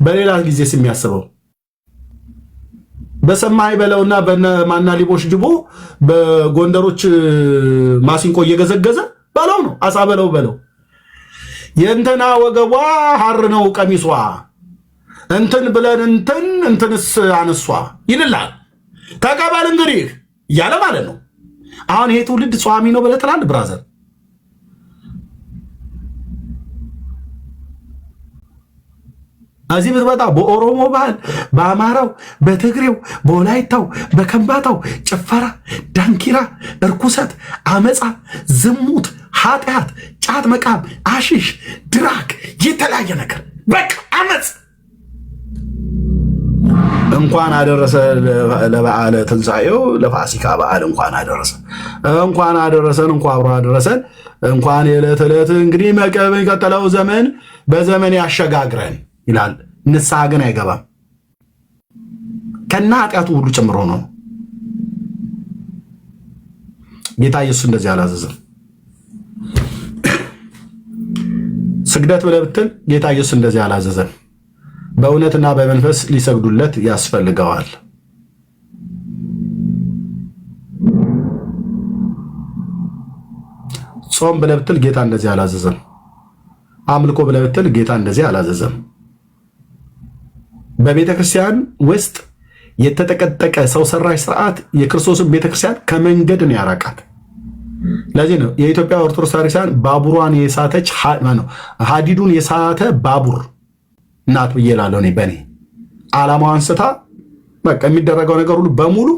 በሌላ ጊዜ የሚያስበው በሰማይ በለውና በማና ሊቦሽ ጅቦ በጎንደሮች ማሲንቆ እየገዘገዘ በለው ነው አሳ በለው የእንትና ወገቧ ሐር ነው ቀሚሷ እንትን ብለን እንትንስ አነሷ ይልላል። ተቀበል እንግዲህ እያለ ማለት ነው። አሁን ይሄ ትውልድ ጿሚ ነው ብለህ ትላለህ ብራዘር። እዚህ ብትመጣ በኦሮሞ ባህል፣ በአማራው፣ በትግሬው፣ በወላይታው፣ በከምባታው ጭፈራ፣ ዳንኪራ፣ እርኩሰት፣ አመፃ፣ ዝሙት፣ ኃጢአት፣ ጫት መቃም፣ አሽሽ፣ ድራክ፣ የተለያየ ነገር በቃ አመፅ። እንኳን አደረሰ ለበዓለ ትንሣኤው ለፋሲካ በዓል እንኳን አደረሰን እንኳን አብሮ አደረሰን። እንኳን የዕለት ዕለት እንግዲህ የሚቀጥለው ዘመን በዘመን ያሸጋግረን ይላል። ንስሐ ግን አይገባም። ከና ኃጢአቱ ሁሉ ጨምሮ ነው። ጌታ ኢየሱስ እንደዚህ አላዘዘም። ስግደት ብለህ ብትል ጌታ ኢየሱስ እንደዚህ አላዘዘም። በእውነትና በመንፈስ ሊሰግዱለት ያስፈልገዋል። ጾም ብለህ ብትል ጌታ እንደዚህ አላዘዘም። አምልኮ ብለህ ብትል ጌታ እንደዚህ አላዘዘም። በቤተ ክርስቲያን ውስጥ የተጠቀጠቀ ሰው ሰራሽ ስርዓት የክርስቶስን ቤተ ክርስቲያን ከመንገድን ያራቃት። ለዚህ ነው የኢትዮጵያ ኦርቶዶክስ ክርስቲያን ባቡሯን የሳተች ሀዲዱን የሳተ ባቡር ናት ብዬ እላለሁ። እኔ በእኔ ዓላማዋን ስታ በቃ የሚደረገው ነገር ሁሉ በሙሉ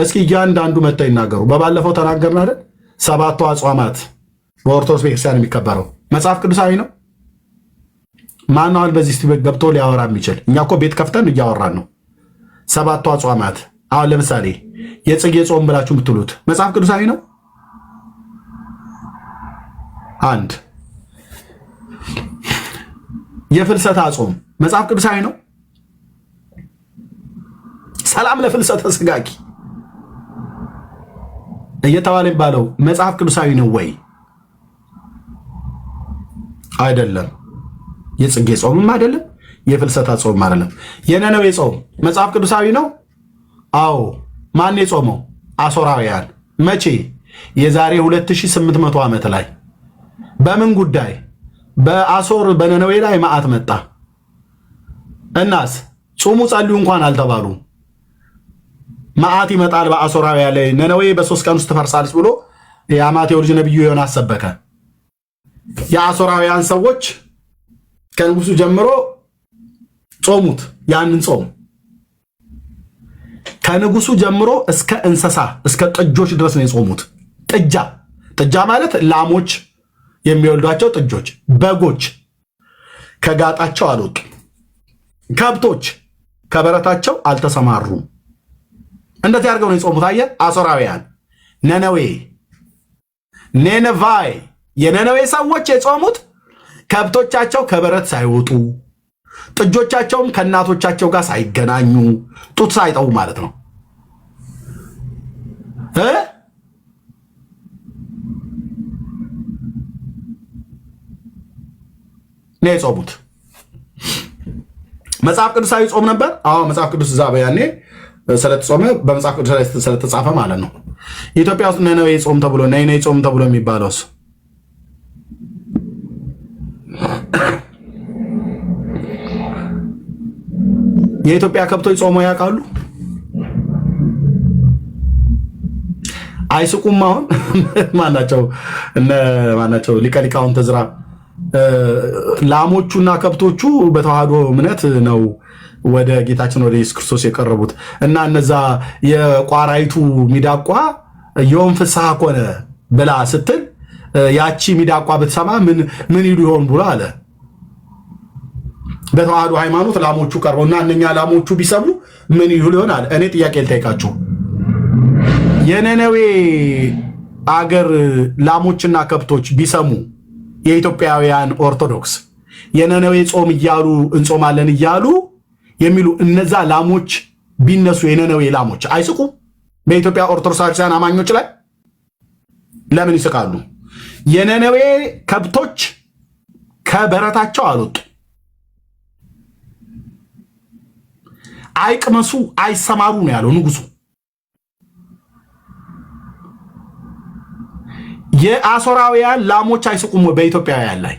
እስኪ እያንዳንዱ መጥተው ይናገሩ። በባለፈው ተናገርን አይደል? 7ቱ አጽዋማት በኦርቶዶክስ ቤተክርስቲያን የሚከበረው መጽሐፍ ቅዱሳዊ ነው። ማነው በዚህ ገብቶ ሊያወራ የሚችል? እኛ እኮ ቤት ከፍተን እያወራን ነው። 7ቱ አጽዋማት አሁን ለምሳሌ የጽጌ ጾም ብላችሁ የምትሉት መጽሐፍ ቅዱሳዊ ነው? አንድ የፍልሰታ ጾም መጽሐፍ ቅዱሳዊ ነው? ሰላም ለፍልሰተ ስጋኪ እየተባለ የሚባለው መጽሐፍ ቅዱሳዊ ነው ወይ? አይደለም። የጽጌ ጾምም አይደለም፣ የፍልሰታ ጾምም አይደለም። የነነዌ ጾም መጽሐፍ ቅዱሳዊ ነው? አዎ። ማን የጾመው? አሦራውያን። መቼ? የዛሬ 2800 ዓመት ላይ። በምን ጉዳይ? በአሦር በነነዌ ላይ መዓት መጣ። እናስ ጾሙ ጸልዩ እንኳን አልተባሉ። መዓት ይመጣል በአሦራውያን ላይ፣ ነነዌ በ3 ቀን ውስጥ ትፈርሳለች ብሎ የአማቴው ልጅ ነብዩ ዮናስ ሰበከ። የአሦራውያን ሰዎች ከንጉሱ ጀምሮ ጾሙት። ያንን ጾም ከንጉሱ ጀምሮ እስከ እንስሳ እስከ ጥጆች ድረስ ነው የጾሙት። ጥጃ ማለት ላሞች የሚወልዷቸው ጥጆች፣ በጎች ከጋጣቸው አልወጡ፣ ከብቶች ከበረታቸው አልተሰማሩም። እንደዚህ አድርገው ነው የጾሙት። አየህ፣ አሦራውያን ኔነቫይ የነነዌ ሰዎች የጾሙት ከብቶቻቸው ከበረት ሳይወጡ ጥጆቻቸውም ከእናቶቻቸው ጋር ሳይገናኙ ጡት ሳይጠቡ ማለት ነው ነው የጾሙት። መጽሐፍ ቅዱሳዊ ጾም ነበር። አዎ መጽሐፍ ቅዱስ እዛ በያኔ ስለተጾመ በመጽሐፍ ቅዱስ ላይ ስለተጻፈ ማለት ነው። ኢትዮጵያ ውስጥ ነነዌ ጾም ተብሎ ነይነይ ጾም ተብሎ የሚባለውስ የኢትዮጵያ ከብቶች ጾመው ያውቃሉ? አይስቁም። አሁን ማናቸው ሊቀ ሊቃውንት ዕዝራ ላሞቹና ከብቶቹ በተዋህዶ እምነት ነው ወደ ጌታችን ወደ ኢየሱስ ክርስቶስ የቀረቡት እና እነዛ የቋራይቱ ሚዳቋ ዮም ፍስሐ ኮነ ብላ ስትል ያቺ ሚዳቋ ብትሰማ ምን ይሉ ይሆን ብሎ አለ። በተዋህዶ ሃይማኖት ላሞቹ ቀርበውና እነኛ ላሞቹ ቢሰሙ ምን ይሉ ይሆን አለ። እኔ ጥያቄ ልጠይቃችሁ፣ የነነዌ አገር ላሞችና ከብቶች ቢሰሙ የኢትዮጵያውያን ኦርቶዶክስ የነነዌ ጾም እያሉ እንጾማለን እያሉ የሚሉ እነዛ ላሞች ቢነሱ የነነዌ ላሞች አይስቁም? በኢትዮጵያ ኦርቶዶክስ ክርስቲያን አማኞች ላይ ለምን ይስቃሉ? የነነዌ ከብቶች ከበረታቸው አልወጡ። አይቅመሱ አይሰማሩ ነው ያለው ንጉሱ። የአሦራውያን ላሞች አይስቁም በኢትዮጵያውያን ላይ?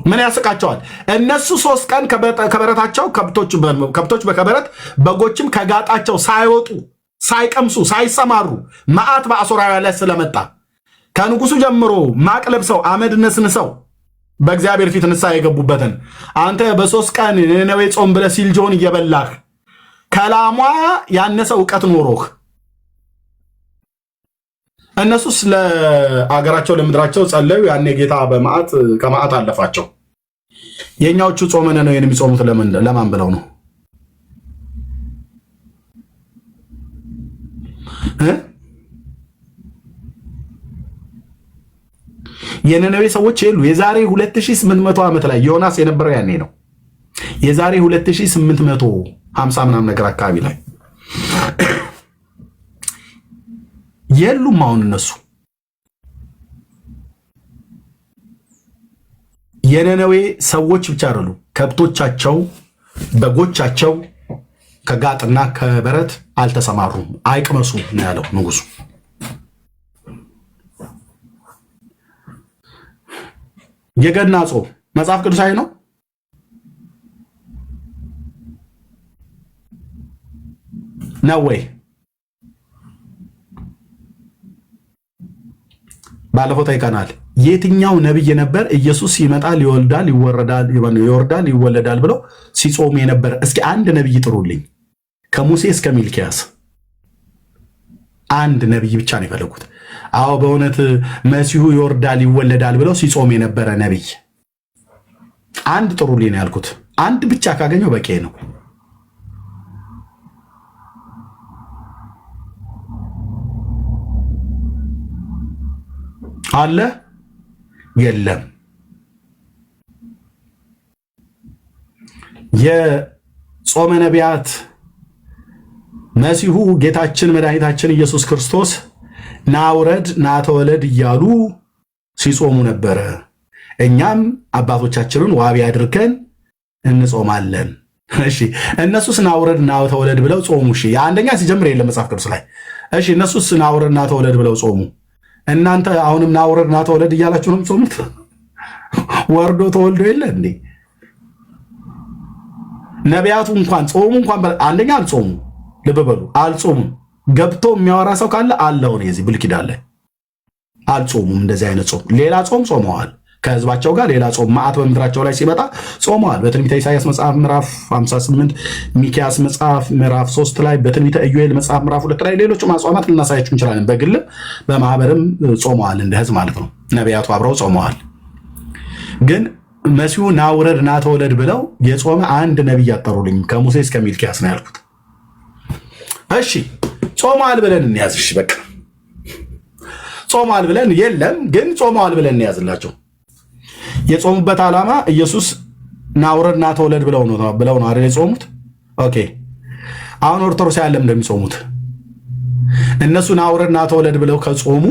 ምን ያስቃቸዋል? እነሱ 3 ቀን ከበረታቸው ከብቶች በከበረት በጎችም ከጋጣቸው ሳይወጡ ሳይቀምሱ ሳይሰማሩ መዓት በአሦራውያን ላይ ስለመጣ ከንጉሱ ጀምሮ ማቅ ለብሰው አመድ ነስንሰው በእግዚአብሔር ፊት ንስሐ የገቡበትን አንተ በ3 ቀን ነነዌ ጾም ብለህ ሲልጆን እየበላህ ከላሟ ያነሰ እውቀት ኖሮህ እነሱስ ለአገራቸው ለምድራቸው ጸለዩ። ያኔ ጌታ በመዓት ከመዓት አለፋቸው። የኛዎቹ ጾመነ ነው የሚጾሙት ለማን ብለው ነው? የነነዌ ሰዎች የሉ። የዛሬ 2800 ዓመት ላይ ዮናስ የነበረው ያኔ ነው። የዛሬ 2850 ምናምን ነገር አካባቢ ላይ የሉም። አሁን እነሱ የነነዌ ሰዎች ብቻ አይደሉ፣ ከብቶቻቸው በጎቻቸው ከጋጥና ከበረት አልተሰማሩም፣ አይቅመሱ ነው ያለው ንጉሱ። የገና ጾም መጽሐፍ ቅዱሳዊ ነው ነው ወይ? ባለፈው ታይቀናል። የትኛው ነብይ ነበር ኢየሱስ ይመጣል ይወልዳል ይወለዳል ብለው ሲጾም የነበረ? እስኪ አንድ ነብይ ጥሩልኝ። ከሙሴ እስከ ሚልኪያስ አንድ ነብይ ብቻ ነው የፈለጉት። አዎ በእውነት መሲሁ ይወርዳል ይወለዳል ብለው ሲጾም የነበረ ነብይ አንድ ጥሩልኝ ነው ያልኩት። አንድ ብቻ ካገኘው በቂ ነው። አለ የለም? የጾመ ነቢያት መሲሁ ጌታችን መድኃኒታችን ኢየሱስ ክርስቶስ ናውረድ ናተወለድ እያሉ ሲጾሙ ነበረ። እኛም አባቶቻችንን ዋቢ አድርገን እንጾማለን። እሺ እነሱስ ናውረድ ናተወለድ ብለው ጾሙ። እሺ አንደኛ ሲጀምር የለም መጽሐፍ ቅዱስ ላይ። እሺ እነሱስ ናውረድ ናተወለድ ብለው ጾሙ። እናንተ አሁንም ናውረድ ናተወለድ እያላችሁ ነው የምትጾሙት? ወርዶ ተወልዶ የለ እንዴ? ነቢያቱ እንኳን ጾሙ እንኳን አንደኛ አልጾሙ። ልብ በሉ አልጾሙም። ገብቶ የሚያወራ ሰው ካለ አለው ነው የዚህ ብሉይ ኪዳን ላይ አልጾሙም። እንደዚህ አይነት ጾም ሌላ ጾም ጾመዋል ከህዝባቸው ጋር ሌላ ጾም መዓት በምድራቸው ላይ ሲመጣ ጾመዋል። በትንቢተ ኢሳይያስ መጽሐፍ ምዕራፍ 58፣ ሚክያስ መጽሐፍ ምዕራፍ 3 ላይ፣ በትንቢተ ኢዮኤል መጽሐፍ ምዕራፍ 2 ላይ ሌሎች አጽዋማት ልናሳያችሁ እንችላለን። በግል በማህበርም ጾመዋል እንደ ህዝብ ማለት ነው። ነቢያቱ አብረው ጾመዋል። ግን መሲሁ ናውረድ ናተወለድ ብለው የጾመ አንድ ነቢይ ያጠሩልኝ ከሙሴ እስከ ሚልኪያስ ነው ያልኩት። እሺ ጾመዋል ብለን እንያዝ። እሺ በቃ ጾመዋል ብለን የለም ግን ጾመዋል ብለን እንያዝላቸው። የጾሙበት ዓላማ ኢየሱስ ናውረድ ናተወለድ ብለው ነው አይደል የጾሙት? ኦኬ አሁን ኦርቶዶክሳውያን ለምን እንደሚጾሙት እነሱ ናውረድ ናተወለድ ብለው ከጾሙ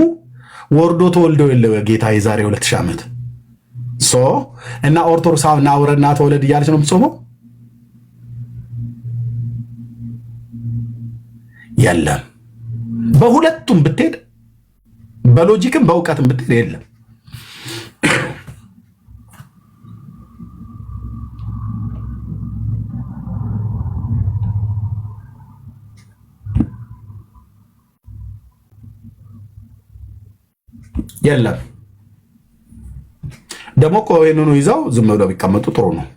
ወርዶ ተወልዶ የለ ጌታ የዛሬ 2000 ዓመት እና ኦርቶዶክሳውያን ናውረድ ናተወለድ እያለች ነው የምትጾመው? የለም። በሁለቱም ብትሄድ በሎጂክም በእውቀትም ብትሄድ የለም። የለም። ደግሞ እኮ ይህንኑ ይዘው ዝም ብለው ቢቀመጡ ጥሩ ነው።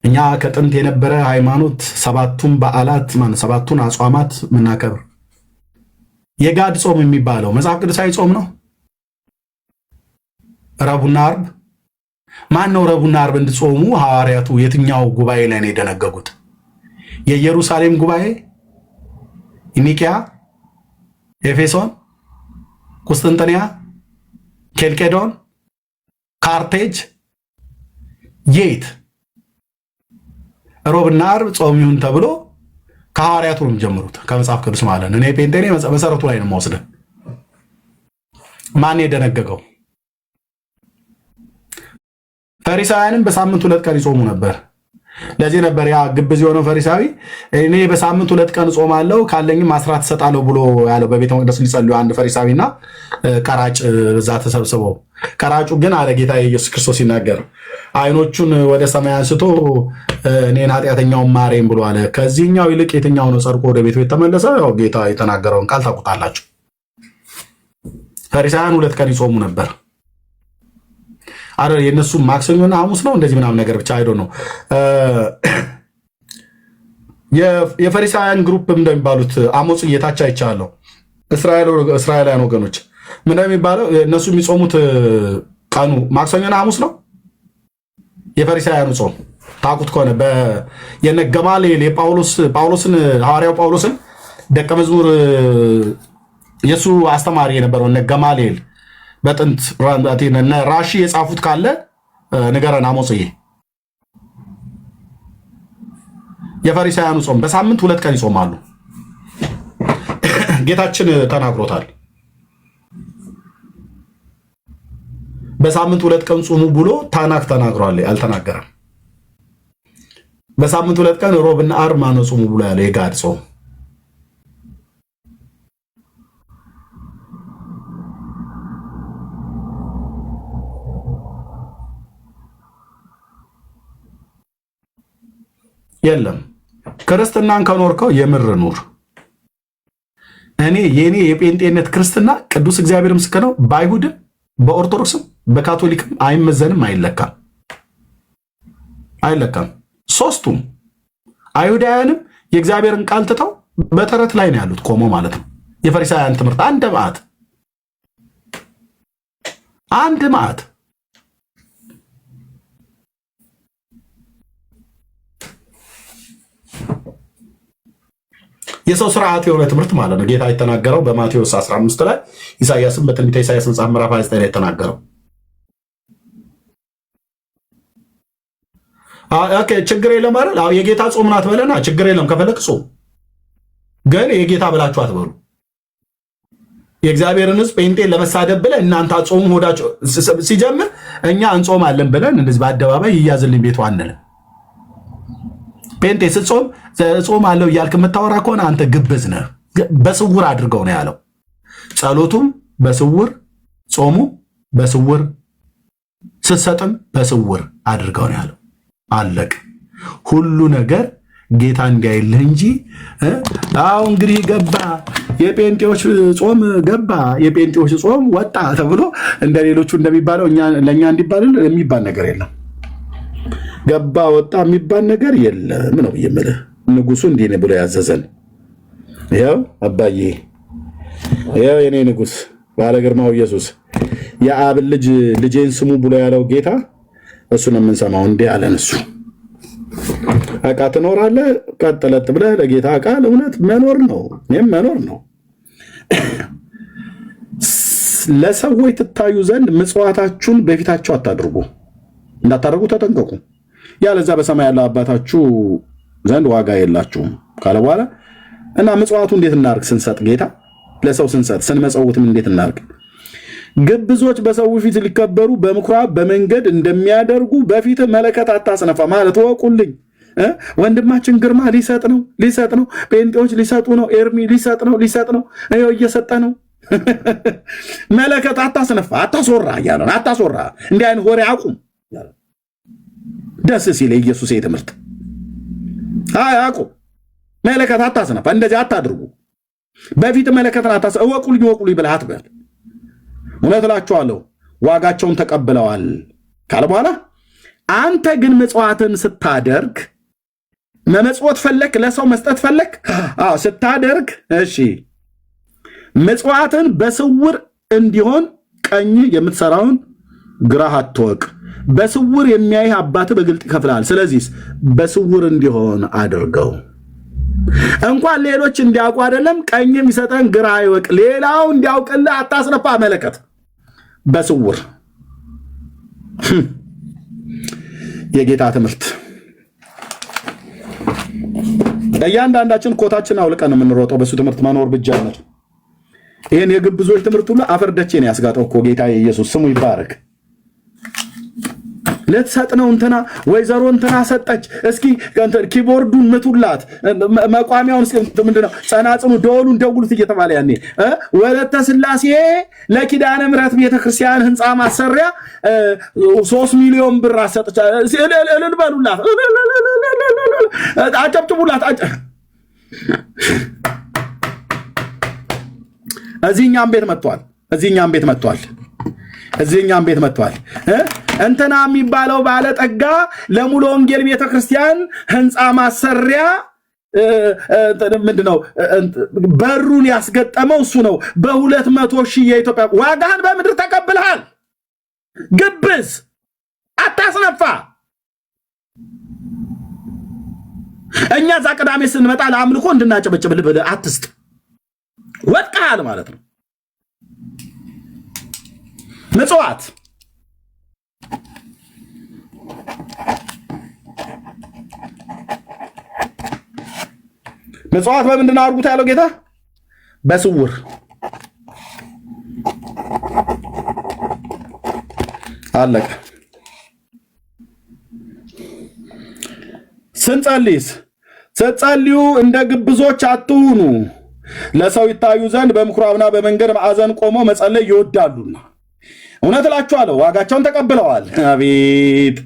እኛ ከጥንት የነበረ ሃይማኖት ሰባቱን በዓላት ሰባቱን አጽዋማት ምናከብር የጋድ ጾም የሚባለው መጽሐፍ ቅዱሳዊ ጾም ነው። ረቡዕና ዓርብ ማን ነው? ረቡዕና ዓርብ እንድጾሙ ሐዋርያቱ የትኛው ጉባኤ ላይ ነው የደነገጉት? የኢየሩሳሌም ጉባኤ፣ ኒቂያ፣ ኤፌሶን፣ ቁስጥንጥንያ፣ ኬልቄዶን፣ ካርቴጅ የት? ሮብና ዓርብ ጾም ይሁን ተብሎ ከሐዋርያቱ ነው የሚጀምሩት ከመጽሐፍ ቅዱስ ማለት ነው። እኔ ፔንቴኔ መሰረቱ ላይ ነው የምወስደው። ማን የደነገገው? ፈሪሳውያንም በሳምንት 2 ቀን ይጾሙ ነበር። ለዚህ ነበር ያ ግብዝ የሆነው ፈሪሳዊ እኔ በሳምንት 2 ቀን ጾማለሁ ካለኝም አስራት እሰጣለሁ ብሎ ያለው በቤተ መቅደስ ሊጸልዩ አንድ ፈሪሳዊና ቀራጭ እዛ ተሰብስበው ቀራጩ ግን አለ ጌታ ኢየሱስ ክርስቶስ ሲናገር አይኖቹን ወደ ሰማይ አንስቶ እኔን ኃጢአተኛውን ማረኝ ብሎ አለ። ከዚህኛው ይልቅ የትኛው ነው ጸድቆ ወደ ቤቱ የተመለሰ? ያው ጌታ የተናገረውን ቃል ታውቁታላችሁ። ፈሪሳውያን 2 ቀን ይጾሙ ነበር። አረ የነሱ ማክሰኞና ሐሙስ ነው እንደዚህ ምናምን ነገር ብቻ አይዶ ነው። የፈሪሳውያን ግሩፕ እንደሚባሉት አሞጽ እየታች አይቻለሁ። እስራኤላውያን ወገኖች ምን እንደሚባለው እነሱ የሚጾሙት ቀኑ ማክሰኞና ሐሙስ ነው። የፈሪሳውያኑ ጾም ታውቁት ከሆነ የነ ገማልኤል ጳውሎስን ሐዋርያው ጳውሎስን ደቀ መዝሙር የሱ አስተማሪ የነበረው እነ ገማልኤል በጥንት ራሺ የጻፉት ካለ ንገረን አሞጽዬ። የፈሪሳውያኑ ጾም በሳምንት 2 ቀን ይጾማሉ። ጌታችን ተናግሮታል። በሳምንት 2 ቀን ጾሙ ብሎ ታናክ ተናግሯል። አልተናገረም። በሳምንት 2 ቀን ሮብና ዓርብ ማነው ጾሙ ብሎ ያለው የጋድ ጾም የለም። ክርስትናን ከኖርከው የምር ኑር። የኔ የጴንጤነት ክርስትና ቅዱስ እግዚአብሔር ምስክር ነው። በአይሁድም በኦርቶዶክስም በካቶሊክም አይመዘንም፣ አይለካም። ሶስቱም አይሁዳውያንም የእግዚአብሔርን ቃል ትተው በተረት ላይ ነው ያሉት ቆሞ ማለት ነው። የፈሪሳውያን ትምህርት አንድ መዓት የሰው ስርዓት የሆነ ትምህርት ማለት ነው። ጌታ የተናገረው በማቴዎስ 15 ላይ ኢሳይያስም በትንቢተ ኢሳይያስ መጽሐፍ ምዕራፍ 29 ላይ የተናገረው ኦኬ ችግር የለም አይደል? የጌታ ጾም ናት በለና ችግር የለም ከፈለክ ጾም፣ ግን የጌታ ብላችሁ አትበሉ። የእግዚአብሔርን ሕዝብ ጴንጤን ለመሳደብ ብለን እናንተ ጾሙ ሆዳችሁ ሲጀምር እኛ እንጾማለን ብለን እንደዚህ በአደባባይ ይያዝልኝ ቤቱ አንልም። ጴንጤ ስትጾም ጾም አለው እያልክ የምታወራ ከሆነ አንተ ግብዝ ነህ። በስውር አድርገው ነው ያለው። ጸሎቱም በስውር ጾሙ በስውር ስትሰጥም በስውር አድርገው ነው ያለው። አለቅ ሁሉ ነገር ጌታ እንዲያይልህ እንጂ አሁን እንግዲህ ገባ የጴንጤዎች ጾም ገባ የጴንጤዎች ጾም ወጣ ተብሎ እንደሌሎቹ እንደሚባለው ለእኛ እንዲባል የሚባል ነገር የለም። ገባ ወጣ የሚባል ነገር የለም ነው የምልህ። ንጉሱ እንዲህ ነው ብሎ ያዘዘን። ያው አባዬ ያው የኔ ንጉስ ባለ ግርማው ኢየሱስ የአብ ልጄን ስሙ ብሎ ያለው ጌታ እሱን የምንሰማው እንዲህ አለን። እሱ አቃ ትኖራለህ ቀጥለጥ ብለህ ለጌታ ቃል እውነት መኖር ነው። እኔም መኖር ነው። ለሰዎች ትታዩ ዘንድ ምጽዋታችሁን በፊታቸው እንዳታደርጉ ተጠንቀቁ። ያለዛ በሰማይ ያለው አባታችሁ ዘንድ ዋጋ የላችሁም ካለ በኋላ እና ምጽዋቱ እንዴት እናርግ? ስንሰጥ ጌታ ለሰው ስንመጸውትም እንዴት እናርግ? ግብዞች በሰው ፊት ሊከበሩ በምኩራብ በመንገድ እንደሚያደርጉ በፊት መለከት አታስነፋ ማለት ወቁልኝ። ወንድማችን ግርማ ሊሰጥ ነው። ጴንጤዎች ሊሰጡ ነው። ኤርሚ ሊሰጥ ነው። ይኸው እየሰጠ ነው። መለከት አታስነፋ፣ አታስወራ እያለ አታስወራ። እንዲህ አይነት ወሬ አቁም። ደስ ሲል ኢየሱስ ትምህርት አቁም። መለከት አታስነፋ፣ እንደዚህ አታድርጉ። በፊት መለከትን እወቁልኝ ብለህ አትበል። እውነት እላችኋለሁ ዋጋቸውን ተቀብለዋል ካለ በኋላ አንተ ግን ምጽዋትን ስታደርግ መመጽወት ፈለክ፣ ለሰው መስጠት ፈለክ ስታደርግ፣ እሺ ምጽዋትን በስውር እንዲሆን ቀኝ የምትሰራውን ግራህ አትወቅ። በስውር የሚያይህ አባትህ በግልጥ ይከፍልሃል። ስለዚህ በስውር እንዲሆን አድርገው። እንኳን ሌሎች እንዲያውቁ አይደለም ቀኝ የሚሰጠን ግራ አይወቅ፣ ሌላው እንዲያውቅልህ አታስነፋ መለከት በስውር። የጌታ ትምህርት እያንዳንዳችን ኮታችን አውልቀን የምንሮጠው በሱ ትምህርት መኖር ብቻ ነው። ይህን የግብዞች ትምህርት ሁሉ አፈርደቼን ያስጋጠው እኮ ጌታ ኢየሱስ ስሙ ይባረክ። ልትሰጥነው እንትና ወይዘሮ እንትና ሰጠች። እስኪ ኪቦርዱን ምቱላት፣ መቋሚያውን ምንድነው ጸናጽኑ ደወሉን ደውሉት እየተባለ ያኔ ወለተ ስላሴ ለኪዳነ ምሕረት ቤተክርስቲያን ህንፃ ማሰሪያ 3 ሚሊዮን ብር አሰጠች። እልል በሉላት፣ አጨብጭቡላት። እዚህኛም ቤት መጥቷል። እንትና የሚባለው ባለጠጋ ለሙሉ ወንጌል ቤተክርስቲያን ህንፃ ማሰሪያ ምንድነው በሩን ያስገጠመው እሱ ነው። በ200,000 የኢትዮጵያ ዋጋህን በምድር ተቀብለሃል። ግብዝ አታስነፋ። እኛ ዛ ቅዳሜ ስንመጣ ለአምልኮ እንድናጨበጭብልህ ብለህ አትስጥ። ወጥቃል ማለት ነው። ምጽዋት በምንድን ነው አድርጉት ያለው ጌታ? በስውር አለቀ። ስትጸልዩ እንደ ግብዞች አትሁኑ፣ ለሰው ይታዩ ዘንድ በምኩራብና በመንገድ ማዕዘን ቆመው መጸለይ ይወዳሉና። እውነት እላችኋለሁ ዋጋቸውን ተቀብለዋል። አቤት!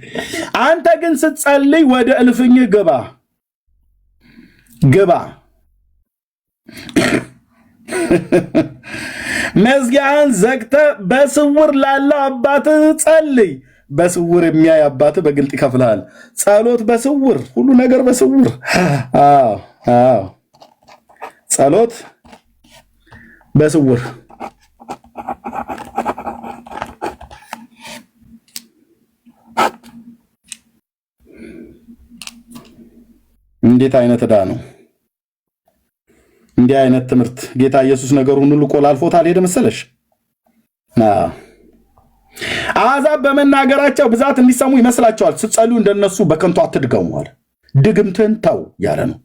አንተ ግን ስትጸልይ ወደ እልፍኝ ግባ መዝጊያን ዘግተህ በስውር ላለው አባትህ ጸልይ። በስውር የሚያይ አባትህ በግልጥ ይከፍልሃል። ጸሎት በስውር፣ ሁሉ ነገር በስውር። ጸሎት በስውር። እንዴት አይነት ዕዳ ነው! እንዲህ አይነት ትምህርት ጌታ ኢየሱስ ነገሩን ሁሉ ቆላልፎት አልሄደ መሰለሽ? አሕዛብ በመናገራቸው ብዛት እንዲሰሙ ይመስላቸዋል። ስትጸልዩ እንደነሱ በከንቱ አትድገሙ አለ። ድግምትን ተው ያለ ነው።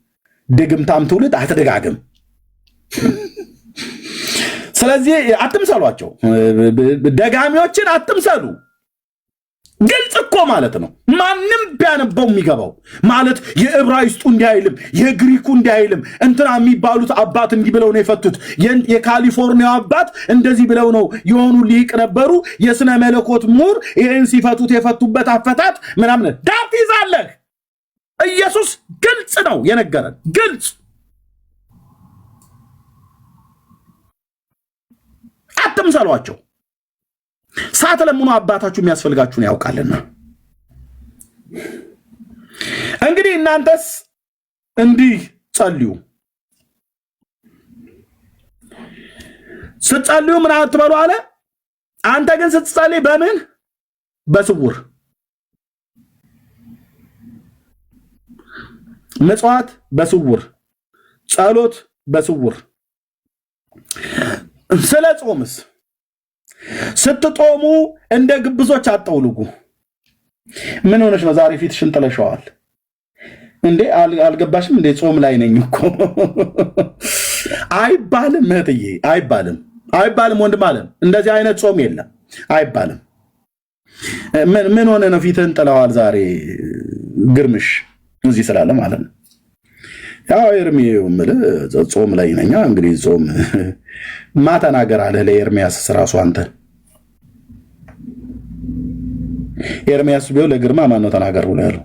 ድግምታም ትውልድ አትደጋግም። ስለዚህ አትምሰሏቸው፣ ደጋሚዎችን አትምሰሉ። ግልጽ እኮ ማለት ነው። ማንም ቢያነበው የሚገባው ማለት የዕብራይስጡ እንዲህ አይልም፣ የግሪኩ እንዲህ አይልም። እንትና የሚባሉት አባት እንዲህ ብለው ነው የፈቱት። የካሊፎርኒያው አባት እንደዚህ ብለው ነው የሆኑ ሊቅ ነበሩ፣ የስነ መለኮት ምሁር። ይህን ሲፈቱት የፈቱበት አፈታት ምናምን ዳት ይዛለህ። ኢየሱስ ግልጽ ነው የነገረን፣ ግልጽ። አትምሰሏቸው። ሳትለምኑ አባታችሁ የሚያስፈልጋችሁን ያውቃልና። እንግዲህ እናንተስ እንዲህ ጸልዩ። ስትጸልዩ ምን አትበሉ አለ። አንተ ግን ስትጸልይ በምን? በስውር። ምጽዋት በስውር፣ ጸሎት በስውር። ስለ ጾምስ ስትጦሙ እንደ ግብዞች አትጠውልጉ። ምን ሆነሽ ነው ዛሬ ፊትሽን ጥለሽዋል እንዴ? አልገባሽም እንዴ? ጾም ላይ ነኝ እኮ አይባልም እህትዬ፣ አይባልም ወንድም አለም። እንደዚህ አይነት ጾም የለም አይባልም። ምን ሆነ ነው ፊትህን ጥለዋል ዛሬ? ግርምሽ እዚህ ስላለ ማለት ነው። ያው ኤርሚያው ጾም ላይ ነኝ። እንግዲህ ጾም ማተናገር አለ ለኤርሚያስ ራሱ። አንተ ኤርሚያስ ቢሆን ለግርማ ማን ነው ተናገር ብሎ ያለው?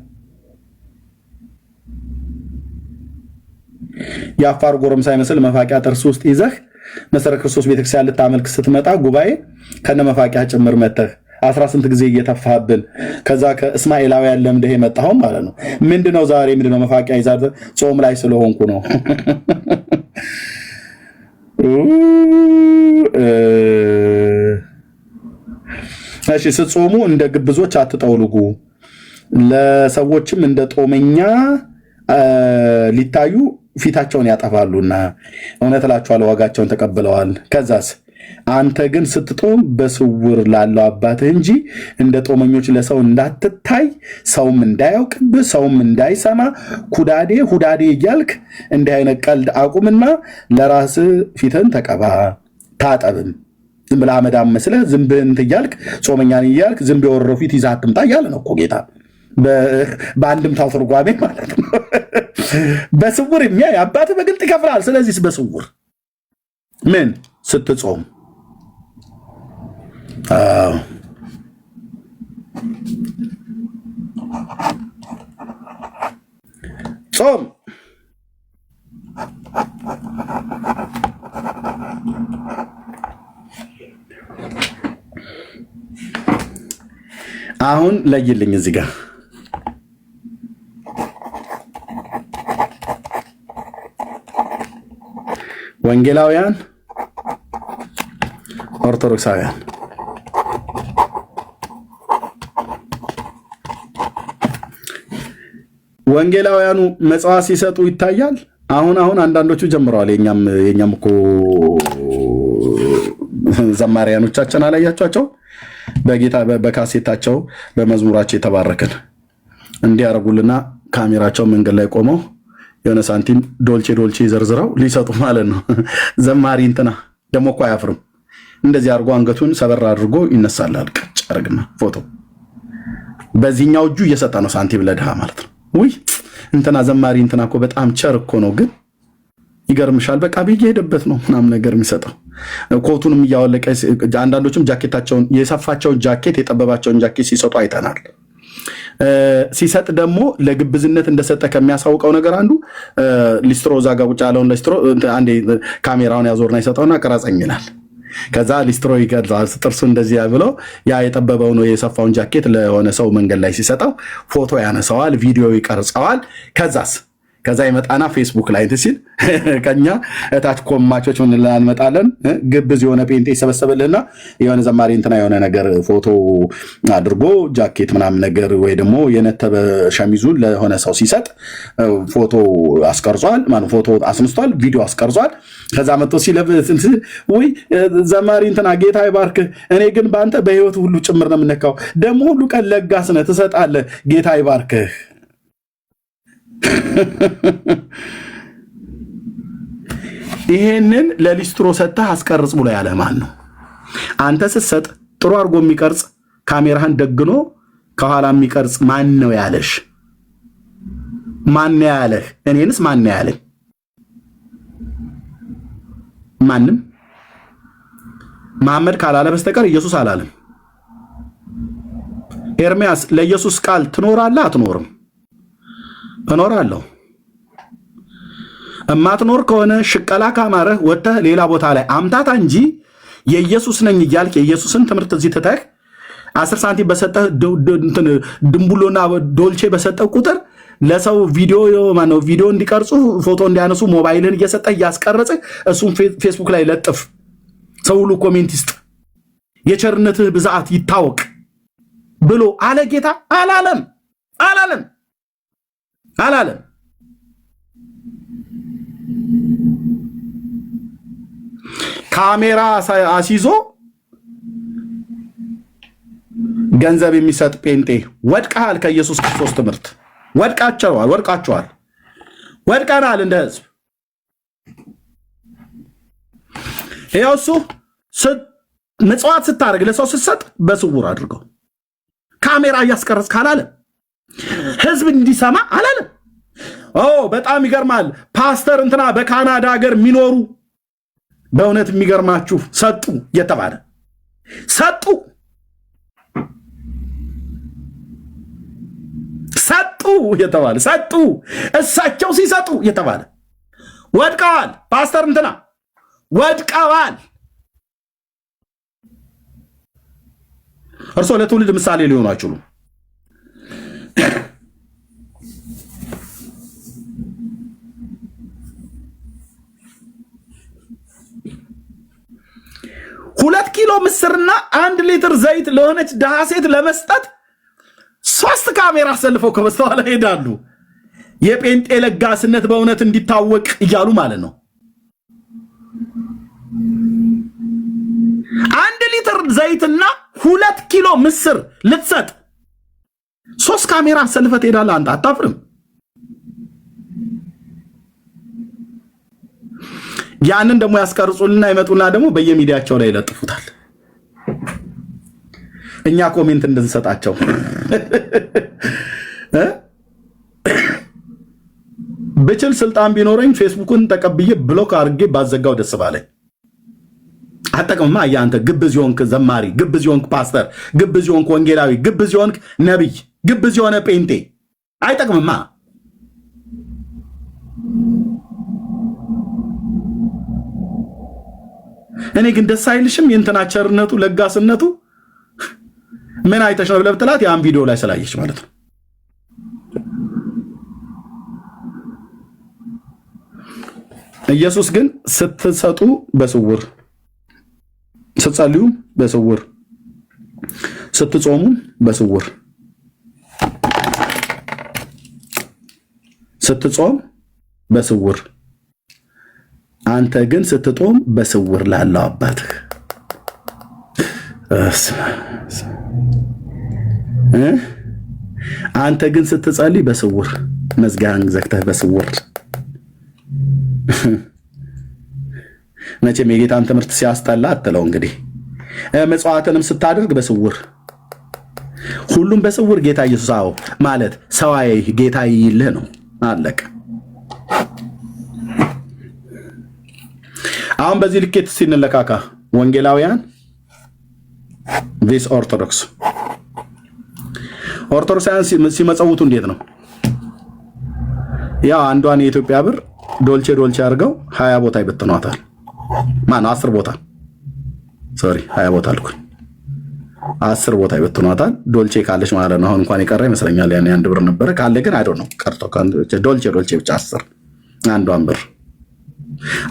የአፋር ጎረምሳ ይመስል መፋቂያ ጥርስ ውስጥ ይዘህ መሰረተ ክርስቶስ ቤተክርስቲያን ልታመልክ ስትመጣ ጉባኤ ከነ መፋቂያ ጭምር መተህ 18 ጊዜ እየተፋብን ከዛ ከእስማኤላውያን ለምደህ የመጣው ማለት ነው። ምንድነው ዛሬ ምንድነው መፋቂያ ይዛት? ጾም ላይ ስለሆንኩ ነው። እሺ፣ ስትጾሙ እንደ ግብዞች አትጠውልጉ፣ ለሰዎችም እንደ ጦመኛ ሊታዩ ፊታቸውን ያጠፋሉና እውነት እላችኋለሁ ዋጋቸውን ተቀብለዋል። ከዛስ አንተ ግን ስትጦም በስውር ላለው አባትህ እንጂ እንደ ጦመኞች ለሰው እንዳትታይ፣ ሰውም እንዳያውቅብህ፣ ሰውም እንዳይሰማ ሁዳዴ እያልክ እንዲህ አይነት ቀልድ አቁምና ለራስህ ፊትን ተቀባ ታጠብም። ዝም ብለህ አመዳም መስለህ ዝምብህን ትያልክ ጾመኛን እያልክ ዝምብ የወረረው ፊት ይዘህ አትምጣ እያለ ነው እኮ ጌታ በአንድምታው ትርጓሜ ማለት ነው። በስውር የሚያይ አባትህ በግልጥ ይከፍላል። ስለዚህ በስውር ምን ስትጾም ጾም አሁን ለይልኝ እዚህ ጋር ወንጌላውያን ኦርቶዶክሳውያን ወንጌላውያኑ መጽዋዕት ሲሰጡ ይታያል። አሁን አንዳንዶቹ ጀምረዋል። የኛም እኮ ዘማሪያኖቻችን አላያቸዋቸው በጌታ በካሴታቸው በመዝሙራቸው የተባረከን እንዲያረጉልና ካሜራቸው መንገድ ላይ ቆመው የሆነ ሳንቲም ዶልቼ ዘርዝረው ሊሰጡ ማለት ነው። ዘማሪ እንትና ደሞ እኮ አያፍርም። እንደዚህ አድርጎ አንገቱን ሰበር አድርጎ ይነሳላል። ቀጭ አርግና ፎቶ በዚህኛው እጁ እየሰጠ ነው ሳንቲም ለድሃ ማለት ነው። ውይ እንትና ዘማሪ እንትና እኮ በጣም ቸር እኮ ነው፣ ግን ይገርምሻል በቃ በየሄደበት ነው ምናምን ነገር የሚሰጠው። ኮቱንም እያወለቀ አንዳንዶችም ጃኬታቸውን የሰፋቸውን ጃኬት የጠበባቸውን ጃኬት ሲሰጡ አይተናል። ሲሰጥ ደግሞ ለግብዝነት እንደሰጠ ከሚያሳውቀው ነገር አንዱ ሊስትሮ ዛጋ ቁጭ ያለውን ሊስትሮ አንዴ ካሜራውን ያዞርና ይሰጠውና ቀራጸኝ ይላል። ከዛ ሊስትሮ ይገርዛል ጥርሱ እንደዚህ ብሎ ያ የጠበበው ነው የሰፋውን ጃኬት ለሆነ ሰው መንገድ ላይ ሲሰጠው ፎቶ ያነሳዋል፣ ቪዲዮ ይቀርጸዋል። ከዛ ይመጣና ፌስቡክ ላይ እንትን ሲል ከኛ እታች ኮማቾች ምን እንመጣለን። ግብዝ የሆነ ፔንቴ ይሰበሰብልህና የሆነ ዘማሪ እንትና የሆነ ነገር ፎቶ አድርጎ ጃኬት ምናምን ነገር ወይ ደግሞ የነተበ ሸሚዙን ለሆነ ሰው ሲሰጥ ፎቶ አስቀርጿል፣ ማለት ፎቶ አስነስቷል፣ ቪዲዮ አስቀርጿል። ከዛ መጥቶ ሲለብስ ወይ ዘማሪ እንትና ጌታ ይባርክ፣ እኔ ግን በአንተ በህይወት ሁሉ ጭምር ነው የምነካው፣ ደግሞ ሁሉ ቀን ለጋስ ነህ ትሰጣለህ፣ ጌታ ይባርክህ። ይሄንን ለሊስትሮ ሰጥተህ አስቀርጽ ብሎ ያለ ማን ነው? አንተ ስትሰጥ ጥሩ አድርጎ የሚቀርጽ ካሜራህን ደግኖ ከኋላ የሚቀርጽ ማን ነው ያለሽ? ማን ነው ያለህ? እኔንስ ማን ነው ያለኝ? ማንም። መሐመድ ካላለ በስተቀር ኢየሱስ አላለም። ኤርሚያስ ለኢየሱስ ቃል ትኖራለህ አትኖርም? እኖራለሁ። እማትኖር ከሆነ ሽቀላ ካማረህ ወጥተህ ሌላ ቦታ ላይ አምታታ እንጂ የኢየሱስ ነኝ እያልክ የኢየሱስን ትምህርት እዚህ ትተህ 10 ሳንቲም በሰጠህ ድንቡሎና ዶልቼ በሰጠህ ቁጥር ለሰው ቪዲዮ እንዲቀርጹ ፎቶ እንዲያነሱ ሞባይልን እየሰጠህ እያስቀረጽህ እሱን ፌስቡክ ላይ ለጥፍ። ሰው ሁሉ ኮሜንት ይስጥ፣ የቸርነትህ ብዛት ይታወቅ ብሎ አለ ጌታ? አላለም። ካሜራ አሲዞ ገንዘብ የሚሰጥ ጴንጤ ወድቀሃል። ከኢየሱስ ክርስቶስ ትምህርት ወድቀናል እንደ ህዝብ። ይኸው እሱ ምጽዋት ስታደርግ ለሰው ስትሰጥ በስውር አድርገው ካሜራ እያስቀረጽ ካላለም ህዝብ እንዲሰማ አላለም። በጣም ይገርማል። ፓስተር እንትና በካናዳ ሀገር የሚኖሩ በእውነት የሚገርማችሁ ሰጡ የተባለ እሳቸው ሲሰጡ የተባለ ወድቀዋል። ፓስተር እንትና ወድቀዋል። እርሶ ለትውልድ ምሳሌ ሊሆኑ አይችሉም። ሁለት ኪሎ ምስርና 1 ሊትር ዘይት ለሆነች ድሃ ሴት ለመስጠት 3 ካሜራ አሰልፈው ከበስተኋላ ሄዳሉ። የጴንጤ ለጋስነት በእውነት እንዲታወቅ እያሉ ማለት ነው። 1 ሊትር ዘይትና 2 ኪሎ ምስር ልትሰጥ 3 ካሜራ አሰልፈህ ትሄዳለህ። አንተ አታፍርም? ያንን ደግሞ ያስቀርጹልና ይመጡና ደግሞ በየሚዲያቸው ላይ ይለጥፉታል። እኛ ኮሜንት እንድንሰጣቸው ብችል ስልጣን ቢኖረኝ ፌስቡክን ተቀብዬ ብሎክ አድርጌ ባዘጋው ደስ ባለኝ። አጠቅምማ ያንተ ግብዝ የሆንክ ዘማሪ፣ ግብዝ የሆንክ ፓስተር፣ ግብዝ የሆንክ ወንጌላዊ፣ ግብዝ የሆንክ ነቢይ፣ ግብዝ የሆነ ጴንጤ አይጠቅምማ። እኔ ግን ደስ አይልሽም? የእንትና ቸርነቱ ለጋስነቱ ምን አይተሽ ነው ብለህ ብትላት ያን ቪዲዮ ላይ ስላየሽ ማለት ነው። ኢየሱስ ግን ስትሰጡ በስውር፣ ስትጸልዩ በስውር፣ ስትጾሙ በስውር፣ ስትጾም በስውር፣ አንተ ግን ስትጦም በስውር ላለው አባትህ አንተ ግን ስትጸልይ በስውር መዝጋህን ዘግተህ በስውር። መቼም የጌታን ትምህርት ሲያስጠላ አትለው እንግዲህ። መጽዋዕትንም ስታደርግ በስውር፣ ሁሉም በስውር ጌታ ኢየሱስ አዎ ማለት ሰዋዬ ጌታ ይልህ ነው። አለቀ። አሁን በዚህ ልኬት ሲንለካካ ወንጌላውያን ቪስ ኦርቶዶክሳውያን ሲመጸውቱ እንዴት ነው? ያ አንዷን የኢትዮጵያ ብር ዶልቼ አድርገው 20 ቦታ ይበትኗታል። ማነው 10 ቦታ ሶሪ 20 ቦታ አልኩኝ። 10 ቦታ ይበትኗታል። ዶልቼ ካለች ማለት ነው። አሁን እንኳን የቀረ ይመስለኛል። ያን አንድ ብር ነበረ ካለ ግን አይዶ ነው ቀርቶ ዶልቼ ብቻ 10 አንዷን ብር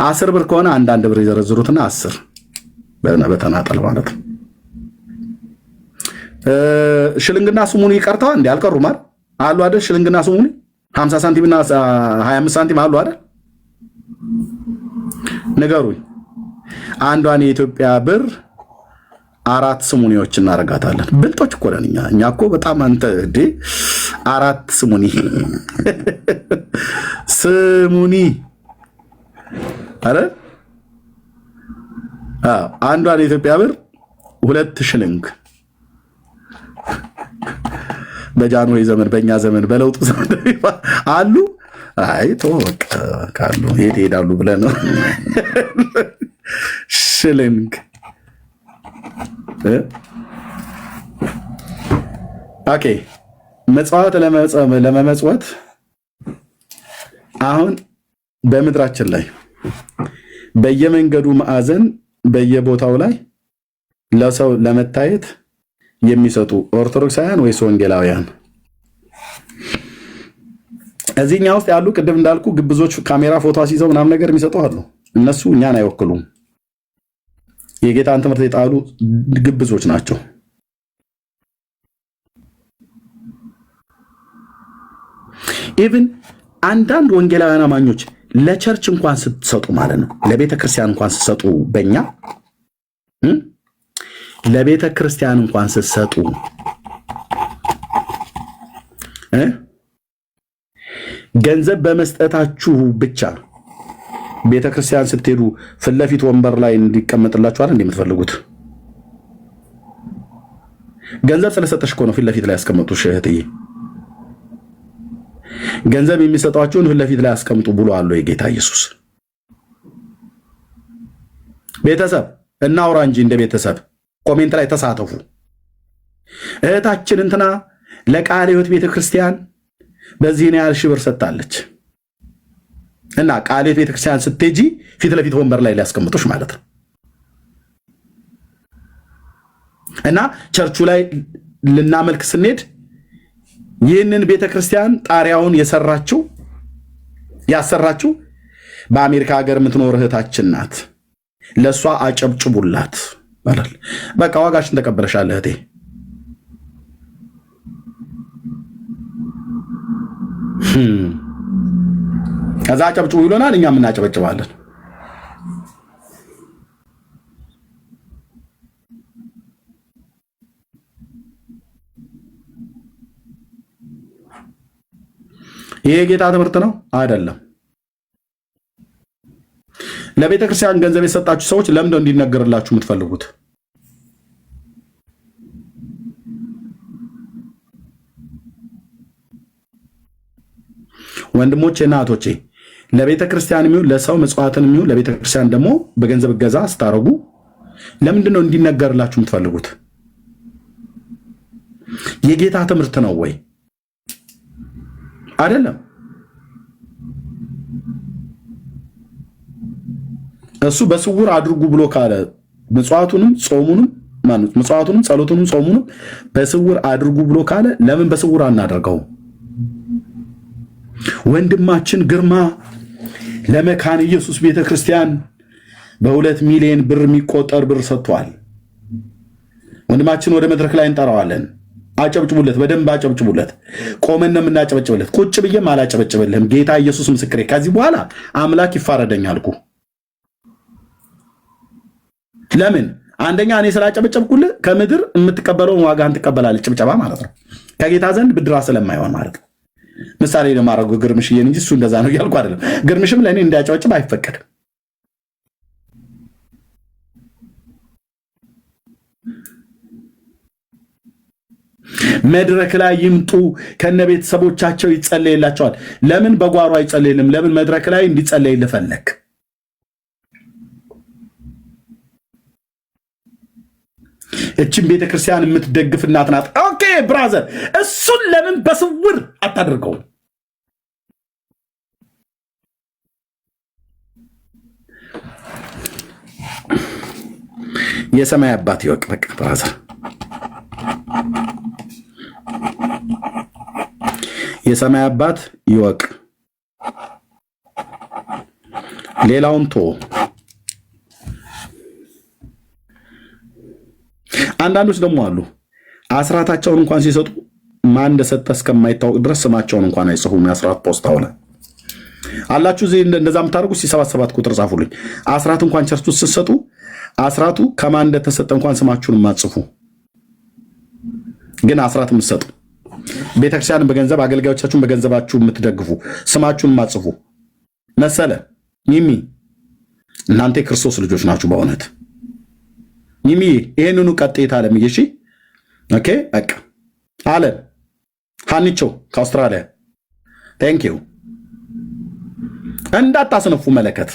10 ብር ከሆነ አንዳንድ ብር ይዘረዝሩትና 10 በተናጠል ማለት ነው። ሽልንግና ስሙኒ ይቀርተዋል እንዴ? አልቀሩም አይደል? አሉ አይደል? ሽልንግና ስሙኒ 50 ሳንቲም እና 25 ሳንቲም አሉ አይደል? ንገሩኝ። አንዷን የኢትዮጵያ ብር 4 ስሙኒዎች እናረጋታለን። ብልጦች እኮ ነን እኛ እኮ በጣም አንተ እንዴ 4 ስሙኒ ስሙኒ አረ አንዷን የኢትዮጵያ ብር 2 ሽልንግ በጃንሆይ ዘመን በእኛ ዘመን በለውጡ ዘመን አሉ። አይ በቃ ካሉ የት ሄዳሉ ብለህ ነው። ሽልንግ ኦኬ። መጽዋዕት ለመመጽወት አሁን በምድራችን ላይ በየመንገዱ ማዕዘን በየቦታው ላይ ለሰው ለመታየት የሚሰጡ ኦርቶዶክሳውያን ወይስ ወንጌላውያን? እዚህኛ ውስጥ ያሉ ቅድም እንዳልኩ ግብዞች ካሜራ ፎቶ አስይዘው ምናምን ነገር የሚሰጡ አሉ። እነሱ እኛን አይወክሉም። የጌታን ትምህርት የጣሉ ግብዞች ናቸው። ኢቭን አንዳንድ ወንጌላውያን አማኞች ለቸርች እንኳን ስትሰጡ ማለት ነው፣ ለቤተ ክርስቲያን እንኳን ስትሰጡ በእኛ ለቤተ ክርስቲያን እንኳን ስትሰጡ ገንዘብ በመስጠታችሁ ብቻ ቤተ ክርስቲያን ስትሄዱ ፊት ለፊት ወንበር ላይ እንዲቀመጥላችሁ አይደል እንደምትፈልጉት? ገንዘብ ስለሰጠሽ እኮ ነው ፊት ለፊት ላይ ያስቀምጡሽ እህትዬ። ገንዘብ የሚሰጧችሁን ፊት ለፊት ላይ ያስቀምጡ ብሎ አለው የጌታ ኢየሱስ። ቤተሰብ እናውራ እንጂ እንደ ቤተሰብ ኮሜንት ላይ ተሳተፉ። እህታችን እንትና ለቃለ ሕይወት ቤተክርስቲያን በዚህ ነው ያህል ሺህ ብር ሰጥታለች እና ቃለ ሕይወት ቤተክርስቲያን ስትሄጂ ፊት ለፊት ወንበር ላይ ሊያስቀምጡሽ ማለት ነው። እና ቸርቹ ላይ ልናመልክ ስንሄድ ይህንን ቤተክርስቲያን ጣሪያውን ያሰራችው በአሜሪካ ሀገር የምትኖር እህታችን ናት። ለሷ አጨብጭቡላት ማለት በቃ ዋጋሽን ተቀበለሻል እህቴ። ከዛ አጨብጭቡ ይሉናል፣ እኛም እናጨበጭባለን። ይሄ የጌታ ትምህርት ነው አይደለም? ለቤተ ክርስቲያን ገንዘብ የሰጣችሁ ሰዎች ለምንድነው እንዲነገርላችሁ የምትፈልጉት? ወንድሞቼ እና እህቶቼ ለቤተ ክርስቲያን የሚሆን ለሰው ምጽዋትን የሚሆን ለቤተ ክርስቲያን ደግሞ በገንዘብ እገዛ ስታረጉ ለምንድን ነው እንዲነገርላችሁ የምትፈልጉት? የጌታ ትምህርት ነው ወይ? አይደለም። እሱ በስውር አድርጉ ብሎ ካለ ምጽዋቱንም ጸሎቱንም ጾሙንም በስውር አድርጉ ብሎ ካለ ለምን በስውር አናደርገው? ወንድማችን ግርማ ለመካነ ኢየሱስ ቤተክርስቲያን በ2 ሚሊዮን ብር የሚቆጠር ብር ሰጥቷል። ወንድማችን ወደ መድረክ ላይ እንጠራዋለን። አጨብጭቡለት፣ በደንብ አጨብጭቡለት። ቆመን ነው የምናጨበጭብለት። ቁጭ ብዬም አላጨበጭብልህም። ጌታ ኢየሱስ ምስክሬ። ከዚህ በኋላ አምላክ ይፋረደኛል እኮ። ለምን? አንደኛ እኔ ስላጨበጨብኩልህ ከምድር የምትቀበለውን ዋጋህን ትቀበላለህ። ጭብጨባ ማለት ነው። ከጌታ ዘንድ ብድራ ስለማይሆን ማለት ነው። ምሳሌ ለማድረጉ ግርምሽዬን እንጂ እሱ እንደዛ ነው እያልኩ አይደለም። ግርምሽም ለእኔ እንዲያጨበጭብ አይፈቀድም። መድረክ ላይ ይምጡ፣ ከነ ቤተሰቦቻቸው ይጸለይላቸዋል። ለምን በጓሮ አይጸለይልም? ለምን መድረክ ላይ እንዲጸለይልህ ፈለግ? እቺን ቤተክርስቲያን የምትደግፍ እናት ናት። ኦኬ ብራዘር፣ እሱን ለምን በስውር አታደርገው? የሰማይ አባት ይወቅ። በቃ ብራዘር፣ የሰማይ አባት ይወቅ። ሌላውን ቶ አንዳንዶች ደግሞ አሉ አስራታቸውን እንኳን ሲሰጡ ማን እንደሰጠ እስከማይታወቅ ድረስ ስማቸውን እንኳን አይጽፉም። የአስራት ፖስታ ሆነ አላችሁ። እዚህ እንደዛ የምታደርጉ 77 ቁጥር ጻፉልኝ። አስራት እንኳን ቸርች ውስጥ ስትሰጡ አስራቱ ከማን እንደተሰጠ እንኳን ስማችሁን ማጽፉ፣ ግን አስራት የምትሰጡ ቤተክርስቲያንን በገንዘብ አገልጋዮቻችሁን በገንዘባችሁ የምትደግፉ ስማችሁን ማጽፉ መሰለ ሚሚ፣ እናንተ የክርስቶስ ልጆች ናችሁ በእውነት። ሚሚ ይሄንኑ ቀጥታ አለም። እሺ ኦኬ በቃ አለ ሃኒቾ ከአውስትራሊያ ቴንክ ዩ። እንዳታስነፉ መለከት።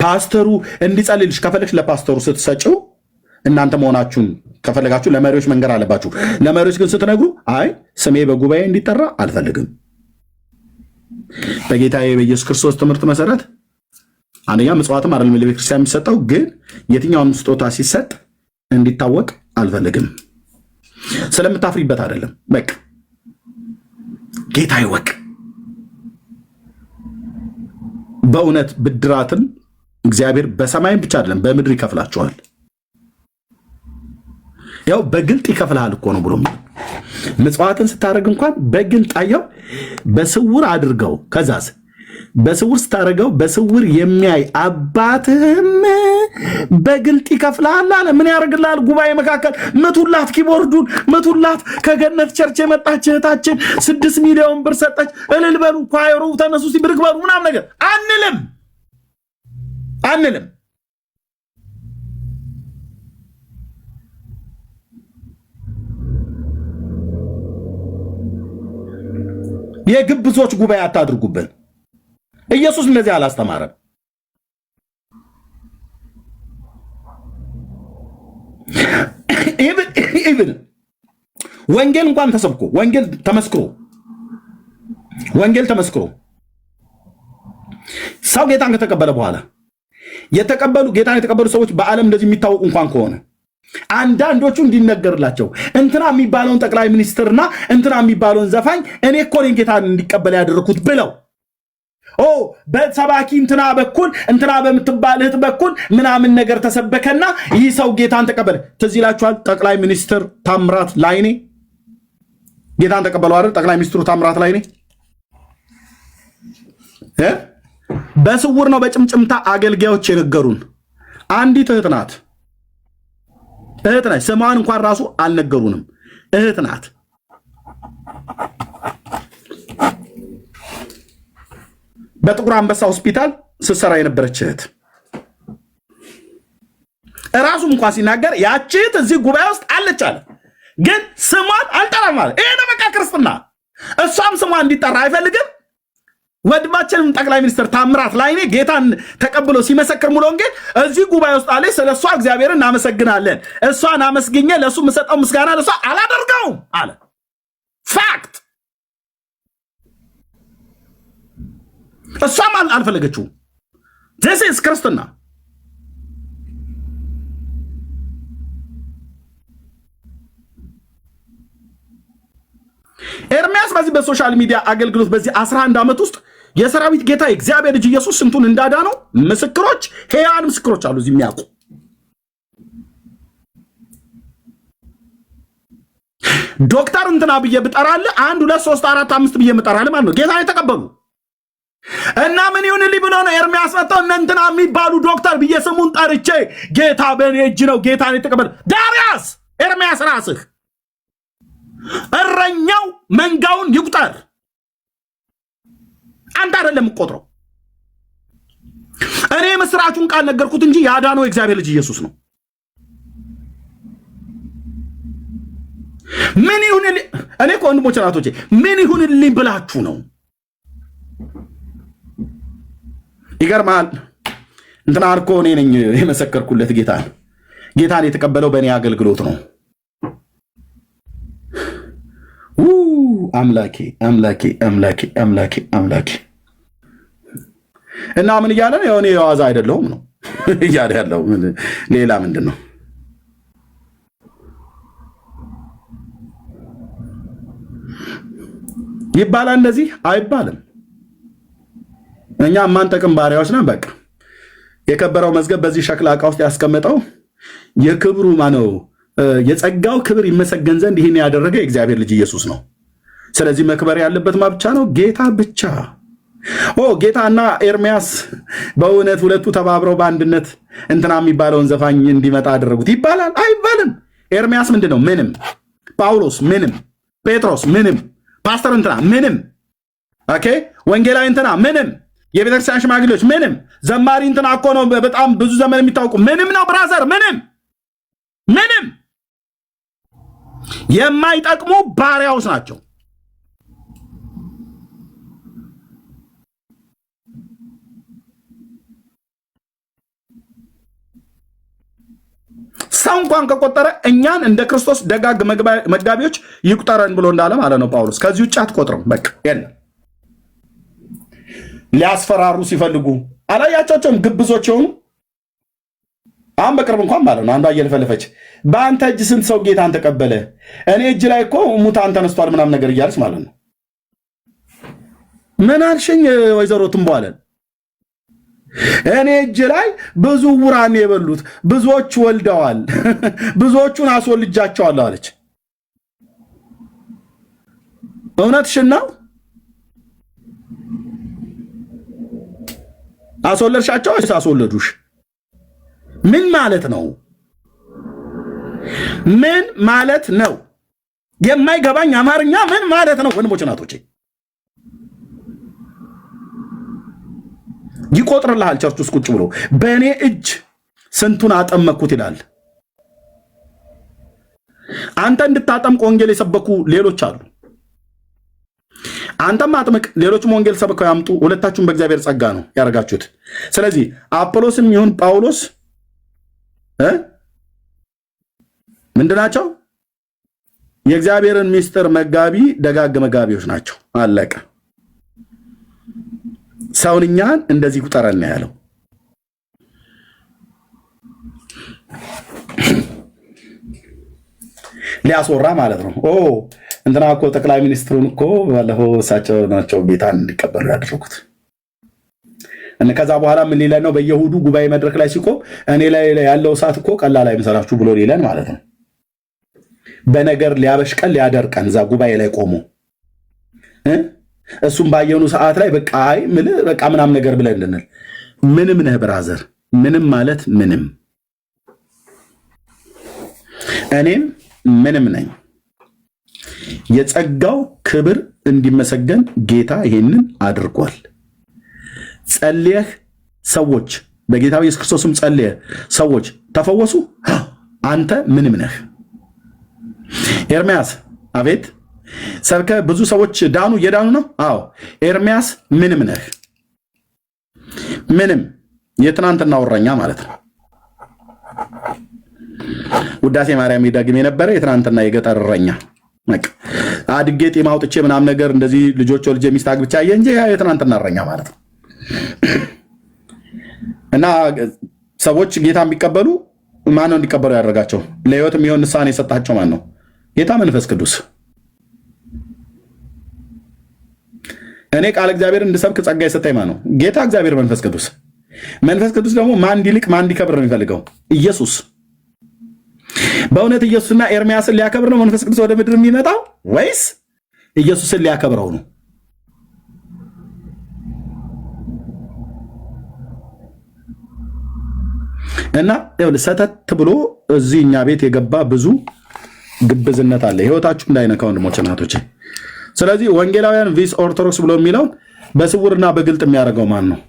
ፓስተሩ እንዲጸልይልሽ ከፈለግሽ ለፓስተሩ ስትሰጪው እናንተ መሆናችሁን ከፈለጋችሁ ለመሪዎች መንገር አለባችሁ። ለመሪዎች ግን ስትነግሩ አይ ስሜ በጉባኤ እንዲጠራ አልፈልግም፣ በጌታዬ በኢየሱስ ክርስቶስ ትምህርት መሰረት አንደኛ ምጽዋትም አይደለም ለቤተክርስቲያን የሚሰጠው፣ ግን የትኛውን ስጦታ ሲሰጥ እንዲታወቅ አልፈልግም። ስለምታፍሪበት አይደለም። በቃ ጌታ ይወቅ። በእውነት ብድራትን እግዚአብሔር በሰማይም ብቻ አይደለም በምድር ይከፍላቸዋል። ያው በግልጥ ይከፍልሃል እኮ ነው ብሎ ምጽዋትን ስታደርግ እንኳን በግልጥ አየው፣ በስውር አድርገው ከዛስ በስውር ስታደርገው በስውር የሚያይ አባትህም በግልጥ ይከፍልሃል አለ። ምን ያደርግልሃል? ጉባኤ መካከል ምቱላት፣ ኪቦርዱን ምቱላት። ከገነት ቸርች የመጣች እህታችን 6 ሚሊዮን ብር ሰጠች። እልል በሉ፣ ኳይሩ ተነሱ፣ ሲብርክ በሉ ምናምን ነገር አንልም። የግብዞች ጉባኤ አታድርጉብን። ኢየሱስ እንደዚህ አላስተማረም። ኢቭን ወንጌል እንኳን ተሰብኮ ወንጌል ተመስክሮ ሰው ጌታን ከተቀበለ በኋላ ጌታን የተቀበሉ ሰዎች በዓለም እንደዚህ የሚታወቁ እንኳን ከሆነ አንዳንዶቹ እንዲነገርላቸው እንትና የሚባለውን ጠቅላይ ሚኒስትርና እንትና የሚባለውን ዘፋኝ እኔ እኮ ነኝ ጌታን እንዲቀበል ያደረኩት ብለው በሰባኪ እንትና በኩል እንትና በምትባል እህት በኩል ምናምን ነገር ተሰበከና ይህ ሰው ጌታን ተቀበለ። ትዝ ይላችኋል? ጠቅላይ ሚኒስትር ታምራት ላይኔ ጌታን ተቀበለው አይደል? ጠቅላይ ሚኒስትሩ ታምራት ላይኔ በስውር ነው በጭምጭምታ አገልጋዮች የነገሩን። አንዲት እህት ናት፣ ስሟን እንኳን ራሱ አልነገሩንም። እህት ናት። በጥቁር አንበሳ ሆስፒታል ስትሰራ የነበረች እህት እራሱም እንኳን ሲናገር ያቺ እህት እዚህ ጉባኤ ውስጥ አለች አለ። ግን ስሟን አልጠራም አለ። ይሄ ነው በቃ ክርስትና። እሷም ስሟ እንዲጠራ አይፈልግም። ወንድማችንም ጠቅላይ ሚኒስትር ታምራት ላይኔ ጌታን ተቀብሎ ሲመሰክር ሙሉ ወንጌል እዚህ ጉባኤ ውስጥ አለ። ስለ እሷ እግዚአብሔርን እናመሰግናለን፣ እሷን አመስግኜ ለእሱ የምሰጠው ምስጋና ለእሷ አላደርገውም አለ። ፋክት። እሷም አልፈለገችውም። ዚስ ኢዝ ክርስትና። ኤርሚያስ በዚህ በሶሻል ሚዲያ አገልግሎት በዚህ 11 ዓመት ውስጥ የሰራዊት ጌታ እግዚአብሔር ልጅ ኢየሱስ ስንቱን እንዳዳነው ምስክሮች፣ ሕያዋን ምስክሮች አሉ እዚህ የሚያውቁ። ዶክተር እንትና ብዬ ብጠራልህ 1 2 3 4 5 ብዬ ምጠራልህ ማለት ነው። ጌታን የተቀበሉ እና ምን ይሁንልኝ ብሎ ነው ኤርሚያስ መጥተው እነ እንትና የሚባሉ ዶክተር ብዬ ስሙን ጠርቼ ጌታ በእኔ እጅ ነው ጌታን የተቀበሉ። ዳርያስ ኤርሚያስ ራስህ እረኛው መንጋውን ይቁጠር። አንተ አይደለም የምቆጥረው። እኔ ምስራቹን ቃል ነገርኩት እንጂ ያዳነው የእግዚአብሔር ልጅ ኢየሱስ ነው። ምን ይሁንልኝ እኔ እኮ ወንድሞቼ ናቶቼ ምን ይሁንልኝ ብላችሁ ነው? ይገርማል። እንትና እኮ እኔ ነኝ የመሰከርኩለት ጌታን የተቀበለው በእኔ አገልግሎት ነው። አምላኬ አምላኬ አምላኬ አምላኬ አምላኬ። እና ምን እያለ ነው? የሆነ የዋዛ አይደለሁም ነው እያለ ያለው። ሌላ ምንድን ነው ይባላል? እንደዚህ አይባልም። እኛ ማንጠቅም ባሪያዎች ነን። በቃ የከበረው መዝገብ በዚህ ሸክላ ዕቃ ውስጥ ያስቀመጠው የክብሩ ማነው? የጸጋው ክብር ይመሰገን ዘንድ ይህን ያደረገ የእግዚአብሔር ልጅ ኢየሱስ ነው። ስለዚህ መክበር ያለበት ማ ብቻ ነው? ጌታ ብቻ። ጌታና ኤርሚያስ በእውነት ሁለቱ ተባብረው በአንድነት እንትና የሚባለውን ዘፋኝ እንዲመጣ አደረጉት ይባላል? አይባልም። ኤርሚያስ ምንድን ነው? ምንም። ጳውሎስ ምንም። ጴጥሮስ ምንም። ፓስተር እንትና ምንም። ኦኬ፣ ወንጌላዊ እንትና ምንም። የቤተክርስቲያን ሽማግሌዎች ምንም። ዘማሪ እንትና እኮ ነው በጣም ብዙ ዘመን የሚታወቁ ምንም ነው። ብራዘር ምንም የማይጠቅሙ ባሪያዎች ናቸው። ሰው እንኳን ከቆጠረ እኛን እንደ ክርስቶስ ደጋግ መጋቢዎች ይቁጠረን ብሎ እንዳለ ማለት ነው ጳውሎስ። ከዚህ ውጭ አትቆጥረም። በቃ የለም። ሊያስፈራሩ ሲፈልጉ አላያቸውም? ግብዞች የሆኑ አሁን በቅርብ እንኳን ማለት ነው አንዷ እየለፈለፈች በአንተ እጅ ስንት ሰው ጌታን ተቀበለ? እኔ እጅ ላይ እኮ ሙታን ተነስቷል ምናምን ነገር እያለች ማለት ነው። ምን አልሽኝ ወይዘሮ ትንቧለን? እኔ እጅ ላይ ብዙ ውራን የበሉት ብዙዎች ወልደዋል፣ ብዙዎቹን አስወልጃቸዋለሁ አለች። እውነትሽን ነው? አስወለድሻቸው ወይስ አስወለዱሽ? ምን ማለት ነው? ምን ማለት ነው? የማይገባኝ አማርኛ ምን ማለት ነው? ወንድሞች እናቶቼ ይቆጥርልሃል። ቸርች ውስጥ ቁጭ ብሎ በእኔ እጅ ስንቱን አጠመኩት ይላል። አንተ እንድታጠምቅ ወንጌል የሰበኩ ሌሎች አሉ። አንተም አጥምቅ፣ ሌሎችም ወንጌል ሰብከው ያምጡ። ሁለታችሁም በእግዚአብሔር ጸጋ ነው ያደርጋችሁት። ስለዚህ አፖሎስም ይሁን ጳውሎስ ምንድናቸው? የእግዚአብሔርን ምስጢር መጋቢ ደጋግ መጋቢዎች ናቸው። አለቀ። ሰውንኛን እንደዚህ ቁጠረና ያለው ሊያስወራ ማለት ነው። እንትና እኮ ጠቅላይ ሚኒስትሩን እኮ ባለፈው እሳቸው ናቸው ጌታን እንዲቀበሉ ያደረጉት። ከዛ በኋላ ምን ሊለን ነው? በየሁዱ ጉባኤ መድረክ ላይ ሲቆም እኔ ላይ ያለው እሳት እኮ ቀላል አይመስላችሁ ብሎ ሊለን ማለት ነው። በነገር ሊያበሽቀን ሊያደርቀን እዛ ጉባኤ ላይ ቆሞ እሱም ባየኑ ሰዓት ላይ በቃ አይ በቃ ምናምን ነገር ብለን እንድንል ምንም ነህ ብራዘር። ምንም ማለት ምንም። እኔም ምንም ነኝ። የጸጋው ክብር እንዲመሰገን ጌታ ይሄንን አድርጓል። ጸልየህ ሰዎች በጌታ በኢየሱስ ክርስቶስም ጸልየህ ሰዎች ተፈወሱ። አንተ ምንም ነህ። ኤርሚያስ አቤት። ሰብከ ብዙ ሰዎች ዳኑ፣ እየዳኑ ነው። አዎ ኤርሚያስ ምንም ነህ፣ ምንም የትናንትና ወረኛ ማለት ነው። ውዳሴ ማርያም ይደግም የነበረ የትናንትና የገጠር እረኛ አድጌ ጤማ አውጥቼ ምናምን ነገር እንደዚህ ልጆች ወልጄ ሚስት አግብቼ አየ እንጂ የትናንትና እረኛ ማለት ነው። እና ሰዎች ጌታ የሚቀበሉ ማን ነው እንዲቀበሉ ያደረጋቸው? ለህይወት የሚሆን ንስሐን የሰጣቸው ማን ነው? ጌታ መንፈስ ቅዱስ። እኔ ቃል እግዚአብሔር እንድሰብክ ጸጋ የሰጠኝ ማን ነው? ጌታ እግዚአብሔር መንፈስ ቅዱስ። መንፈስ ቅዱስ ደግሞ ማን እንዲልቅ ማን እንዲከብር ነው የሚፈልገው? ኢየሱስ። በእውነት ኢየሱስና ኤርሚያስን ሊያከብር ነው መንፈስ ቅዱስ ወደ ምድር የሚመጣው ወይስ ኢየሱስን ሊያከብረው ነው? እና ሰተት ብሎ እዚህ እኛ ቤት የገባ ብዙ ግብዝነት አለ። ህይወታችሁ እንዳይነካ ወንድሞች እናቶች። ስለዚህ ወንጌላውያን ቪስ ኦርቶዶክስ ብሎ የሚለውን በስውርና በግልጥ የሚያደርገው ማን ነው?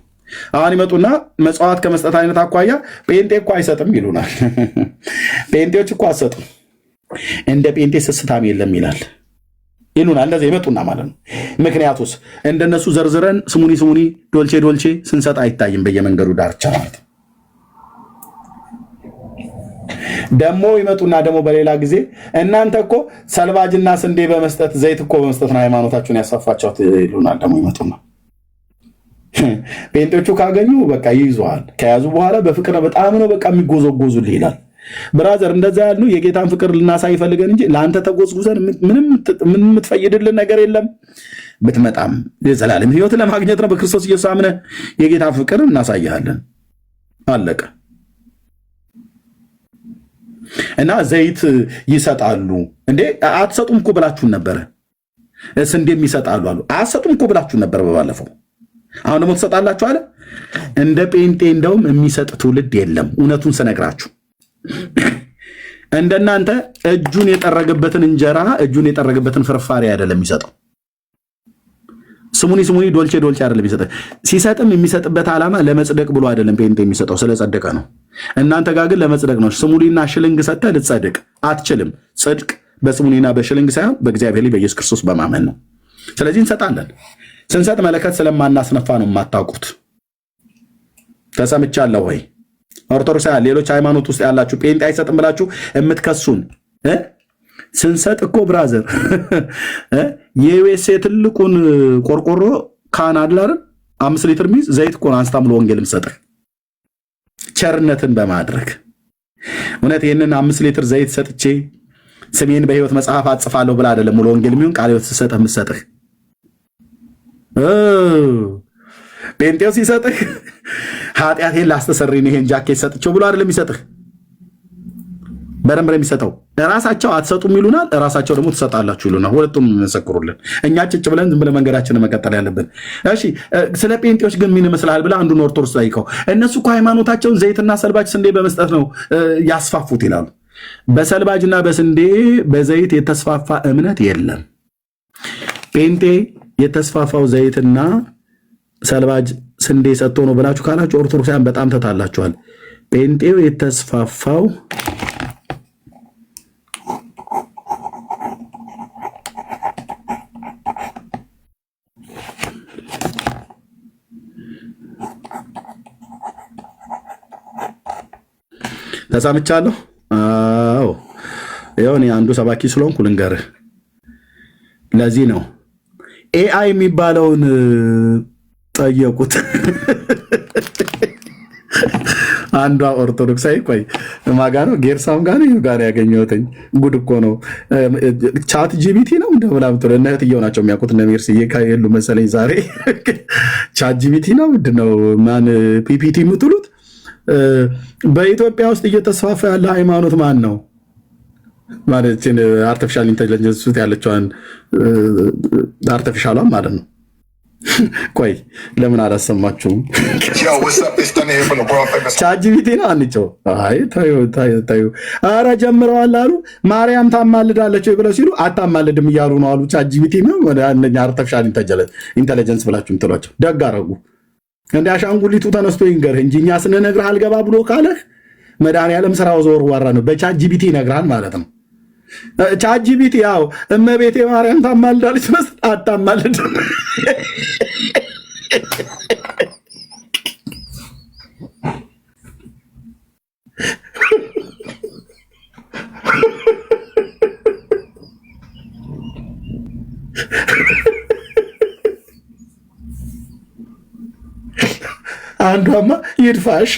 አሁን ይመጡና መጽዋዕት ከመስጠት አይነት አኳያ ጴንጤ እኮ አይሰጥም ይሉናል። ጴንጤዎች እኮ አሰጡም፣ እንደ ጴንጤ ስስታም የለም ይሉናል። እንደዚህ ይመጡና ማለት ነው። ምክንያቱስ እንደነሱ ዘርዝረን ስሙኒ ስሙኒ ዶልቼ ዶልቼ ስንሰጥ አይታይም በየመንገዱ ዳርቻ ማለት ነው። ደሞ ይመጡና ደግሞ በሌላ ጊዜ እናንተ እኮ ሰልባጅና ስንዴ በመስጠት ዘይት እኮ በመስጠት ነው ሃይማኖታችሁን ያሳፋችሁት ይሉናል። ደግሞ ይመጡና ጴንጤዎቹ ካገኙ በቃ ይይዙሃል። ከያዙ በኋላ በፍቅር በጣም ነው በቃ የሚጎዘጎዙልህ ይላል። ብራዘር እንደዛ ያሉ የጌታን ፍቅር ልናሳይ ፈልገን እንጂ ለአንተ ተጎዝጉዘን ምንም የምትፈይድልን ነገር የለም። ብትመጣም የዘላለም ሕይወት ለማግኘት ነው። በክርስቶስ ኢየሱስ አምነህ የጌታን ፍቅር እናሳይሃለን። አለቀ። እና ዘይት ይሰጣሉ እንዴ? አትሰጡም እኮ ብላችሁን ነበረ። ስንዴም ይሰጣሉ አሉ። አትሰጡም እኮ ብላችሁን ነበር በባለፈው። አሁን ደግሞ ትሰጣላችሁ አለ። እንደ ጴንጤ እንደውም የሚሰጥ ትውልድ የለም። እውነቱን ስነግራችሁ እንደናንተ እጁን የጠረገበትን እንጀራ እጁን የጠረገበትን ፍርፋሪ አይደለም የሚሰጠው። ስሙኒ ስሙኒ ዶልቼ ዶልቼ አይደለም የሚሰጠው። ሲሰጥም የሚሰጥበት ዓላማ ለመጽደቅ ብሎ አይደለም። ጴንጤ የሚሰጠው ስለጸደቀ ነው። እናንተ ጋር ግን ለመጽደቅ ነው። ስሙኒና ሽልንግ ሰጥተህ ልትጸድቅ አትችልም። ጽድቅ በስሙኒና በሽልንግ ሳይሆን በእግዚአብሔር ላይ በኢየሱስ ክርስቶስ በማመን ነው። ስለዚህ እንሰጣለን። ስንሰጥ መለከት ስለማናስነፋ ነው የማታውቁት። ተሰምቻለሁ ወይ? ኦርቶዶክሳውያን፣ ሌሎች ሃይማኖት ውስጥ ያላችሁ ጴንጤ አይሰጥም ብላችሁ የምትከሱን ስንሰጥ እኮ ብራዘር የዩኤስኤ ትልቁን ቆርቆሮ ካናዳ 5 ሊትር ሚዝ ዘይት እኮ አንስታ ሙሉ ወንጌል ምሰጥህ ቸርነትን በማድረግ እውነት ይህንን 5 ሊትር ዘይት ሰጥቼ ስሜን በሕይወት መጽሐፍ አጽፋለሁ ብላ አይደለም ሙሉ ወንጌል የሚሆን ቃል ሕይወት ሰጠህ ምሰጥህ። ጴንጤው ሲሰጥህ ኃጢአቴን ላስተሰርይ ይሄን ጃኬት ሰጥቼው ብሎ አይደለም ይሰጥህ። በደንብ የሚሰጠው ራሳቸው አትሰጡም ይሉናል፣ ራሳቸው ደግሞ ትሰጣላችሁ ይሉናል። ሁለቱም መሰክሩልን። እኛ ጭጭ ብለን ዝም ብለን መንገዳችንን መቀጠል ያለብን። እሺ ስለ ጴንጤዎች ግን ምን ይመስላል ብለህ አንዱን ኦርቶዶክስ ጠይቀው። እነሱ እኮ ሃይማኖታቸውን ዘይትና ሰልባጅ ስንዴ በመስጠት ነው ያስፋፉት ይላሉ። በሰልባጅና በስንዴ በዘይት የተስፋፋ እምነት የለም። ጴንጤ የተስፋፋው ዘይትና ሰልባጅ ስንዴ ሰጥቶ ነው ብላችሁ ካላችሁ ኦርቶዶክሳውያን በጣም ተታላችኋል። ጴንጤው የተስፋፋው ተሳምቻለሁ። አዎ ይሁን አንዱ ሰባኪ ስለሆንኩ ልንገርህ። ለዚህ ነው ኤአይ የሚባለውን ጠየቁት። አንዷ ኦርቶዶክሳዊ ቆይ ማጋ ነው ጌርሳም ጋር ነው ጋር ያገኘሁትኝ። ጉድ እኮ ነው። ቻት ጂቢቲ ነው እንደ ብላም ተረ እነህትየው ናቸው የሚያውቁት። እነ ሜርሲዬ ካየሉ መሰለኝ ዛሬ ቻት ጂቢቲ ነው ምንድነው ማን ፒፒቲ የምትሉት? በኢትዮጵያ ውስጥ እየተስፋፋ ያለ ሃይማኖት ማን ነው? ማለት አርቲፊሻል ኢንተለጀንስ ውስጥ ያለችዋን አርቲፊሻሏን ማለት ነው። ቆይ ለምን አላሰማችሁም? ቻጂቢቲ ነው አንቸው። አይ ታዩ አረ ጀምረዋል አሉ። ማርያም ታማልዳለች ወይ ብለው ሲሉ አታማልድም እያሉ ነው አሉ። ቻጂቢቲ ነው አንደኛ አርቲፊሻል ኢንተለጀንስ ብላችሁ ምትሏቸው ደግ አደረጉ። እንደ አሻንጉሊቱ ተነስቶ ይንገርህ እንጂ እኛ ስንነግርህ አልገባ ብሎ ካለህ መድኃኒዓለም ስራው ዘወር ዋራ ነው። በቻጂቢቲ ይነግራል ማለት ነው። ቻጂቢቲ ያው እመቤቴ ማርያም ታማልዳለች መስል አታማልድም። አንዷማ ይድፋሽ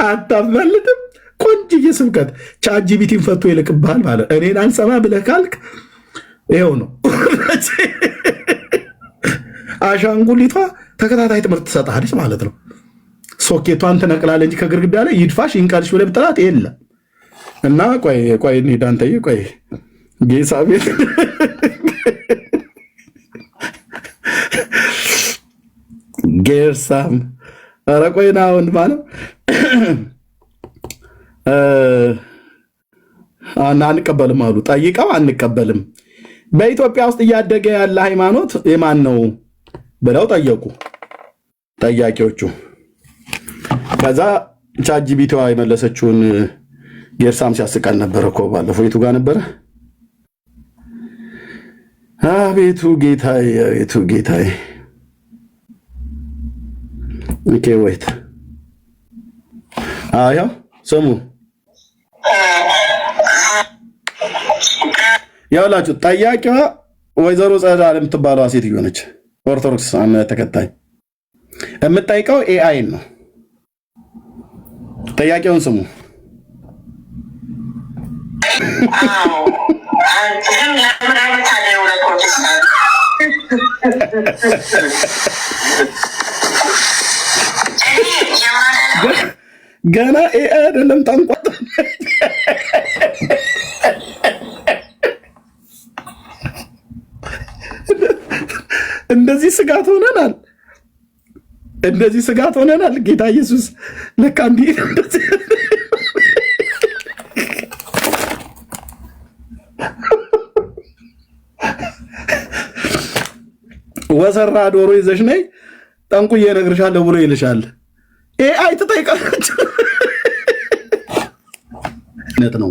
አታማልድም። ቆንጅዬ ስብከት ቻጂቢቲን ፈቶ ይልቅብሃል ማለት እኔን አንሰማ ብለህ ካልክ ይኸው ነው። አሻንጉሊቷ ተከታታይ ትምህርት ትሰጣለች ማለት ነው። ሶኬቷን ትነቅላለህ እንጂ ከግድግዳ ላይ ይድፋሽ ይንቀልሽ ብለህ ብትላት የለም። እና ቆይ እንሂድ አንተዬ፣ ቆይ ጌሳ ቤት ጌርሳም ኧረ ቆይ ና አሁን ማለት አንቀበልም አሉ። ጠይቀው አንቀበልም። በኢትዮጵያ ውስጥ እያደገ ያለ ሃይማኖት የማን ነው ብለው ጠየቁ ጠያቂዎቹ። ከዛ ቻጂቢቲዋ የመለሰችውን ጌርሳም ሲያስቃል ነበረ እኮ ባለፈው። የቱ ጋር ነበረ? አቤቱ ጌታዬ፣ አቤቱ ጌታዬ። ኦኬ ወይት ያው ስሙ ያውላችሁ ጠያቂዋ ወይዘሮ ጸዳል የምትባለው ሴትዮ ነች። ኦርቶዶክስ እምነት ተከታይ የምጠይቀው ኤአይን ነው። ጠያቂውን ስሙ። ገና ኤአይ አይደለም ጠንቋት እንደዚህ ስጋት ሆነናል። እንደዚህ ስጋት ሆነናል። ጌታ ኢየሱስ ለካ እንዲህ ወሰራ ዶሮ ይዘሽ ነይ ጠንቁዬ እነግርሻለሁ ብሎ ይልሻል። ኤአይ ትጠይቃለች ነው።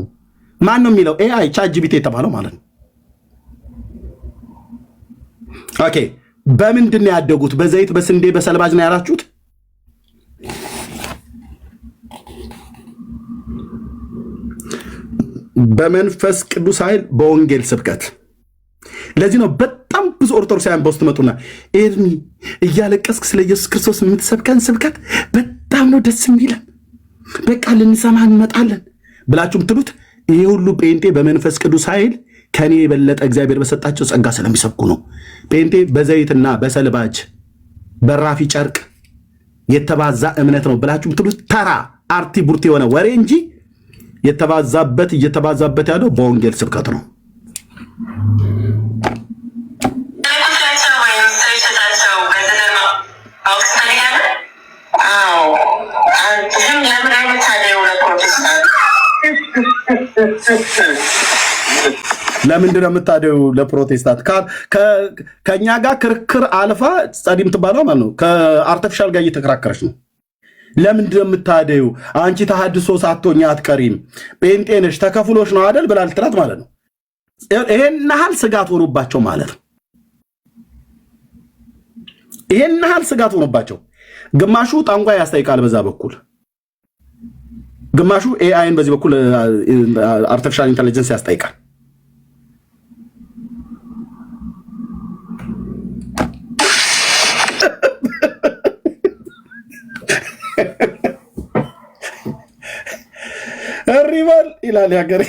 ማን ነው የሚለው? ኤአይ ቻጂቢቲ የተባለው ማለት ነው። ኦኬ በምንድን ነው ያደጉት? በዘይት በስንዴ በሰልባጅ ነው ያላችሁት? በመንፈስ ቅዱስ ኃይል በወንጌል ስብከት። ለዚህ ነው በጣም ብዙ ኦርቶዶክሳውያን በውስጥ መጡና ኤርሚ እያለቀስክ ስለ ኢየሱስ ክርስቶስ የምትሰብከን ስብከት በጣም ነው ደስ የሚለን፣ በቃ ልንሰማ እንመጣለን ብላችሁ ምትሉት ይሄ ሁሉ ጴንጤ በመንፈስ ቅዱስ ኃይል ከኔ የበለጠ እግዚአብሔር በሰጣቸው ጸጋ ስለሚሰብኩ ነው። ጴንጤ በዘይትና በሰልባጅ በራፊ ጨርቅ የተባዛ እምነት ነው ብላችሁ ምትሉት ተራ አርቲ ቡርቲ የሆነ ወሬ እንጂ እየተባዛበት ያለው በወንጌል ስብከት ነው። ለምንድን ነው የምታደው ለፕሮቴስታንት? ከኛ ጋር ክርክር አልፋ ጸዲ የምትባለው ማለት ነው ከአርቲፊሻል ጋር እየተከራከረች ነው። ለምንድን ነው የምታደው? አንቺ ተሐድሶ ሳትሆኛ አትቀሪም፣ ጴንጤ ነሽ ተከፍሎሽ ነው አይደል ብላ ልትላት ማለት ነው። ይሄን ያህል ስጋት ሆኖባቸው ማለት ነው። ይሄን ያህል ስጋት ሆኖባቸው ግማሹ ጠንቋይ ያስጠይቃል በዛ በኩል፣ ግማሹ ኤአይን በዚህ በኩል አርቲፊሻል ኢንተለጀንስ ያስጠይቃል። ሪቫል ይላል ያገሬ።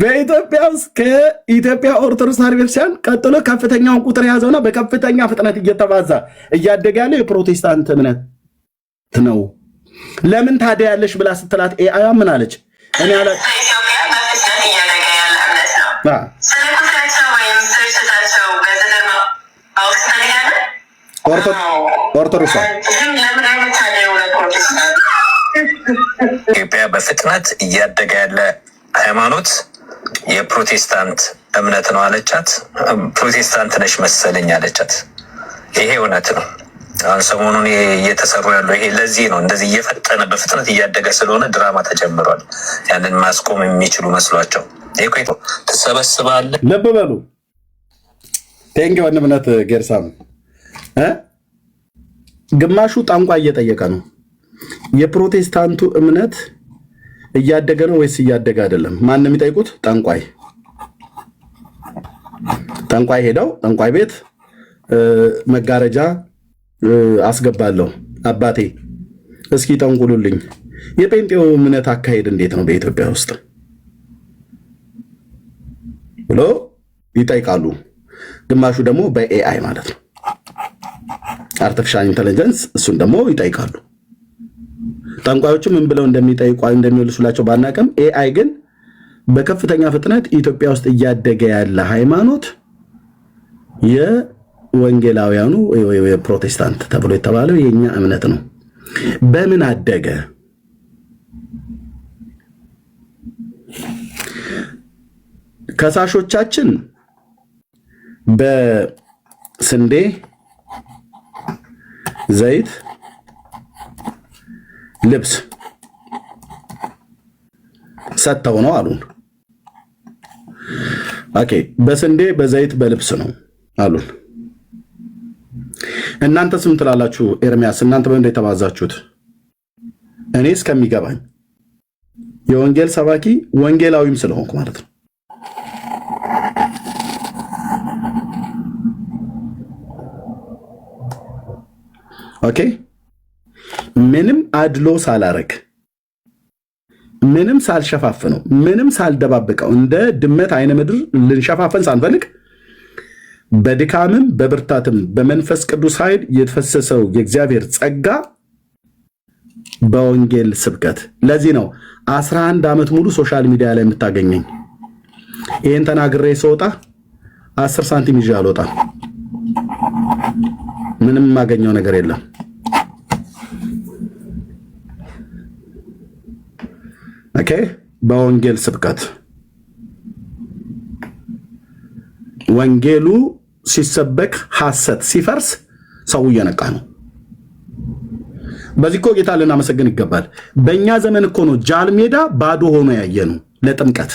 በኢትዮጵያ ውስጥ ከኢትዮጵያ ኦርቶዶክስ ቤተክርስቲያን ቀጥሎ ከፍተኛውን ቁጥር የያዘውና በከፍተኛ ፍጥነት እየተባዛ እያደገ ያለው የፕሮቴስታንት እምነት ነው። ለምን ታዲያ ያለሽ ብላ ስትላት ኤአይ ምን አለች? እኔ አለ ኦርቶዶክስ ኢትዮጵያ በፍጥነት እያደገ ያለ ሃይማኖት የፕሮቴስታንት እምነት ነው አለቻት። ፕሮቴስታንት ነሽ መሰለኝ አለቻት። ይሄ እውነት ነው። አሁን ሰሞኑን እየተሰሩ ያለው ይሄ ለዚህ ነው። እንደዚህ እየፈጠነ በፍጥነት እያደገ ስለሆነ ድራማ ተጀምሯል። ያንን ማስቆም የሚችሉ መስሏቸው ይሄ ትሰበስባለህ። ልብ በሉ። ቴንኪ ወንድምነት ጌርሳም ግማሹ ጣንቋ እየጠየቀ ነው። የፕሮቴስታንቱ እምነት እያደገ ነው ወይስ እያደገ አይደለም? ማን ነው የሚጠይቁት? ጠንቋይ ሄደው ጠንቋይ ቤት መጋረጃ አስገባለሁ አባቴ እስኪ ጠንቁሉልኝ። የጴንጤው እምነት አካሄድ እንዴት ነው በኢትዮጵያ ውስጥ ብሎ ይጠይቃሉ። ግማሹ ደግሞ በኤአይ ማለት ነው አርቲፊሻል ኢንተለጀንስ፣ እሱን ደግሞ ይጠይቃሉ። ጠንቋዮቹ ምን ብለው እንደሚጠይቁ እንደሚወልሱላቸው ባናቀም ኤአይ ግን በከፍተኛ ፍጥነት ኢትዮጵያ ውስጥ እያደገ ያለ ሃይማኖት የወንጌላውያኑ የፕሮቴስታንት ተብሎ የተባለው የኛ እምነት ነው። በምን አደገ? ከሳሾቻችን በስንዴ ዘይት፣ ልብስ ሰጥተው ነው አሉን። ኦኬ፣ በስንዴ በዘይት በልብስ ነው አሉን። እናንተስ ምን ትላላችሁ? ኤርሚያስ እናንተ በምን የተባዛችሁት? እኔ እስከሚገባኝ የወንጌል ሰባኪ ወንጌላዊም ስለሆንኩ ማለት ነው። ኦኬ፣ ምንም አድሎ ሳላረግ ምንም ሳልሸፋፍነው ምንም ሳልደባብቀው እንደ ድመት አይነ ምድር ልንሸፋፈን ሳንፈልግ በድካምም በብርታትም በመንፈስ ቅዱስ ኃይል የተፈሰሰው የእግዚአብሔር ጸጋ በወንጌል ስብከት። ለዚህ ነው 11 ዓመት ሙሉ ሶሻል ሚዲያ ላይ የምታገኘኝ። ይህን ተናግሬ ስወጣ 10 ሳንቲም ይዤ አልወጣም። ምንም የማገኘው ነገር የለም። ኦኬ፣ በወንጌል ስብከት ወንጌሉ ሲሰበክ ሐሰት ሲፈርስ ሰው እየነቃ ነው። በዚህ እኮ ጌታ ልናመሰግን ይገባል። በእኛ ዘመን እኮ ነው ጃልሜዳ ባዶ ሆኖ ያየነው። ለጥምቀት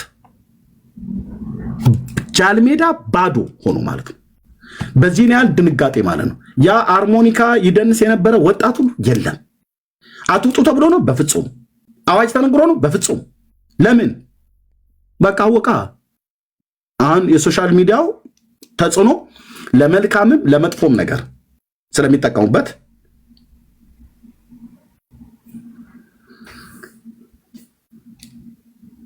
ጃልሜዳ ባዶ ሆኖ ማለት ነው። በዚህ ያህል ድንጋጤ ማለት ነው። ያ አርሞኒካ ይደንስ የነበረ ወጣቱ የለም። አትውጡ ተብሎ ነው? በፍጹም። አዋጅ ተነግሮ ነው? በፍጹም። ለምን? በቃ አወቃ። አሁን የሶሻል ሚዲያው ተጽዕኖ ለመልካምም ለመጥፎም ነገር ስለሚጠቀሙበት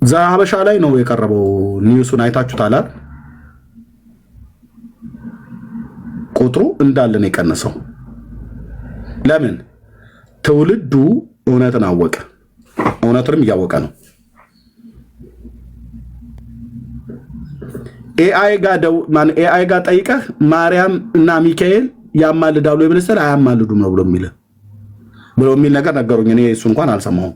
ዛሀበሻ ላይ ነው የቀረበው። ኒውሱን አይታችሁታል? ቁጥሩ እንዳለን የቀነሰው ለምን? ትውልዱ እውነትን አወቀ። እውነትንም እያወቀ ነው። ኤአይ ጋር ጠይቀህ ማርያም እና ሚካኤል ያማልዳሉ ብለህ አያማልዱም ነው ብሎ የሚል ነገር ነገሩኝ። እኔ እሱ እንኳን አልሰማሁም።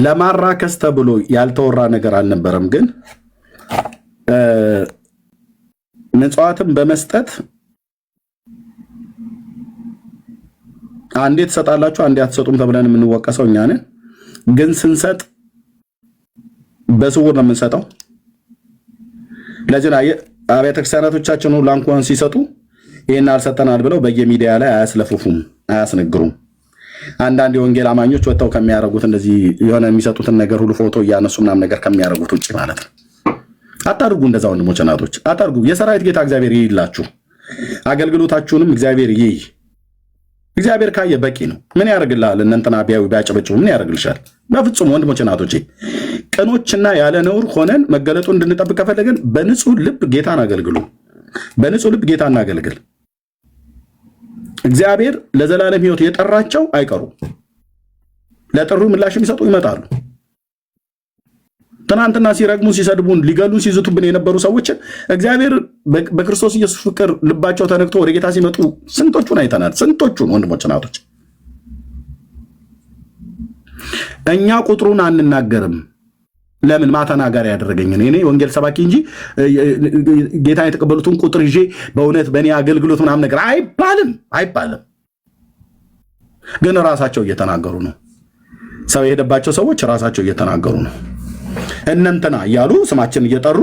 ለማራከስ ተብሎ ያልተወራ ነገር አልነበረም። ግን ምጽዋትን በመስጠት አንዴ ትሰጣላችሁ አንዴ አትሰጡም ተብለን የምንወቀሰው እኛ ነን። ግን ስንሰጥ በስውር ነው የምንሰጠው። ለዚህ አብያተ ክርስቲያናቶቻችን ሁሉ እንኳን ሲሰጡ ይሄን አልሰጠናል ብለው በየሚዲያ ላይ አያስለፍፉም፣ አያስነግሩም። አንዳንድ የወንጌል አማኞች ወጥተው ከሚያደርጉት እንደዚህ የሆነ የሚሰጡትን ነገር ሁሉ ፎቶ እያነሱ ምናምን ነገር ከሚያደርጉት ውጭ ማለት ነው። አታድርጉ እንደዛ ወንድሞች እናቶች አታድርጉ። የሰራዊት ጌታ እግዚአብሔር ይይላችሁ፣ አገልግሎታችሁንም እግዚአብሔር ይይ። እግዚአብሔር ካየ በቂ ነው። ምን ያደርግልሃል? እነንተና ቢያዩ ቢያጨበጭቡ ምን ያደርግልሻል? በፍጹም ወንድሞች እናቶቼ፣ ቅኖችና ያለ ነውር ሆነን መገለጡ እንድንጠብቅ ከፈለገን በንጹህ ልብ ጌታን አገልግሉ። በንጹህ ልብ ጌታን እናገልግል። እግዚአብሔር ለዘላለም ሕይወት የጠራቸው አይቀሩም። ለጥሪው ምላሽ የሚሰጡ ይመጣሉ። ትናንትና ሲረግሙን፣ ሲሰድቡን፣ ሊገሉን፣ ሲዝቱብን የነበሩ ሰዎችን እግዚአብሔር በክርስቶስ ኢየሱስ ፍቅር ልባቸው ተነክቶ ወደ ጌታ ሲመጡ ስንቶቹን አይተናል። ስንቶቹን ወንድሞች እናቶች። እኛ ቁጥሩን አንናገርም። ለምን ማተናገር ያደረገኝ እኔ ወንጌል ሰባኪ እንጂ ጌታ የተቀበሉትን ቁጥር ይዤ በእውነት በእኔ አገልግሎት ምናምን ነገር አይባልም። ግን ራሳቸው እየተናገሩ ነው። ሰው የሄደባቸው ሰዎች ራሳቸው እየተናገሩ ነው። እነንተና እያሉ ስማችን እየጠሩ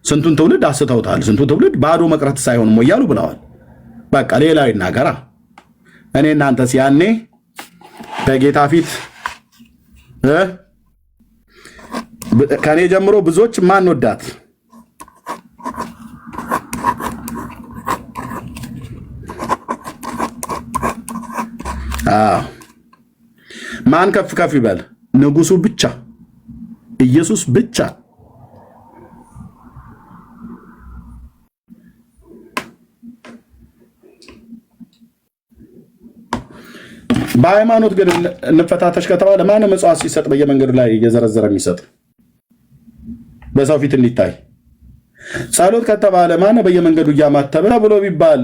ስንቱን ትውልድ አስተውታል። ስንቱን ትውልድ ባዶ መቅረት ሳይሆን እያሉ ብለዋል። በቃ ሌላ ይናገራ። እኔ እናንተስ ያኔ በጌታ ፊት ከኔ ጀምሮ ብዙዎች ማን ወዳት ማን ከፍ ከፍ ይበል? ንጉሱ ብቻ ኢየሱስ ብቻ። በሃይማኖት ግን እንፈታተሽ ከተባለ ማን መጽዋት ሲሰጥ በየመንገዱ ላይ እየዘረዘረ የሚሰጥ በሰው ፊት እንዲታይ? ጸሎት ከተባለ ማን በየመንገዱ እያማተበ ብሎ ቢባል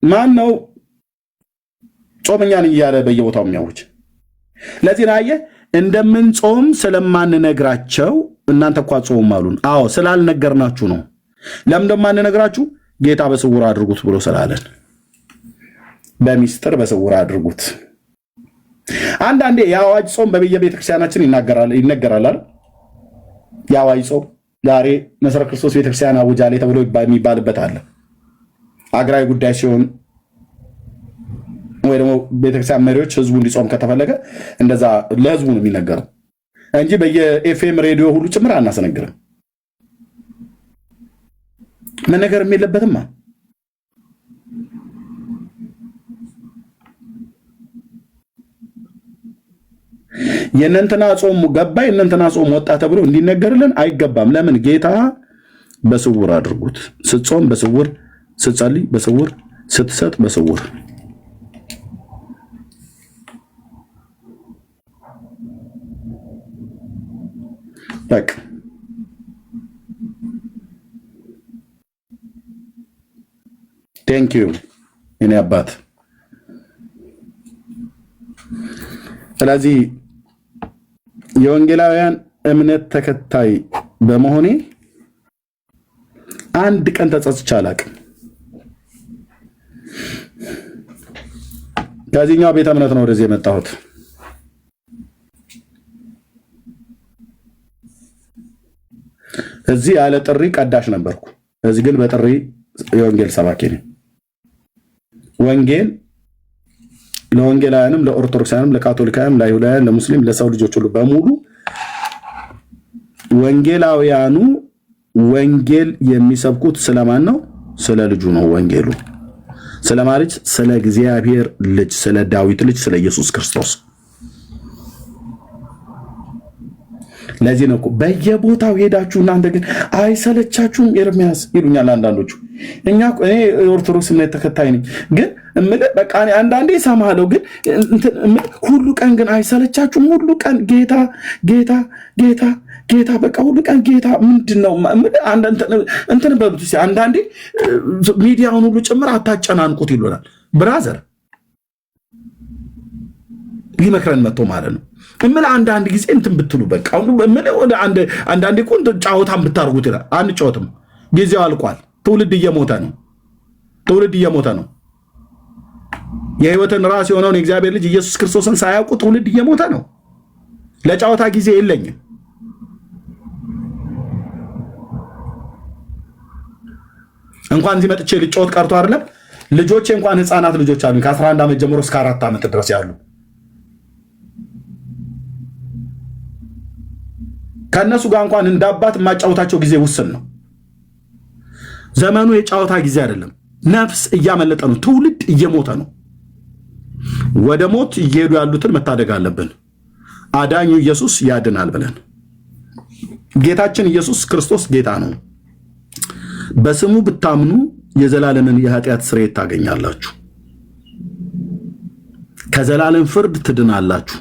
ማን ነው ጾመኛን እያለ በየቦታው የሚያውጅ? ለዚህ ነው አየህ እንደምንጾም ስለማንነግራቸው እናንተ እኮ ጾም አሉን። አዎ ስላልነገርናችሁ ነው። ለምን እንደማንነግራችሁ? ጌታ በስውር አድርጉት ብሎ ስላለን በሚስጥር በስውር አድርጉት። አንዳንዴ የአዋጅ ጾም በየቤተክርስቲያናችን ይነገራል አይደል? የአዋጅ ጾም ዛሬ መሰረት ክርስቶስ ቤተክርስቲያን አውጃሌ ተብሎ የሚባልበት አለ። አገራዊ ጉዳይ ሲሆን ወይ ደግሞ ቤተክርስቲያን መሪዎች ህዝቡ እንዲጾም ከተፈለገ እንደዛ ለህዝቡ ነው የሚነገረው እንጂ በየኤፍኤም ሬዲዮ ሁሉ ጭምር አናስነግርም። መነገር የለበትማ። የእነንተና ጾም ገባ የእነንተና ጾም ወጣ ተብሎ እንዲነገርልን አይገባም። ለምን? ጌታ በስውር አድርጉት። ስትጾም በስውር፣ ስትጸልይ በስውር፣ ስትሰጥ በስውር። በቃ ቴንክ ዩ እኔ አባት። ስለዚህ የወንጌላውያን እምነት ተከታይ በመሆኔ አንድ ቀን ተጸጽቼ አላውቅም። ከዚህኛው ቤተ እምነት ነው ወደዚህ የመጣሁት። እዚህ ያለ ጥሪ ቀዳሽ ነበርኩ። እዚህ ግን በጥሪ የወንጌል ሰባኪ ነኝ። ወንጌል ለወንጌላውያንም፣ ለኦርቶዶክሳውያንም፣ ለካቶሊካውያንም፣ ለአይሁዳውያን፣ ለሙስሊም፣ ለሰው ልጆች ሁሉ በሙሉ ወንጌላውያኑ ወንጌል የሚሰብኩት ስለማን ነው? ስለ ልጁ ነው። ወንጌሉ ስለማን ልጅ? ስለ እግዚአብሔር ልጅ፣ ስለ ዳዊት ልጅ፣ ስለ ኢየሱስ ክርስቶስ። ለዚህ ነው በየቦታው ሄዳችሁ እናንተ ግን አይሰለቻችሁም ኤርሚያስ ይሉኛል አንዳንዶቹ። እኔ ኦርቶዶክስ እምነት ተከታይ ነኝ፣ ግን በቃ አንዳንዴ እሰማለሁ፣ ግን ሁሉ ቀን ግን አይሰለቻችሁም? ሁሉ ቀን ጌታ ጌታ ጌታ ጌታ፣ በቃ ሁሉ ቀን ጌታ ምንድን ነው? እንትን በሉት እስኪ አንዳንዴ ሚዲያውን ሁሉ ጭምር አታጨናንቁት ይሉናል። ብራዘር ሊመክረን መጥቶ ማለት ነው። አንዳንድ ጊዜ እንትን ብትሉ በቃ አንዳንዴ እኮ ጫወታን ብታርጉት ይላል። አንጫወትም፣ ጊዜው አልቋል። ትውልድ እየሞተ ነው። ትውልድ እየሞተ ነው። የህይወትን ራስ የሆነውን የእግዚአብሔር ልጅ ኢየሱስ ክርስቶስን ሳያውቁ ትውልድ እየሞተ ነው። ለጫወታ ጊዜ የለኝም። እንኳን እዚህ መጥቼ ልጫወት ቀርቶ አይደለም ልጆቼ እንኳን ህፃናት ልጆች አሉኝ ከ11 ዓመት ጀምሮ እስከ 4 ዓመት ድረስ ያሉ ከነሱ ጋር እንኳን እንዳባት የማጫወታቸው ጊዜ ውስን ነው። ዘመኑ የጫወታ ጊዜ አይደለም። ነፍስ እያመለጠ ነው። ትውልድ እየሞተ ነው። ወደ ሞት እየሄዱ ያሉትን መታደግ አለብን። አዳኙ ኢየሱስ ያድናል ብለን ጌታችን ኢየሱስ ክርስቶስ ጌታ ነው። በስሙ ብታምኑ የዘላለምን የኃጢአት ስርየት ታገኛላችሁ። ከዘላለም ፍርድ ትድናላችሁ።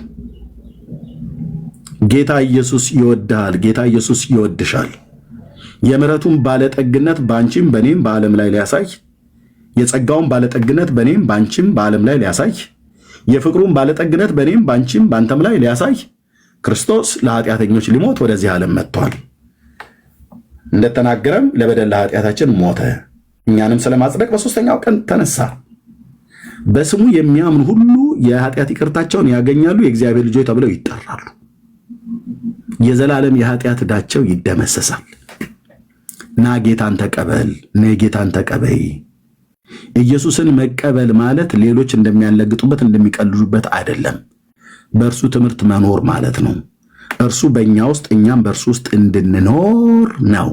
ጌታ ኢየሱስ ይወድሃል። ጌታ ኢየሱስ ይወድሻል። የምሕረቱን ባለጠግነት ባንቺም በኔም በዓለም ላይ ሊያሳይ፣ የጸጋውን ባለጠግነት በኔም ባንቺም በዓለም ላይ ሊያሳይ፣ የፍቅሩን ባለጠግነት በኔም ባንቺም ባንተም ላይ ሊያሳይ ክርስቶስ ለኃጢአተኞች ሊሞት ወደዚህ ዓለም መጥቷል። እንደተናገረም ለበደል ለኃጢአታችን ሞተ፣ እኛንም ስለማጽደቅ በሦስተኛው ቀን ተነሳ። በስሙ የሚያምኑ ሁሉ የኃጢአት ይቅርታቸውን ያገኛሉ፣ የእግዚአብሔር ልጆች ተብለው ይጠራሉ። የዘላለም የኃጢአት ዕዳቸው ይደመሰሳል። ና ጌታን ተቀበል፣ ነ ጌታን ተቀበይ። ኢየሱስን መቀበል ማለት ሌሎች እንደሚያለግጡበት እንደሚቀልዱበት አይደለም። በእርሱ ትምህርት መኖር ማለት ነው። እርሱ በእኛ ውስጥ እኛም በእርሱ ውስጥ እንድንኖር ነው።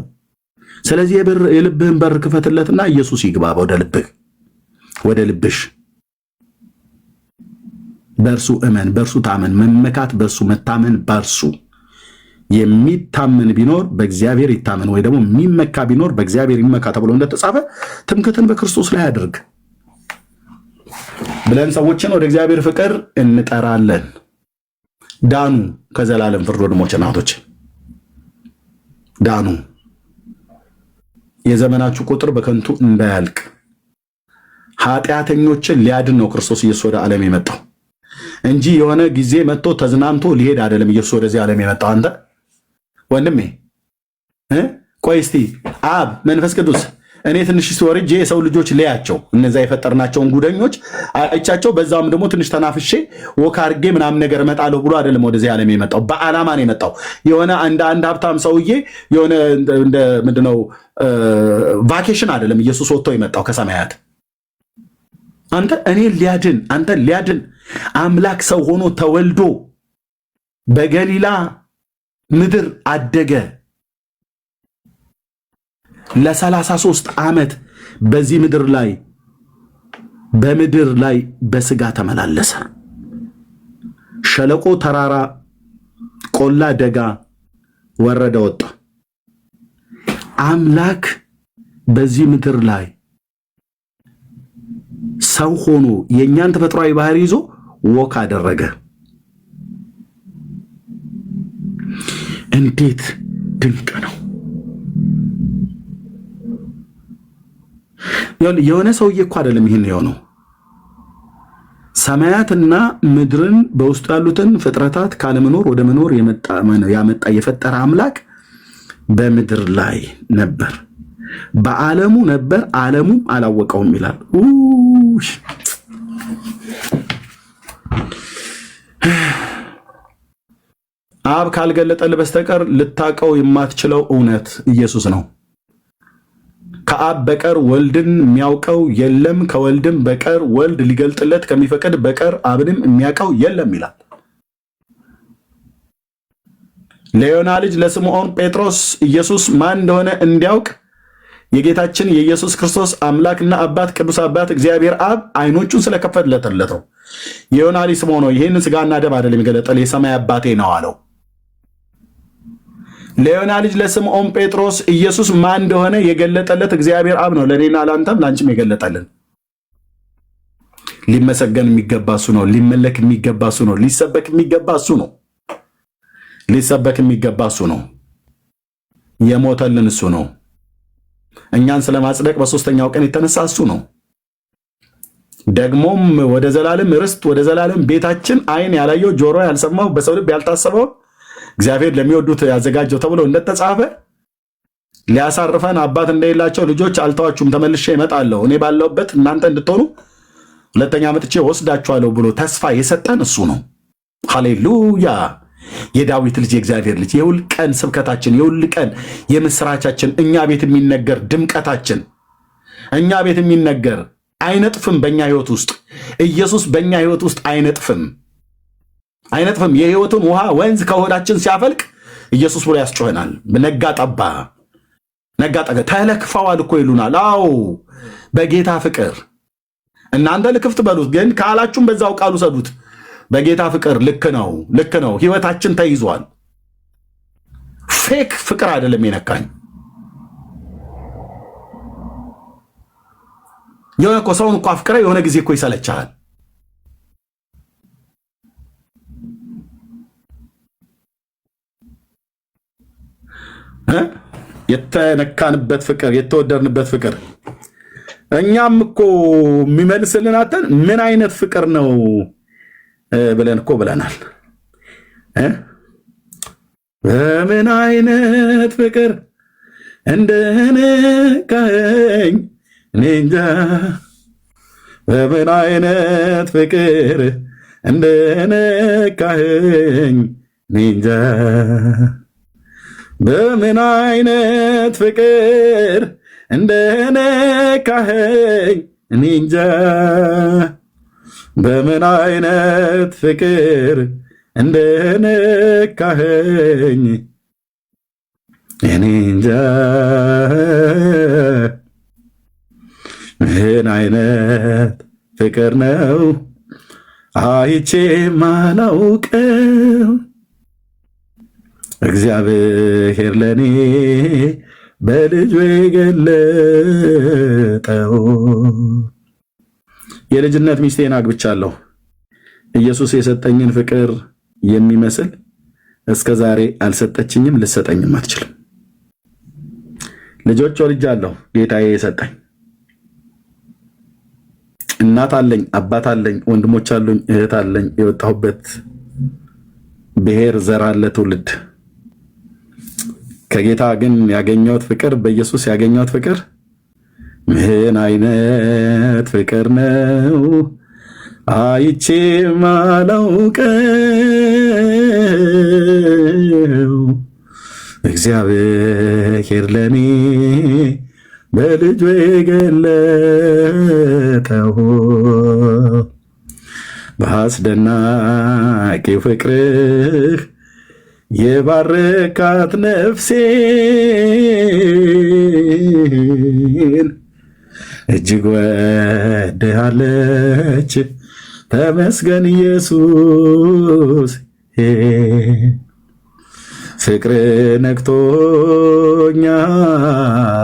ስለዚህ የልብህን በር ክፈትለትና ኢየሱስ ይግባ ወደ ልብህ፣ ወደ ልብሽ። በእርሱ እመን፣ በእርሱ ታመን። መመካት በእርሱ መታመን በእርሱ የሚታመን ቢኖር በእግዚአብሔር ይታመን፣ ወይ ደግሞ የሚመካ ቢኖር በእግዚአብሔር ይመካ ተብሎ እንደተጻፈ ትምክህትን በክርስቶስ ላይ አድርግ ብለን ሰዎችን ወደ እግዚአብሔር ፍቅር እንጠራለን። ዳኑ ከዘላለም ፍርድ ወንድሞች እናቶች፣ ዳኑ። የዘመናችሁ ቁጥር በከንቱ እንዳያልቅ። ኃጢአተኞችን ሊያድን ነው ክርስቶስ ኢየሱስ ወደ ዓለም የመጣው እንጂ የሆነ ጊዜ መጥቶ ተዝናንቶ ሊሄድ አይደለም። ኢየሱስ ወደዚህ ዓለም የመጣው አንተ ወንድሜ ቆይ እስቲ አብ መንፈስ ቅዱስ እኔ ትንሽ ሲወርጄ የሰው ልጆች ለያቸው እነዛ የፈጠርናቸውን ጉደኞች አይቻቸው፣ በዛውም ደግሞ ትንሽ ተናፍሼ ወክ አድርጌ ምናምን ነገር እመጣለሁ ብሎ አይደለም ወደዚህ ዓለም የመጣው። በዓላማ ነው የመጣው። የሆነ አንድ ሀብታም ሰውዬ የሆነ እንደ ምንድነው ቫኬሽን አይደለም ኢየሱስ ወጥቶ የመጣው ከሰማያት። አንተ እኔን ሊያድን አንተ ሊያድን አምላክ ሰው ሆኖ ተወልዶ በገሊላ ምድር አደገ። ለ33 ዓመት በዚህ በምድር ላይ በስጋ ተመላለሰ። ሸለቆ፣ ተራራ፣ ቆላ፣ ደጋ ወረደ ወጣ። አምላክ በዚህ ምድር ላይ ሰው ሆኖ የኛን ተፈጥሯዊ ባህሪ ይዞ ወክ አደረገ። እንዴት ድንቅ ነው! የሆነ ሰውዬ እኮ አይደለም ይህን የሆነው። ሰማያትና ምድርን በውስጡ ያሉትን ፍጥረታት ካለመኖር ወደ መኖር ያመጣ የፈጠረ አምላክ በምድር ላይ ነበር፣ በዓለሙ ነበር፣ ዓለሙም አላወቀውም ይላል። አብ ካልገለጠልህ በስተቀር ልታቀው የማትችለው እውነት ኢየሱስ ነው። ከአብ በቀር ወልድን የሚያውቀው የለም፣ ከወልድም በቀር ወልድ ሊገልጥለት ከሚፈቅድ በቀር አብንም የሚያውቀው የለም ይላል። ለዮና ልጅ ለስምዖን ጴጥሮስ ኢየሱስ ማን እንደሆነ እንዲያውቅ የጌታችን የኢየሱስ ክርስቶስ አምላክና አባት ቅዱስ አባት እግዚአብሔር አብ አይኖቹን ስለከፈተለት ነው። የዮና ልጅ ስምዖን ሆይ ይህንን ስጋና ደም አይደለም የገለጠልህ የሰማይ አባቴ ነው አለው። ለዮና ልጅ ለስምዖን ጴጥሮስ ኢየሱስ ማን እንደሆነ የገለጠለት እግዚአብሔር አብ ነው። ለእኔና ለአንተም ለአንቺም የገለጠልን። ሊመሰገን የሚገባ እሱ ነው። ሊመለክ የሚገባ እሱ ነው። ሊሰበክ የሚገባ እሱ ነው። ሊሰበክ የሚገባ እሱ ነው። የሞተልን እሱ ነው። እኛን ስለማጽደቅ በሶስተኛው ቀን የተነሳ እሱ ነው። ደግሞም ወደ ዘላለም ርስት ወደ ዘላለም ቤታችን ዓይን ያላየው ጆሮ ያልሰማው በሰው ልብ ያልታሰበው እግዚአብሔር ለሚወዱት ያዘጋጀው ተብሎ እንደተጻፈ ሊያሳርፈን አባት እንደሌላቸው ልጆች አልተዋችሁም፣ ተመልሼ እመጣለሁ፣ እኔ ባለሁበት እናንተ እንድትሆኑ ሁለተኛ መጥቼ ወስዳችኋለሁ ብሎ ተስፋ የሰጠን እሱ ነው። ሃሌሉያ! የዳዊት ልጅ የእግዚአብሔር ልጅ የሁል ቀን ስብከታችን፣ የሁል ቀን የምስራቻችን፣ እኛ ቤት የሚነገር ድምቀታችን፣ እኛ ቤት የሚነገር አይነጥፍም። በእኛ ህይወት ውስጥ ኢየሱስ በእኛ ህይወት ውስጥ አይነጥፍም። የህይወትን ውሃ ወንዝ ከሆዳችን ሲያፈልቅ ኢየሱስ ብሎ ያስጮኸናል። ነጋ ጠባ ተለክፈዋል እኮ ይሉናል። አዎ በጌታ ፍቅር እናንተ ልክፍት በሉት፣ ግን ካላችሁም በዛው ቃሉ ሰዱት። በጌታ ፍቅር ልክ ነው። ህይወታችን ተይዟል። ፌክ ፍቅር አይደለም የነካኝ። የሆነ እኮ ሰውን እኮ አፍቅረ የሆነ ጊዜ እኮ ይሰለቻል። የተነካንበት ፍቅር፣ የተወደድንበት ፍቅር እኛም እኮ የሚመልስልን አተን ምን አይነት ፍቅር ነው ብለን እኮ ብለናል። በምን አይነት ፍቅር እንደነካኸኝ እኔ እንጃ። በምን አይነት ፍቅር እንደነካኸኝ እኔ እንጃ። በምን አይነት ፍቅር እንደነካኸኝ እኔ እንጃ። በምን አይነት ፍቅር እንደነካኸኝ እኔ እንጃ። ምን አይነት ፍቅር ነው አይቼ ማላውቀው እግዚአብሔር ለኔ በልጁ የገለጠው። የልጅነት ሚስቴን አግብቻለሁ። ኢየሱስ የሰጠኝን ፍቅር የሚመስል እስከ ዛሬ አልሰጠችኝም፣ ልሰጠኝም አትችልም። ልጆች ወልጃለሁ፣ ጌታዬ የሰጠኝ። እናት አለኝ፣ አባት አለኝ፣ ወንድሞች አሉኝ፣ እህት አለኝ። የወጣሁበት ብሔር ዘር አለ፣ ትውልድ። ከጌታ ግን ያገኘሁት ፍቅር፣ በኢየሱስ ያገኘሁት ፍቅር ምን አይነት ፍቅር ነው አይቼ ማላውቀው እግዚአብሔር ለኔ በልጁ የገለጠው። በአስደናቂ ፍቅርህ የባረካት ነፍሴን እጅግ ወድሃለች። ተመስገን ኢየሱስ። ፍቅር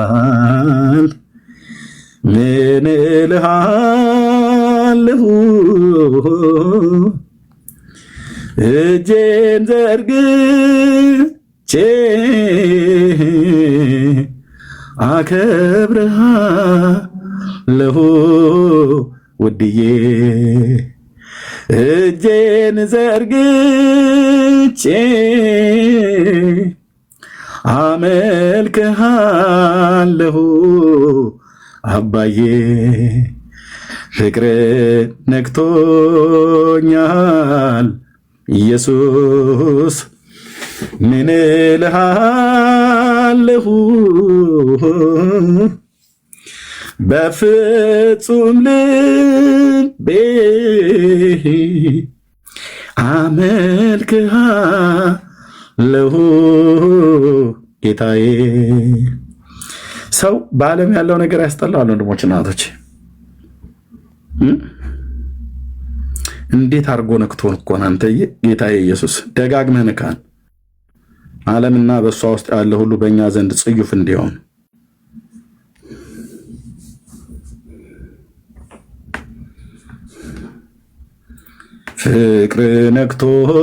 ነክቶኛል፣ ምን እልሃለሁ? እጄን ዘርግቼ አከብርሃለሁ ውድዬ። እጄን ዘርግቼ አመልክሃለሁ አባዬ። ፍቅር ነክቶኛል ኢየሱስ፣ ምን እልሃለሁ? በፍጹም ልቤ አመልክሃለሁ ጌታዬ። ሰው በዓለም ያለው ነገር ያስጠላዋል። ወንድሞች እናቶች፣ እንዴት አድርጎ ነክቶን እኮ አንተ ጌታዬ ኢየሱስ። ደጋግመህ ንካን፣ ዓለምና በእሷ ውስጥ ያለ ሁሉ በእኛ ዘንድ ጽዩፍ እንዲሆን። ፍቅር ነክቶኛል፣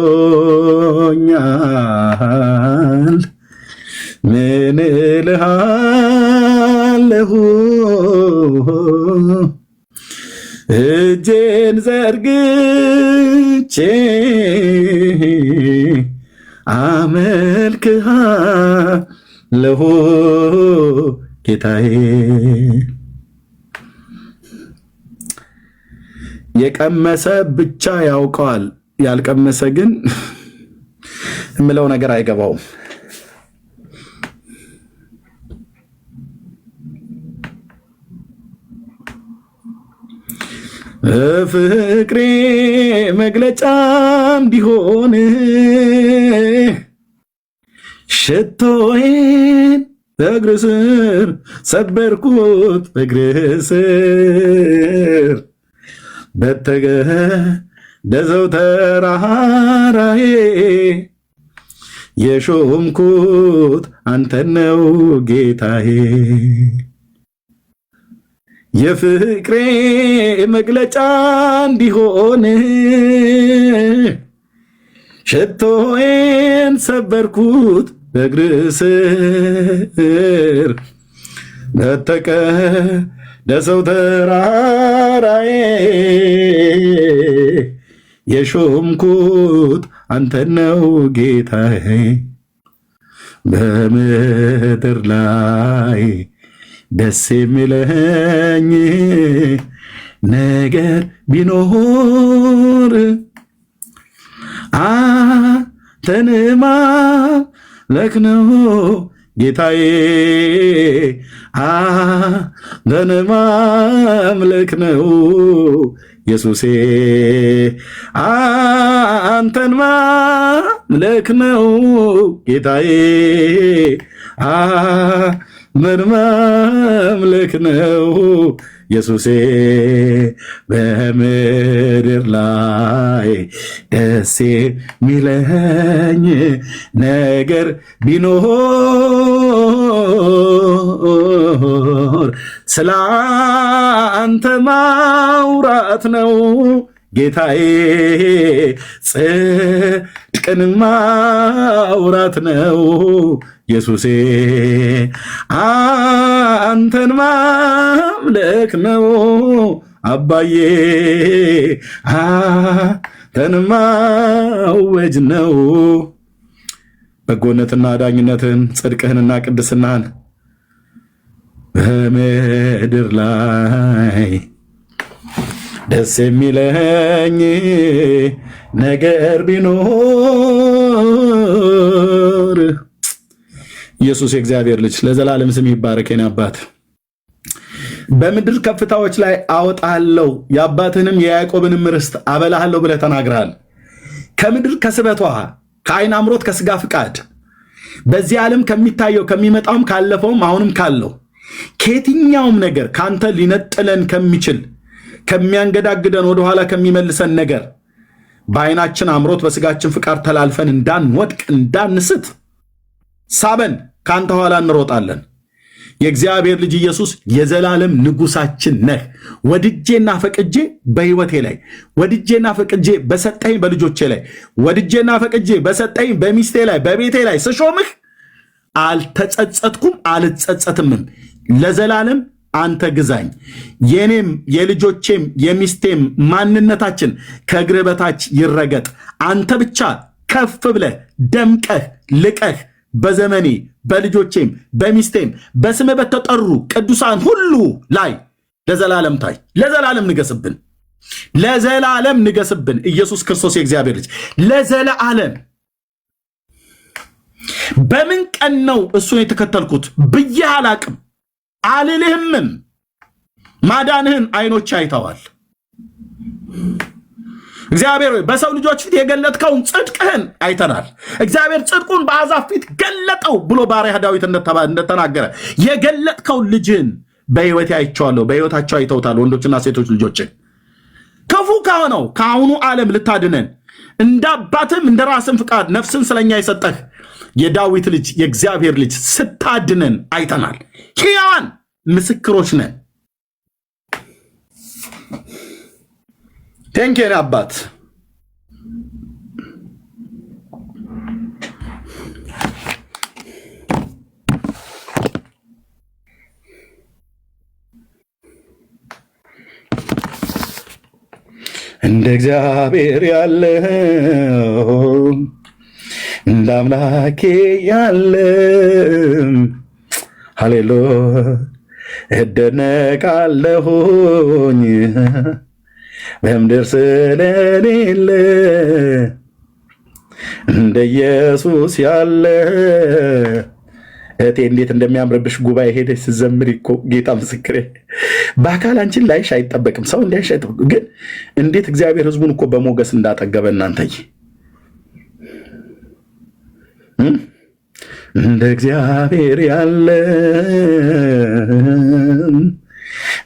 ምን እልሃለሁ? እጄን ዘርግቼ አመልክሃለሁ ጌታዬ። የቀመሰ ብቻ ያውቀዋል፣ ያልቀመሰ ግን የምለው ነገር አይገባውም። ፍቅሬ መግለጫ እንዲሆን ሽቶዬን በእግር ስር ሰበርኩት፣ በእግር ስር በተገደዘው ተራራዬ የሾምኩት አንተን ነው ጌታዬ። የፍቅሬ መግለጫ እንዲሆን ሽቶዬን ሰበርኩት፣ በእግር ስር በተቀደሰው ተራራዬ የሾምኩት አንተን ነው ጌታዬ። በምድር ላይ ደስ የሚለኝ ነገር ቢኖር አንተን ማምለክ ነው ጌታዬ፣ አንተን ማምለክ ነው ኢየሱሴ፣ አንተን ማምለክ ነው ጌታዬ፣ አንተን ማምለክ ነው ኢየሱሴ። በምድር ላይ ደስ የሚለኝ ነገር ቢኖር ስለ አንተ ማውራት ነው ጌታዬ፣ ጽድቅን ማውራት ነው ኢየሱሴ፣ አንተን ማምለክ ነው አባዬ፣ አንተን ማወጅ ነው በጎነትና ዳኝነትን ጽድቅህንና ቅድስናን በምድር ላይ ደስ የሚለኝ ነገር ቢኖር። ኢየሱስ የእግዚአብሔር ልጅ ለዘላለም ስም ይባረክ። የኔ አባት በምድር ከፍታዎች ላይ አወጣለሁ የአባትህንም የያዕቆብንም ርስት አበላሃለሁ ብለህ ተናግረሃል። ከምድር ከስበቷ ከዓይን አምሮት ከስጋ ፍቃድ በዚህ ዓለም ከሚታየው ከሚመጣውም ካለፈውም አሁንም ካለው ከየትኛውም ነገር ካንተ ሊነጥለን ከሚችል ከሚያንገዳግደን ወደኋላ ከሚመልሰን ነገር በዓይናችን አምሮት በስጋችን ፍቃድ ተላልፈን እንዳንወድቅ እንዳንስት ሳበን፣ ካንተ ኋላ እንሮጣለን። የእግዚአብሔር ልጅ ኢየሱስ የዘላለም ንጉሳችን ነህ። ወድጄና ፈቅጄ በሕይወቴ ላይ ወድጄና ፈቅጄ በሰጠኝ በልጆቼ ላይ ወድጄና ፈቅጄ በሰጠኝ በሚስቴ ላይ በቤቴ ላይ ስሾምህ አልተጸጸትኩም አልጸጸትምም። ለዘላለም አንተ ግዛኝ። የኔም የልጆቼም የሚስቴም ማንነታችን ከእግር በታች ይረገጥ። አንተ ብቻ ከፍ ብለህ ደምቀህ ልቀህ በዘመኔ በልጆቼም በሚስቴም በስም በተጠሩ ቅዱሳን ሁሉ ላይ ለዘላለም ታይ። ለዘላለም ንገስብን፣ ለዘላለም ንገስብን። ኢየሱስ ክርስቶስ የእግዚአብሔር ልጅ ለዘላለም። በምን ቀን ነው እሱን የተከተልኩት ብዬ አላቅም አልልህምም። ማዳንህን አይኖች አይተዋል። እግዚአብሔር በሰው ልጆች ፊት የገለጥከውን ጽድቅህን አይተናል። እግዚአብሔር ጽድቁን በአሕዛብ ፊት ገለጠው ብሎ ባሪያህ ዳዊት እንደተናገረ የገለጥከውን ልጅህን በሕይወቴ አይቼዋለሁ። በሕይወታቸው አይተውታል ወንዶችና ሴቶች ልጆችን። ክፉ ከሆነው ከአሁኑ ዓለም ልታድነን እንደ አባትም እንደ ራስም ፍቃድ ነፍስን ስለኛ የሰጠህ የዳዊት ልጅ የእግዚአብሔር ልጅ ስታድነን አይተናል። ሕያዋን ምስክሮች ነን። ቴንኬን አባት እንደ እግዚአብሔር ያለው እንደ አምላኬ ያለ ሃሌሉያ እደነቃለሁኝ በምድር ስለሌለ እንደ ኢየሱስ ያለ። እቴ እንዴት እንደሚያምርብሽ ጉባኤ ሄደሽ ስትዘምሪ እኮ ጌታ ምስክሬ። በአካል አንቺን ላይሽ አይጠበቅም፣ ሰው እንዲያይሽ አይጠበቅም። ግን እንዴት እግዚአብሔር ሕዝቡን እኮ በሞገስ እንዳጠገበ እናንተዬ። እንደ እግዚአብሔር ያለ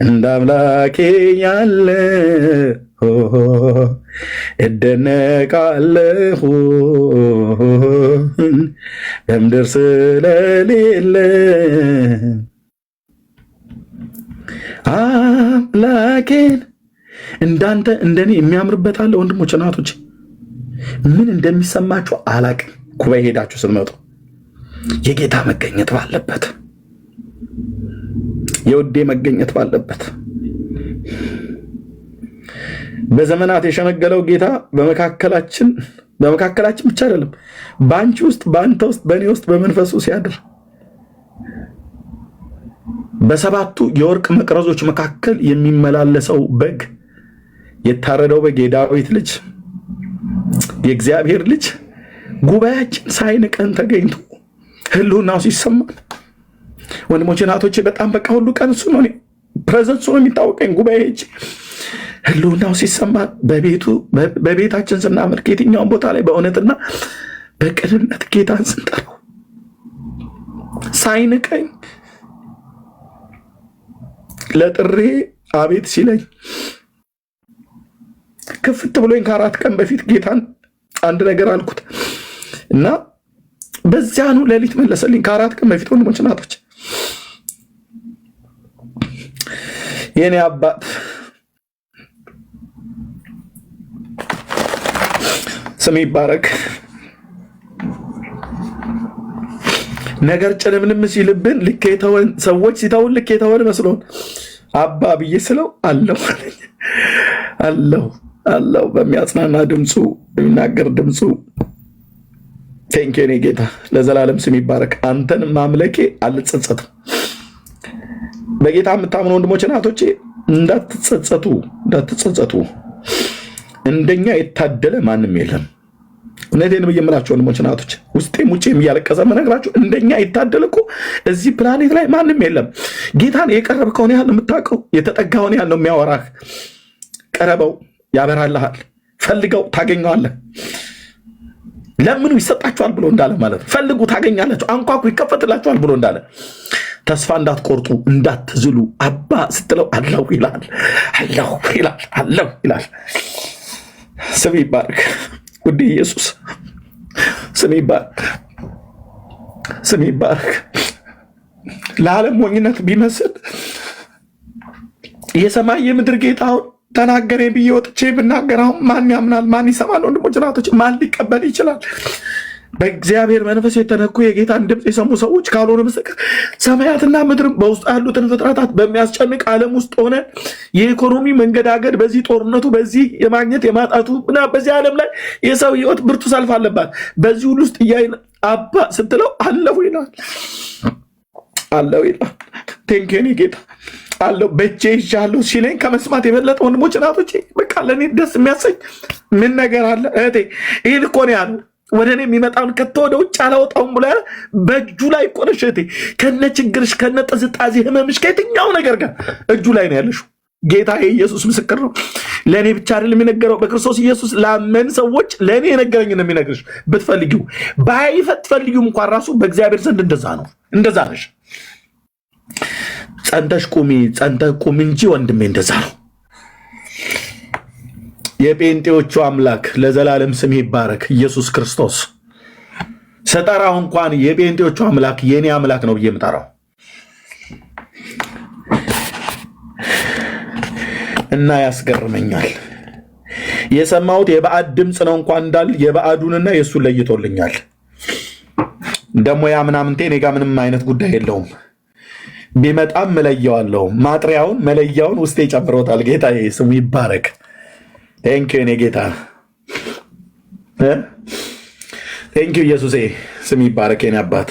እንደ አምላኬ ያለ እደነቃለሁ በምድር ስለሌለ አምላኬን እንዳንተ እንደኔ የሚያምርበት አለ። ወንድሞች እናቶች፣ ምን እንደሚሰማችሁ አላቅም። ጉባኤ ሄዳችሁ ስትመጡ የጌታ መገኘት ባለበት፣ የውዴ መገኘት ባለበት፣ በዘመናት የሸመገለው ጌታ በመካከላችን በመካከላችን ብቻ አይደለም፣ በአንቺ ውስጥ፣ በአንተ ውስጥ፣ በእኔ ውስጥ በመንፈሱ ሲያድር በሰባቱ የወርቅ መቅረዞች መካከል የሚመላለሰው በግ፣ የታረደው በግ፣ የዳዊት ልጅ፣ የእግዚአብሔር ልጅ ጉባኤያችን ሳይንቀን ተገኝቶ ህልውናው ሲሰማል ወንድሞቼ ናቶቼ በጣም በቃ ሁሉ ቀን እሱ ነው ፕሬዘንሱ ነው የሚታወቀኝ። ጉባኤ ህልውናው ሲሰማ በቤታችን ስናመልክ የትኛውን ቦታ ላይ በእውነትና በቅንነት ጌታን ስንጠራው ሳይንቀኝ ለጥሬ አቤት ሲለኝ ክፍት ብሎኝ ከ4 ቀን በፊት ጌታን አንድ ነገር አልኩት እና በዚያኑ ሌሊት መለሰልኝ። ከ4 ቀን በፊት ወንድሞች ናቶች የኔ አባት ስም ይባረክ። ነገር ጭልምልም ሲልብን ልክ የተወን ሰዎች ሲተውን ልክ የተወን መስሎን አባ ብዬ ስለው አለው በሚያጽናና ድምፁ የሚናገር ድምፁ ቴንኪው የኔ ጌታ ለዘላለም ስም ይባረክ። አንተን ማምለኬ አልጸጸትም። በጌታ የምታምኑ ወንድሞች እናቶቼ እንዳትጸጸቱ። እንደኛ የታደለ ማንም የለም። እውነቴን ነው የምላችሁ ወንድሞች እናቶች፣ ውስጤም ውጪም እያለቀሰ መነግራችሁ እንደኛ የታደለ እኮ እዚህ ፕላኔት ላይ ማንም የለም። ጌታን የቀረብከውን ያህል ነው የምታውቀው፣ የተጠጋውን ያህል ነው የሚያወራህ። ቀረበው ያበራልሃል፣ ፈልገው ታገኘዋለህ። ለምኑ ይሰጣችኋል ብሎ እንዳለ ማለት ነው። ፈልጉ ታገኛላችሁ፣ አንኳኩ ይከፈትላችኋል ብሎ እንዳለ ተስፋ እንዳትቆርጡ እንዳትዝሉ። አባ ስትለው አለው ይላል፣ አለው ይላል። ስም ይባረክ ውድ ኢየሱስ፣ ስም ይባረክ። ለዓለም ሞኝነት ቢመስል የሰማይ የምድር ጌታውን ተናገሬ ብዬ ወጥቼ ብናገር አሁን ማን ያምናል? ማን ይሰማል? ወንድሞች ናቶች ማን ሊቀበል ይችላል? በእግዚአብሔር መንፈስ የተነኩ የጌታን ድምፅ የሰሙ ሰዎች ካልሆነ በስተቀር ሰማያትና ምድር በውስጡ ያሉትን ፍጥረታት በሚያስጨንቅ ዓለም ውስጥ ሆነ የኢኮኖሚ መንገዳገድ፣ በዚህ ጦርነቱ፣ በዚህ የማግኘት የማጣቱ እና በዚህ ዓለም ላይ የሰው ሕይወት ብርቱ ሰልፍ አለባት። በዚህ ሁሉ ውስጥ እያይን አባ ስትለው አለው ይላል። ቴንኪው የኔ ጌታ አለው በእጄ ይዣለሁ ሲለኝ ከመስማት የበለጠ ወንድሞች እናቶቼ በቃ ለእኔ ደስ የሚያሰኝ ምን ነገር አለ? እህቴ ይህን እኮ ነው ያለው። ወደ እኔ የሚመጣውን ከቶ ወደ ውጭ አላወጣውም ብሎ በእጁ ላይ እኮ ነሽ እህቴ። ከነ ችግርሽ፣ ከነ ጥዝጣዜ ህመምሽ፣ ከየትኛው ነገር ጋር እጁ ላይ ነው ያለሽው። ጌታ ኢየሱስ ምስክር ነው። ለእኔ ብቻ አይደለም የነገረው፣ በክርስቶስ ኢየሱስ ላመን ሰዎች ለእኔ የነገረኝ ነው የሚነግርሽ። ብትፈልጊው ባይፈልጊው እንኳን ራሱ በእግዚአብሔር ዘንድ እንደዛ ነሽ። ጸንተሽ ቁሚ እንጂ ወንድሜ፣ እንደዛ ነው። የጴንጤዎቹ አምላክ ለዘላለም ስም ይባረክ። ኢየሱስ ክርስቶስ ስጠራው እንኳን የጴንጤዎቹ አምላክ የኔ አምላክ ነው ብዬ የምጠራው እና ያስገርመኛል። የሰማሁት የባዕድ ድምፅ ነው እንኳን እንዳል የባዕዱንና የእሱን ለይቶልኛል። ደግሞ ያ ምናምንቴ እኔ ጋ ምንም አይነት ጉዳይ የለውም። ቢመጣም መለያዋለሁ። ማጥሪያውን መለያውን ውስጤ ጨምሮታል። ጌታ ስሙ ይባረክ። ቴንኪው የኔ ጌታ፣ ቴንኪው ኢየሱሴ፣ ስም ይባረክ የኔ አባት።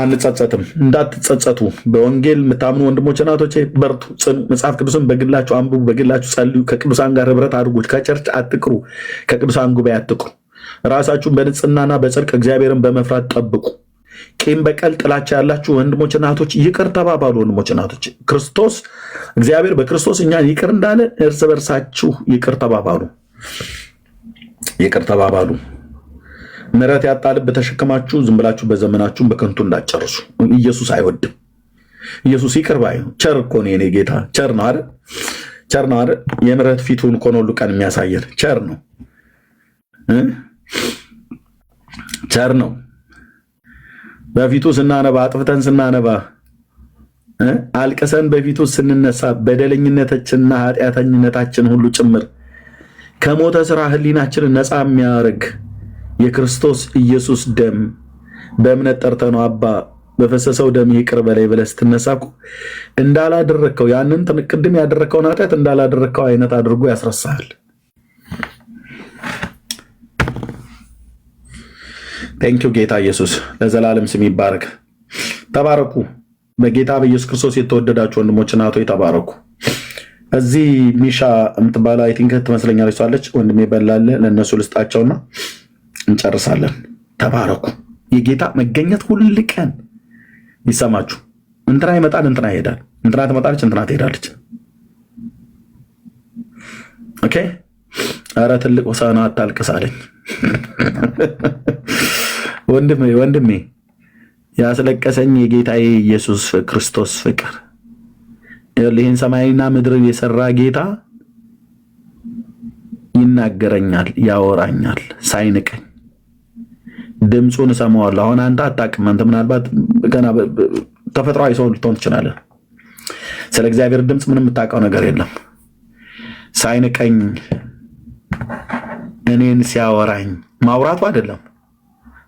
አንጸጸትም፣ እንዳትጸጸቱ። በወንጌል የምታምኑ ወንድሞች እናቶቼ በርቱ፣ ጽኑ። መጽሐፍ ቅዱስን በግላችሁ አንብቡ፣ በግላችሁ ጸልዩ። ከቅዱሳን ጋር ህብረት አድርጉ። ከቸርች አትቅሩ፣ ከቅዱሳን ጉባኤ አትቅሩ። ራሳችሁን በንጽህናና በጽድቅ እግዚአብሔርን በመፍራት ጠብቁ። ቂም በቀል ጥላቻ ያላችሁ ወንድሞች እናቶች ይቅር ተባባሉ። ወንድሞች እናቶች ክርስቶስ እግዚአብሔር በክርስቶስ እኛን ይቅር እንዳለ እርስ በርሳችሁ ይቅር ተባባሉ። ምሕረት ያጣ ልብ ተሸክማችሁ ዝም ብላችሁ በዘመናችሁ በከንቱ እንዳትጨርሱ። ኢየሱስ አይወድም። ኢየሱስ ይቅር ባይ ነው። ቸር እኮ ነው የኔ ጌታ። ቸር ነው አይደል? የምሕረት ፊቱን እኮ ነው ሁሉ ቀን የሚያሳየን። ቸር ነው። በፊቱ ስናነባ፣ አጥፍተን ስናነባ፣ አልቅሰን በፊቱ ስንነሳ በደለኝነታችንና ኃጢአተኝነታችን ሁሉ ጭምር ከሞተ ስራ ህሊናችንን ነፃ የሚያደርግ የክርስቶስ ኢየሱስ ደም በእምነት ጠርተነው አባ በፈሰሰው ደም ይቅር በላይ ብለህ ስትነሳ እኮ እንዳላደረግከው ያንን ቅድም ያደረግከውን ኃጢአት እንዳላደረግከው አይነት አድርጎ ያስረሳሃል። ቴንኪው ጌታ ኢየሱስ ለዘላለም ስም ይባረክ። ተባረኩ። በጌታ በኢየሱስ ክርስቶስ የተወደዳችሁ ወንድሞችና እህቶች ተባረኩ። እዚህ ሚሻ የምትባለው አይ ቲንክ ትመስለኛለች ሳለች ወንድሜ በላለ ለእነሱ ልስጣቸውና እንጨርሳለን። ተባረኩ። የጌታ መገኘት ሁል ቀን ይሰማችሁ። እንትና ይመጣል፣ እንትና ይሄዳል፣ እንትና ትመጣለች፣ እንትና ትሄዳለች። ኦኬ። ኧረ ትልቅ ሆሳዕና አታልቅስ አለኝ ወንድሜ። ያስለቀሰኝ የጌታዬ ኢየሱስ ክርስቶስ ፍቅር። ይህን ሰማይና ምድርን የሰራ ጌታ ይናገረኛል፣ ያወራኛል ሳይንቀኝ። ድምፁን እሰማዋለሁ። አሁን አንተ አታውቅም። አንተ ምናልባት ገና ተፈጥሯዊ ሰው ልትሆን ትችላለህ። ስለ እግዚአብሔር ድምፅ ምንም የምታውቀው ነገር የለም። ሳይንቀኝ እኔን ሲያወራኝ፣ ማውራቱ አይደለም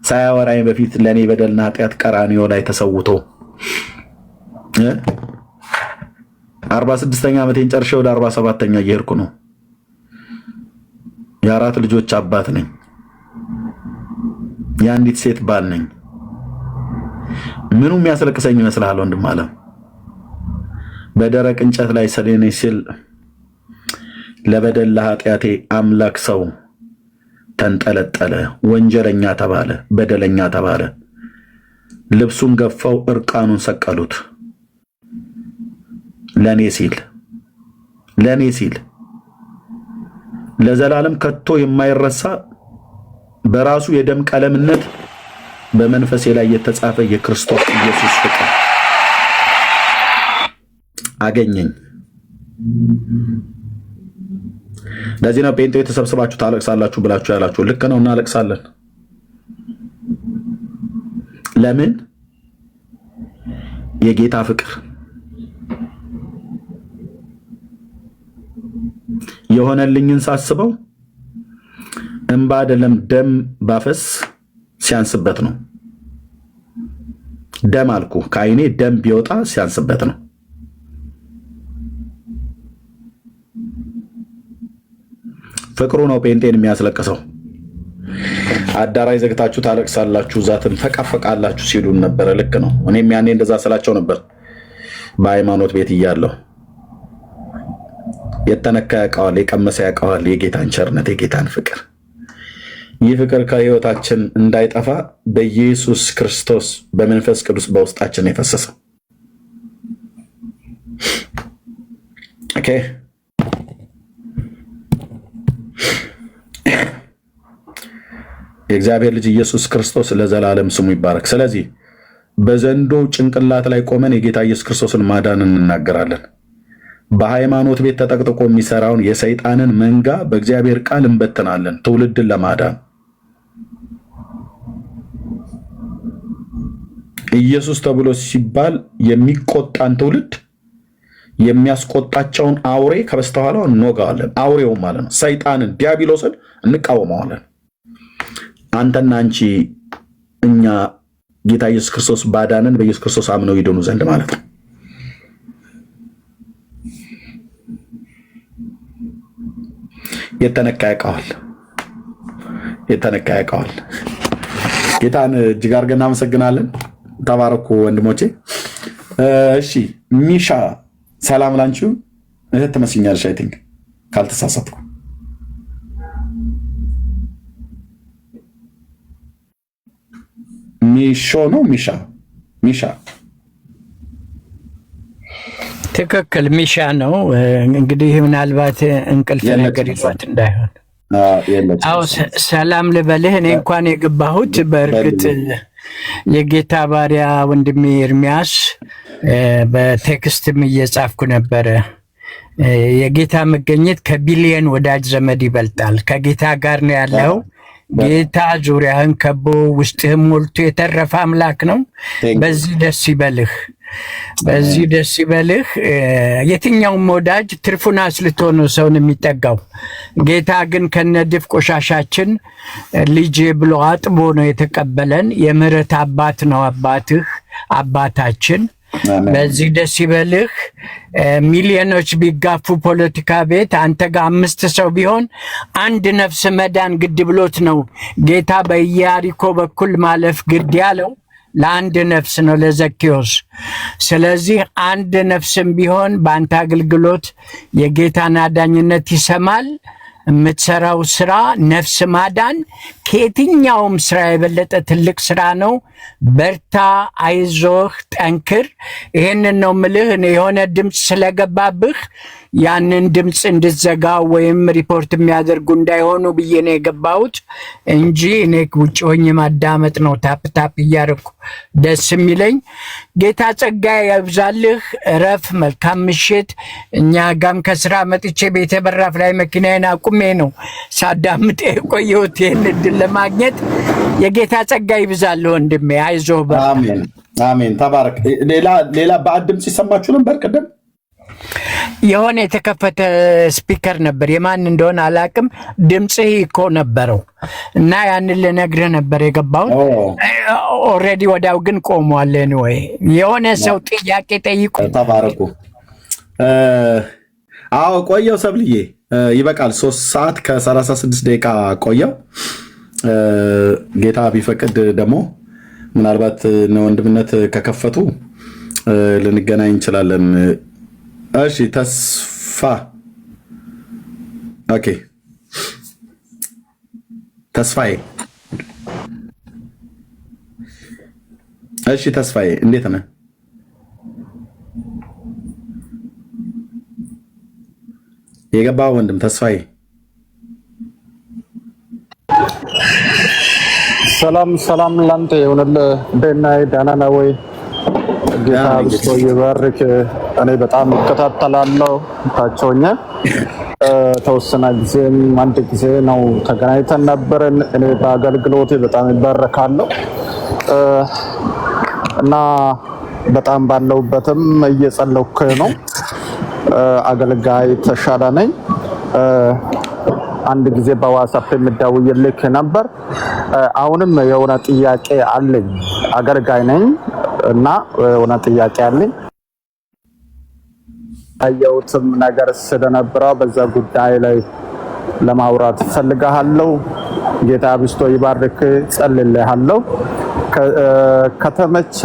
ሳያወራኝ በፊት ለእኔ በደልና ኃጢአት ቀራንዮ ላይ ተሰውቶ 46ኛ ዓመቴን ጨርሼ ወደ 47ኛ እየሄድኩ ነው። የ4 ልጆች አባት ነኝ። የአንዲት ሴት ባል ነኝ። ምኑ የሚያስለቅሰኝ ይመስልሃል ወንድም አለም? በደረቅ እንጨት ላይ ሰሌኔ ሲል ለበደል ለኃጢአቴ አምላክ ሰው ተንጠለጠለ፣ ወንጀለኛ ተባለ፣ በደለኛ ተባለ። ልብሱን ገፈው እርቃኑን ሰቀሉት። ለኔ ሲል ለዘላለም ከቶ የማይረሳ በራሱ የደም ቀለምነት በመንፈሴ ላይ የተጻፈ የክርስቶስ ኢየሱስ ፍቅር አገኘኝ። ለዚህ ነው ጴንጤዎች ተሰብስባችሁ ታለቅሳላችሁ ብላችሁ ያላችሁ። ልክ ነው፣ እናለቅሳለን። ለምን? የጌታ ፍቅር የሆነልኝን ሳስበው እንባ አይደለም ደም ባፈስ ሲያንስበት ነው። ደም አልኩ፣ ከዓይኔ ደም ቢወጣ ሲያንስበት ነው። ፍቅሩ ነው ጴንጤን የሚያስለቅሰው። አዳራሽ ዘግታችሁ ታለቅሳላችሁ፣ ዛትን ፈቃፈቃላችሁ ሲሉን ነበረ። ልክ ነው። እኔም ያኔ እንደዛ ስላቸው ነበር በሃይማኖት ቤት እያለሁ። የተነካ ያውቀዋል፣ የቀመሰ ያውቀዋል የጌታን ቸርነት፣ የጌታን ፍቅር። ይህ ፍቅር ከህይወታችን እንዳይጠፋ በኢየሱስ ክርስቶስ በመንፈስ ቅዱስ በውስጣችን የፈሰሰው። ኦኬ። የእግዚአብሔር ልጅ ኢየሱስ ክርስቶስ ለዘላለም ስሙ ይባረክ። ስለዚህ በዘንዶ ጭንቅላት ላይ ቆመን የጌታ ኢየሱስ ክርስቶስን ማዳን እንናገራለን። በሃይማኖት ቤት ተጠቅጥቆ የሚሰራውን የሰይጣንን መንጋ በእግዚአብሔር ቃል እንበትናለን፣ ትውልድን ለማዳን። ኢየሱስ ተብሎ ሲባል የሚቆጣን ትውልድ የሚያስቆጣቸውን አውሬ ከበስተኋላው እንወጋዋለን። አውሬው ማለት ነው ሰይጣንን፣ ዲያብሎስን እንቃወመዋለን። አንተና አንቺ እኛ ጌታ ኢየሱስ ክርስቶስ ባዳንን በኢየሱስ ክርስቶስ አምነው ይድኑ ዘንድ ማለት ነው። የተነካ ያውቀዋል። ጌታን እጅግ አድርገን እናመሰግናለን። ተባረኩ ወንድሞቼ። እሺ ሚሻ ሰላም ላንቺው። እህት ትመስኛለሽ አይ ቲንክ ካልተሳሳትኩ። ሚሾ ነው ሚሻ ትክክል፣ ሚሻ ነው። እንግዲህ ምናልባት እንቅልፍ ነገር ይዟት እንዳይሆን። አዎ ሰላም ልበልህ። እኔ እንኳን የገባሁት በእርግጥ የጌታ ባሪያ ወንድሜ ኤርሚያስ በቴክስትም እየጻፍኩ ነበረ። የጌታ መገኘት ከቢሊየን ወዳጅ ዘመድ ይበልጣል። ከጌታ ጋር ነው ያለው። ጌታ ዙሪያህን ከቦ ውስጥህም ሞልቶ የተረፈ አምላክ ነው። በዚህ ደስ ይበልህ። የትኛውም ወዳጅ ትርፉን አስልቶ ነው ሰውን የሚጠጋው። ጌታ ግን ከነድፍ ቆሻሻችን ልጅ ብሎ አጥቦ ነው የተቀበለን። የምህረት አባት ነው አባታችን። በዚህ ደስ ይበልህ። ሚሊዮኖች ቢጋፉ ፖለቲካ ቤት አንተ ጋር 5 ሰው ቢሆን አንድ ነፍስ መዳን ግድ ብሎት ነው ጌታ በኢያሪኮ በኩል ማለፍ ግድ ያለው ለአንድ ነፍስ ነው ለዘኬዎስ። ስለዚህ አንድ ነፍስም ቢሆን በአንተ አገልግሎት የጌታን አዳኝነት ይሰማል። የምትሰራው ስራ ነፍስ ማዳን ከየትኛውም ስራ የበለጠ ትልቅ ስራ ነው። በርታ፣ አይዞህ፣ ጠንክር። ይሄንን ነው ምልህ። የሆነ ድምፅ ስለገባብህ ያንን ድምፅ እንድትዘጋ ወይም ሪፖርት የሚያደርጉ እንዳይሆኑ ብዬ ነው የገባሁት እንጂ እኔ ውጭ ሆኜ ማዳመጥ ነው ታፕ ታፕ እያደረኩ ደስ የሚለኝ። ጌታ ጸጋ ያብዛልህ። እረፍ። መልካም ምሽት። እኛ ጋም ከስራ መጥቼ ቤተ በራፍ ላይ መኪናዬን አቁሜ ነው ሳዳምጥ የቆየሁት ይህን እድል ለማግኘት። የጌታ ጸጋ ይብዛልህ ወንድሜ። አይዞህ። አሜን አሜን። ተባረክ። ሌላ ባዕድ ድምፅ ይሰማችሁ ነበር ቅድም? የሆነ የተከፈተ ስፒከር ነበር፣ የማን እንደሆነ አላቅም። ድምጽህ እኮ ነበረው እና ያንን ልነግርህ ነበር የገባሁት። ኦልሬዲ ወዲያው ግን ቆሟል። ወይ የሆነ ሰው ጥያቄ ጠይቁ። ተባረኩ። አዎ ቆየው ሰብልዬ፣ ይበቃል። 3 ሰዓት ከ36 ደቂቃ ቆየው። ጌታ ቢፈቅድ ደግሞ ምናልባት ወንድምነት ከከፈቱ ልንገናኝ እንችላለን። እሺ ተስፋ ኦኬ፣ ተስፋዬ እሺ፣ ተስፋዬ እንዴት ነህ? የገባው ወንድም ተስፋዬ። ሰላም ላንተ ይሁንልህ። ደህና ነህ ወይ? ጌታ ብስቶ ይባርክ። እኔ በጣም እከታተላለሁ ታቸውኛ ተወሰነ ጊዜም አንድ ጊዜ ነው ተገናኝተን ነበር። እኔ በአገልግሎቴ በጣም ይባረካለሁ እና በጣም ባለውበትም እየጸለይኩ ነው። አገልጋይ ተሻለ ነኝ። አንድ ጊዜ በዋትስአፕ የምደውልልህ ነበር። አሁንም የሆነ ጥያቄ አለኝ። አገልጋይ ነኝ እና የሆነ ጥያቄ አለኝ። ያየሁትም ነገር ስለነበረ በዛ ጉዳይ ላይ ለማውራት ፈልጋለሁ። ጌታ ብስቶ ይባርክ። ጸልልሃለሁ። ከተመቻ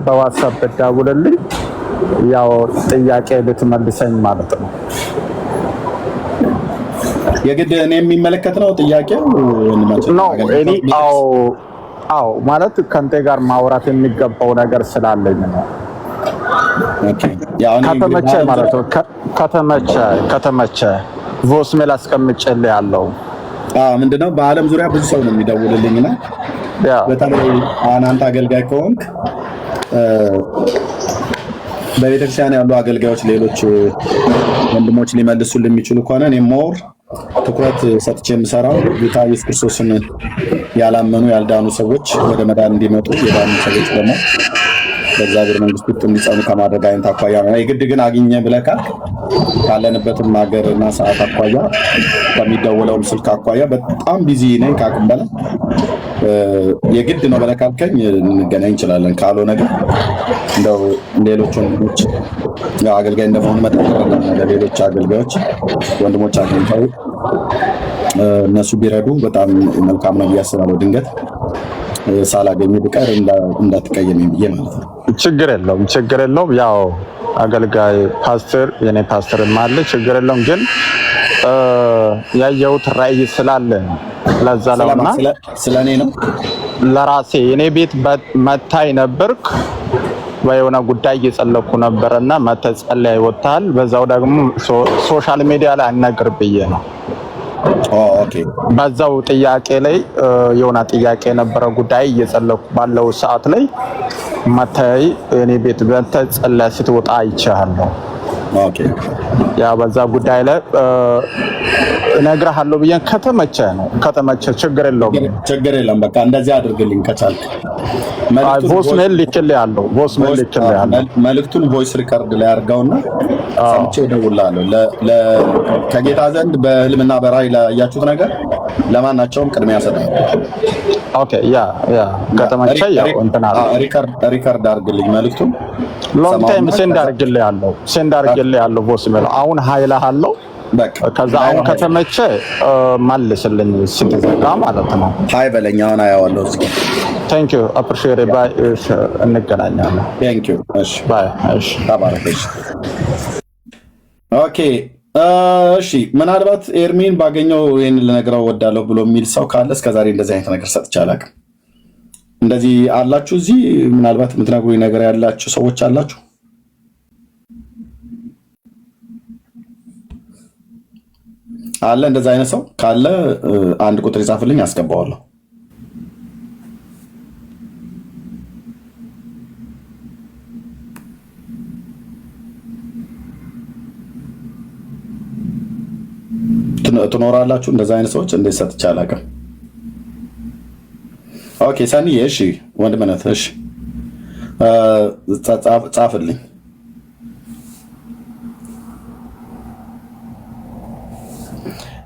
በዋትስአፕ ደውልልኝ። ያው ጥያቄ ልትመልሰኝ ማለት ነው። የግድ እኔ የሚመለከት ነው ጥያቄው ነው። እኔ አዎ ማለት ከንተ ጋር ማውራት የሚገባው ነገር ስላለኝ ነው። ኦኬ ያው ከተመቸ ማለት ነው። ከተመቸ ቮይስሜል አስቀምጬልሃለሁ። ምንድነው በአለም ዙሪያ ብዙ ሰው ነው የሚደውልልኝና በተለይ አንተ አገልጋይ ከሆንክ በቤተክርስቲያን ያሉ አገልጋዮች ሌሎች ወንድሞች ሊመልሱልን የሚችሉ ከሆነ እኔ ሞር ትኩረት ሰጥቼ የምሰራው ጌታ ኢየሱስ ክርስቶስን ያላመኑ ያልዳኑ ሰዎች ወደ መዳን እንዲመጡ፣ የዳኑ ሰዎች ደግሞ በእግዚአብሔር መንግስት ውስጥ እንዲጸኑ ከማድረግ አይነት አኳያ ነው። የግድ ግን አግኘ ብለህ ካልክ ካለንበትም ሀገርና ሰዓት አኳያ ከሚደውለውም ስልክ አኳያ በጣም ቢዚ ነኝ ከአቅም በላይ። የግድ ነው ብለህ ካልከኝ እንገናኝ እንችላለን። ካልሆነ ግን እንደው ሌሎች ወንድሞች አገልጋይ እንደመሆኑ መጠን ለሌሎች አገልጋዮች ወንድሞች አግኝተው እነሱ ቢረዱ በጣም መልካም ነው ብዬ አስባለሁ። ድንገት ሳላገኝ ብቀር እንዳትቀየመኝ ብዬ ማለት ነው። ችግር የለውም። ያው አገልጋይ ፓስተር የኔ ፓስተርም አለ። ችግር የለውም። ግን ያየሁት ራእይ ስላለ ለዛ ለውና ስለኔ ነው ለራሴ የኔ ቤት መታይ ነበርክ በየሆነ ጉዳይ እየጸለኩ ነበርና መተጸለይ ወጣል። በዛው ደግሞ ሶሻል ሚዲያ ላይ አናገር ብዬ ነው። ኦኬ በዛው ጥያቄ ላይ የሆነ ጥያቄ ነበረ ጉዳይ እየጸለኩ ባለው ሰዓት ላይ መታይ የኔ ቤት በተጸለይ ስትወጣ አይቻለሁ። ኦኬ ያ በዛ ጉዳይ ላይ እነግርሃለሁ ብዬ ከተመቸ ችግር የለውም። በቃ እንደዚህ አድርግልኝ ከቻልክ። ቮይስሜል ልክልሃለሁ። መልእክቱን ቮይስ ሪከርድ ላይ አድርገውና ሰምቼ እደውልልሃለሁ። ከጌታ ዘንድ በህልምና በራእይ ላይ ያያችሁት ነገር ለማናቸውም ቅድሚያ ሰጠኝ። ኦኬ ያ ከተመቸ ያው እንትና ሪካርድ አድርግልኝ መልዕክቱን። ሎንግ ታይም ሴንድ አድርግልሃለሁ ቦስ ሜል አሁን ኃይልሃለሁ። ከዛ አሁን ከተመቸ መልስልኝ ስትዘጋ ማለት ነው። ሃይ በለኝ አሁን አያዋለሁ እዚህ። ታንክ ዩ አፕሪሺየት ባይ እንገናኛለን። ታንክ ዩ እሺ ባይ እሺ ተባረክሽ። ኦኬ እሺ ምናልባት ኤርሚን ባገኘው ይሄን ልነግረው ወዳለሁ ብሎ የሚል ሰው ካለ እስከዛሬ እንደዚህ አይነት ነገር ሰጥቼ አላውቅም። እንደዚህ አላችሁ እዚህ ምናልባት የምትነግሩኝ ነገር ያላችሁ ሰዎች አላችሁ? አለ እንደዛ አይነት ሰው ካለ አንድ ቁጥር ይጻፍልኝ አስገባዋለሁ። ትኖራላችሁ እንደዛ አይነት ሰዎች? እንዴት ሰጥቼ አላውቅም። ኦኬ ሰኒዬ እሺ ወንድምነት እሺ ጻፍልኝ።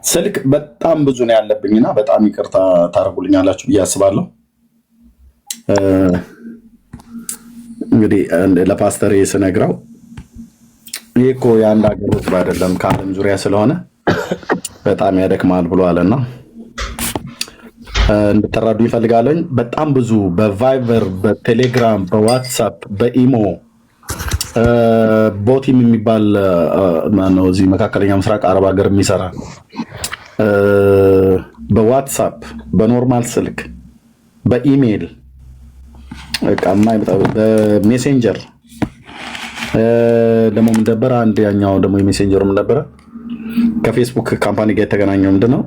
ስልክ በጣም ብዙ ነው ያለብኝና በጣም ይቅርታ ታደርጉልኛላችሁ ብዬ አስባለሁ። እንግዲህ ለፓስተር ስነግረው ይሄ እኮ የአንድ ሀገር ህዝብ አይደለም ከዓለም ዙሪያ ስለሆነ በጣም ያደክማል ብሎ አለና እንድትረዱ ይፈልጋለኝ። በጣም ብዙ በቫይበር፣ በቴሌግራም፣ በዋትሳፕ፣ በኢሞ ቦቲም የሚባል ማነው እዚህ መካከለኛ ምስራቅ አረብ ሀገር የሚሰራ በዋትሳፕ፣ በኖርማል ስልክ፣ በኢሜል በሜሴንጀር ደግሞ ምን ነበረ አንድ ያኛው ደግሞ የሜሴንጀሩ ምን ነበረ ከፌስቡክ ካምፓኒ ጋር የተገናኘው ምንድነው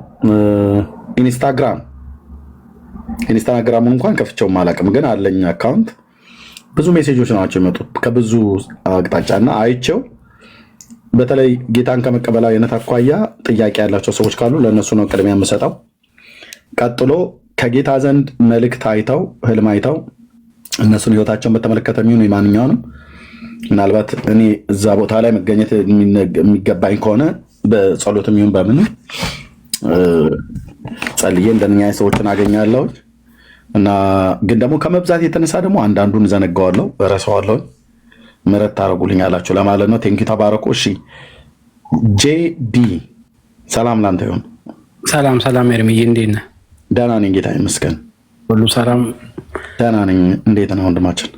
ኢንስታግራሙን እንኳን ከፍቼውም አላውቅም፣ ግን አለኝ አካውንት። ብዙ ሜሴጆች ናቸው የመጡት ከብዙ አቅጣጫና አይቼው በተለይ ጌታን ከመቀበል አይነት አኳያ ጥያቄ ያላቸው ሰዎች ካሉ ለእነሱ ነው ቅድሚያ የምሰጠው። ቀጥሎ ከጌታ ዘንድ መልእክት አይተው ህልም አይተው እነሱን ህይወታቸውን በተመለከተ የሚሆኑ የማንኛውንም ምናልባት እኔ እዛ ቦታ ላይ መገኘት የሚገባኝ ከሆነ በጸሎትም ይሁን በምን ጸልዬ እንደኛ ሰዎችን አገኛለሁ እና ግን ደግሞ ከመብዛት የተነሳ ደግሞ አንዳንዱን ዘነጋዋለሁ፣ እረሳዋለሁ። ምሕረት ታደርጉልኛላችሁ ለማለት ነው። ቴንኪ ተባረኩ። እሺ ጄዲ ሰላም ላንተ ይሁን። ሰላም ኤርሚዬ እንዴት ነህ? ደህና ነኝ ጌታ ይመስገን። ሁሉ ሰላም? ደህና ነኝ። እንዴት ነህ ወንድማችን?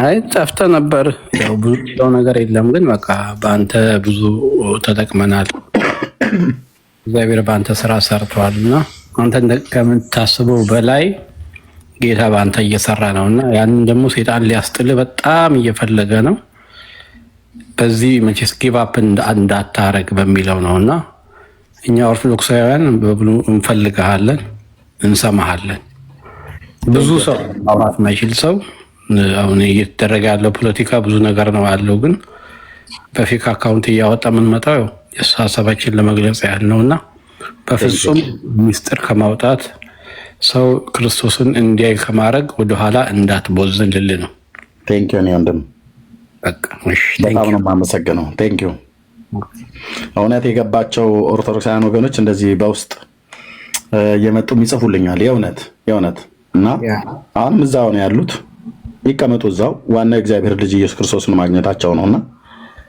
አይ ጠፍተህ ነበር። ያው ብዙ ነገር የለም ግን በቃ በአንተ ብዙ ተጠቅመናል። እግዚአብሔር በአንተ ስራ ሰርቷልና አንተ ከምታስበው በላይ ጌታ በአንተ እየሰራ ነውና ያንን ደግሞ ሰይጣን ሊያስጥል በጣም እየፈለገ ነው። በዚህ መቼስ ጊቭ አፕ እንዳታረግ በሚለው ነውና እኛ ኦርቶዶክሳውያን በብሉ እንፈልግሃለን፣ እንሰማሃለን። ብዙ ሰው ማውራት ማይችል ሰው አሁን እየተደረገ ያለው ፖለቲካ ብዙ ነገር ነው ያለው፣ ግን በፌክ አካውንት እያወጣ የምንመጣው ሀሳባችን ለመግለጽ ያህል ነውና በፍጹም ሚስጥር ከማውጣት ሰው ክርስቶስን እንዲያይ ከማድረግ ወደኋላ እንዳትቦዝን ልል ነው። ቴንኪው ነው ወንድም፣ በጣም ነው የማመሰግነው። ቴንኪው። እውነት የገባቸው ኦርቶዶክሳውያን ወገኖች እንደዚህ በውስጥ እየመጡ ይጽፉልኛል። የእውነት እና አሁንም እዛው ነው ያሉት፣ ይቀመጡ እዛው። ዋና እግዚአብሔር ልጅ ኢየሱስ ክርስቶስን ማግኘታቸው ነውና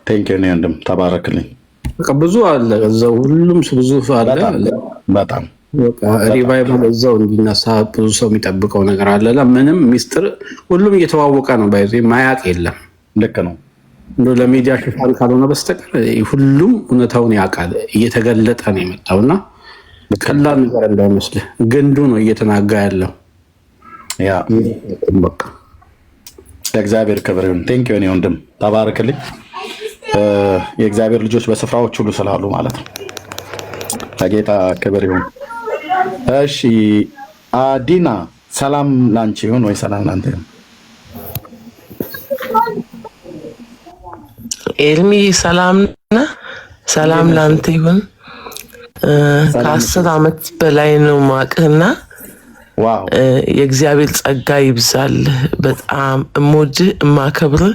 ቴንኪው ነው ወንድም፣ ተባረክልኝ። በቃ ብዙ አለ እዛው፣ ሁሉም ብዙ አለ። በጣም ሪቫይቫል እዛው እንዲነሳ ብዙ ሰው የሚጠብቀው ነገር አለና ምንም ሚስጥር ሁሉም እየተዋወቀ ነው። ባይዞ ማያቅ የለም። ልክ ነው። እንደ ለሚዲያ ሽፋን ካልሆነ በስተቀር ሁሉም እውነታውን ያውቃል። እየተገለጠ ነው የመጣውና ቀላል ነገር እንዳይመስልህ ግንዱ ነው እየተናጋ ያለው። ያ በቃ ለእግዚአብሔር ክብር ይሁን። ቴንክ ዩ ወንድም፣ ተባረክልኝ። የእግዚአብሔር ልጆች በስፍራዎች ሁሉ ስላሉ ማለት ነው። ለጌታ ክብር ይሁን። እሺ አዲና ሰላም ላንቺ ይሁን ወይ ሰላም ላንተ ይሁን? ኤርሚ ሰላም ነህ? ሰላም ላንተ ይሁን። ከ10 ዓመት በላይ ነው ማቅህና ዋው የእግዚአብሔር ጸጋ ይብዛልህ። በጣም እምወድህ እማከብርህ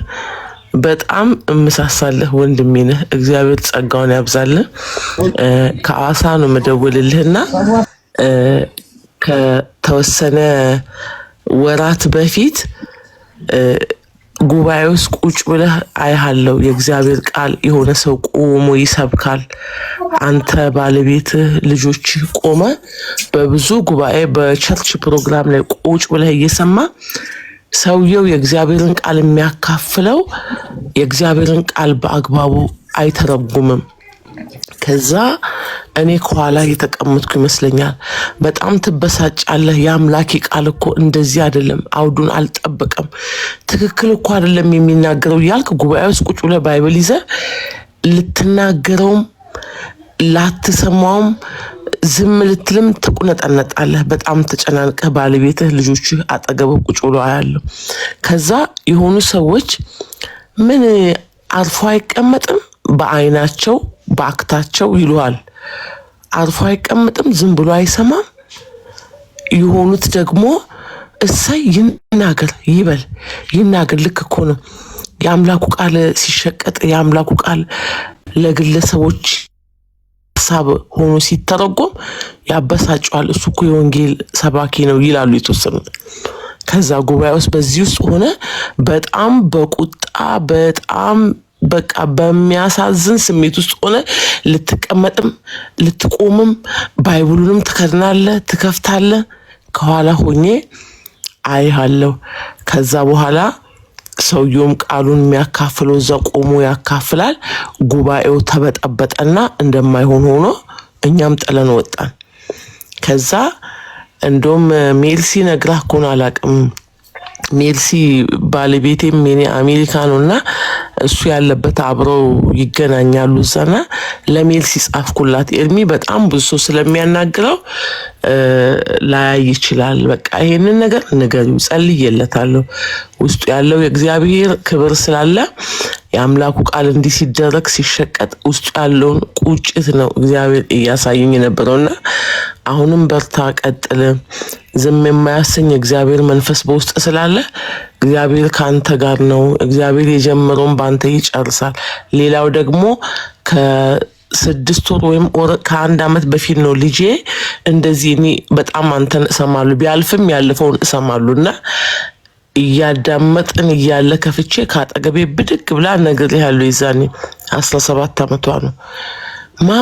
በጣም እምሳሳለህ ወንድሜ ነህ። እግዚአብሔር ጸጋውን ያብዛልህ። ከአዋሳ ነው መደወልልህና ተወሰነ ወራት በፊት ጉባኤ ውስጥ ቁጭ ብለህ አይሃለው የእግዚአብሔር ቃል የሆነ ሰው ቆሞ ይሰብካል። አንተ ባለቤትህ ልጆች ቆመ በብዙ ጉባኤ በቸርች ፕሮግራም ላይ ቁጭ ብለህ እየሰማ ሰውየው የእግዚአብሔርን ቃል የሚያካፍለው የእግዚአብሔርን ቃል በአግባቡ አይተረጉምም። ከዛ እኔ ከኋላ የተቀመጥኩ ይመስለኛል። በጣም ትበሳጫለህ። የአምላኬ ቃል እኮ እንደዚህ አይደለም፣ አውዱን አልጠበቀም፣ ትክክል እኮ አይደለም የሚናገረው ያልክ ጉባኤ ውስጥ ቁጭ ብለህ ባይብል ይዘህ ልትናገረውም ላትሰማውም ዝም ልትልም ትቁነጠነጣለህ። በጣም ተጨናንቀህ ባለቤትህ ልጆችህ አጠገብህ ቁጭ ብሎ አያለሁ። ከዛ የሆኑ ሰዎች ምን አርፎ አይቀመጥም በአይናቸው በአክታቸው ይሉሃል። አርፎ አይቀመጥም፣ ዝም ብሎ አይሰማም። የሆኑት ደግሞ እሰይ ይናገር ይበል ይናገር። ልክ እኮ ነው። የአምላኩ ቃል ሲሸቀጥ የአምላኩ ቃል ለግለሰቦች ሀሳብ ሆኖ ሲተረጎም ያበሳጫል። እሱ እኮ የወንጌል ሰባኪ ነው ይላሉ የተወሰኑት። ከዛ ጉባኤ ውስጥ በዚህ ውስጥ ሆነ በጣም በቁጣ በጣም በቃ በሚያሳዝን ስሜት ውስጥ ሆነ ልትቀመጥም ልትቆምም ባይብሉንም ትከድናለህ ትከፍታለህ። ከኋላ ሆኜ አይሃለሁ። ከዛ በኋላ ሰውየውም ቃሉን የሚያካፍለው እዛ ቆሞ ያካፍላል። ጉባኤው ተበጠበጠና እንደማይሆን ሆኖ እኛም ጥለን ወጣን። ከዛ እንደውም ሜልሲ ነግራህ እኮ ነው አላውቅም። ሜልሲ ባለቤቴም የኔ አሜሪካ ነውና እሱ ያለበት አብረው ይገናኛሉ እዛና ለሜልሲ ጻፍኩላት። ኤርሚ በጣም ብዙ ሰው ስለሚያናግረው ላያይ ይችላል። በቃ ይሄንን ነገር ንገሪው፣ ጸልዬለታለሁ። ውስጡ ያለው የእግዚአብሔር ክብር ስላለ የአምላኩ ቃል እንዲህ ሲደረግ ሲሸቀጥ ውስጡ ያለውን ቁጭት ነው እግዚአብሔር እያሳየኝ የነበረውና አሁንም በርታ ቀጥል። ዝም የማያሰኝ እግዚአብሔር መንፈስ በውስጥ ስላለ እግዚአብሔር ካንተ ጋር ነው። እግዚአብሔር የጀመረውን ባንተ ይጨርሳል። ሌላው ደግሞ ከ6 ወር ወይም ከ1 ዓመት በፊት ነው ልጄ እንደዚህ እኔ በጣም አንተን እሰማለሁ ቢያልፍም ያለፈውን እሰማለሁና እያዳመጥን እያለ ከፍቼ ካጠገቤ ብድግ ብላ ነገር ያለው ይዛኔ 17 ዓመቷ ነው።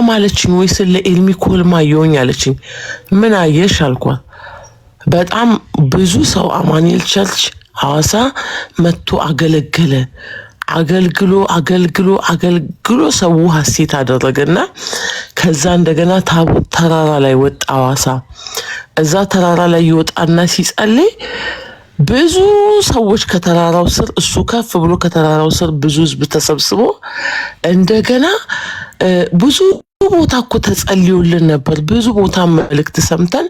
ማለችኝ ወይስ ለኤልሚ ኮልማ ይሆን ያለችኝ። ምን አየሽ አልኳት። በጣም ብዙ ሰው አማኑኤል ቸርች ሐዋሳ መጥቶ አገለገለ። አገልግሎ ሰው ሐሴት አደረገና ከዛ እንደገና ታቦት ተራራ ላይ ወጣ ሐዋሳ። እዛ ተራራ ላይ ይወጣና ሲጸልይ ብዙ ሰዎች ከተራራው ስር እሱ ከፍ ብሎ ከተራራው ስር ብዙ ህዝብ ተሰብስቦ እንደገና ብዙ ቦታ እኮ ተጸልዮልን ነበር። ብዙ ቦታ መልእክት ሰምተን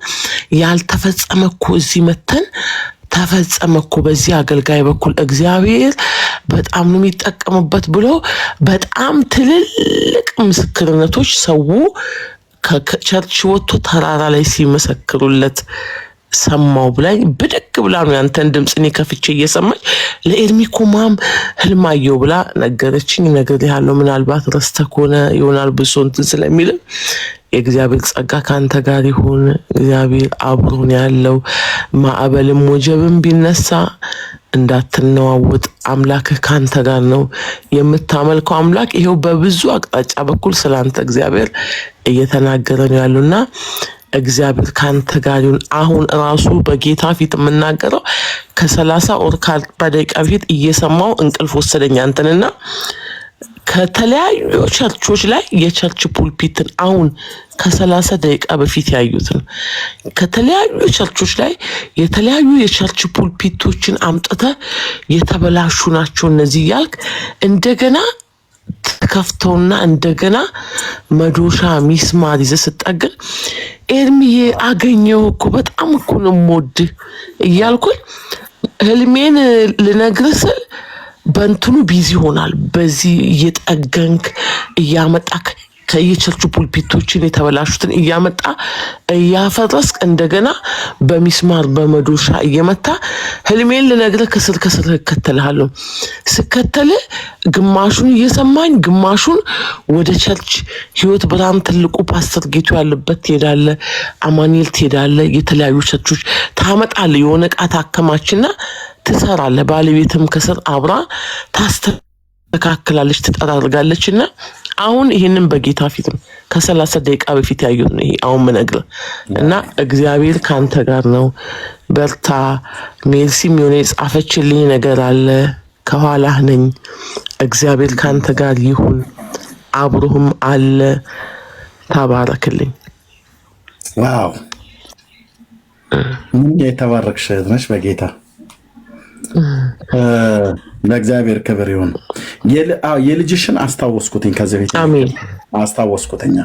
ያልተፈጸመ እኮ እዚህ መተን ተፈጸመ እኮ በዚህ አገልጋይ በኩል እግዚአብሔር በጣም ነው የሚጠቀምበት ብሎ በጣም ትልልቅ ምስክርነቶች ሰው ከቸርች ወጥቶ ተራራ ላይ ሲመሰክሩለት ሰማው ብላኝ ብድግ ብላ ነው ያንተን ድምጽ እኔ ከፍቼ እየሰማች ለኤርሚ እኮ ማም ህልማየው ብላ ነገረችኝ። ነገር ያለው ምናልባት ረስተህ ከሆነ ይሆናል ብሶ እንትን ስለሚል የእግዚአብሔር ጸጋ ካንተ ጋር ይሁን። እግዚአብሔር አብሮን ያለው ማዕበልም ወጀብም ቢነሳ እንዳትነዋወጥ አምላክህ ካንተ ጋር ነው። የምታመልከው አምላክ ይሄው በብዙ አቅጣጫ በኩል ስላንተ እግዚአብሔር እየተናገረ ነው ያሉና እግዚአብሔር ካንተ ጋር ይሁን። አሁን ራሱ በጌታ ፊት የምናገረው ከ30 ወር በደቂቃ ፊት እየሰማው እንቅልፍ ወሰደኝ አንተንና ከተለያዩ ቸርቾች ላይ የቸርች ፑልፒትን አሁን ከ30 ደቂቃ በፊት ያዩትን ከተለያዩ ቸርቾች ላይ የተለያዩ የቸርች ፑልፒቶችን አምጥተ የተበላሹ ናቸው እነዚህ ያልክ እንደገና ተከፍተውና እንደገና መዶሻ ሚስማር ይዘህ ስጠግን ኤርሚዬ አገኘው እኮ በጣም እኮ ነው የምወድህ እያልኩኝ ህልሜን ልነግርህ በእንትኑ ቢዚ ሆናል። በዚህ እየጠገንክ እያመጣክ ከየቸርቹ ፑልፒቶችን የተበላሹትን እያመጣ እያፈረስክ እንደገና በሚስማር በመዶሻ እየመታ ህልሜን ልነግርህ ከስር እከተልሃለሁ። ስከተል ግማሹን እየሰማኝ ግማሹን ወደ ቸርች ህይወት ብርሃን ትልቁ ፓስተር ጌቱ ያለበት ትሄዳለህ፣ አማኑኤል ትሄዳለህ፣ የተለያዩ ቸርቾች ታመጣለህ። የሆነ ዕቃ ታከማችና ትሰራለህ። ባለቤትም ከስር አብራ ታስተካክላለች፣ ትጠራርጋለችና አሁን ይሄንን በጌታ ፊት ነው ከ30 ደቂቃ በፊት ያየሁት ነው። ይሄ አሁን ምነግርህ እና እግዚአብሔር ካንተ ጋር ነው። በርታ። ሜልሲም የሆነ የጻፈችልኝ ነገር አለ። ከኋላህ ነኝ። እግዚአብሔር ካንተ ጋር ይሁን፣ አብሮህም አለ። ተባረክልኝ። ዋው! ምን የተባረክሽ ነሽ በጌታ። ለእግዚአብሔር ክብር ይሁን። የልጅሽን አስታወስኩትኝ ከዚህ ቤት አሜን። አስታወስኩትኝ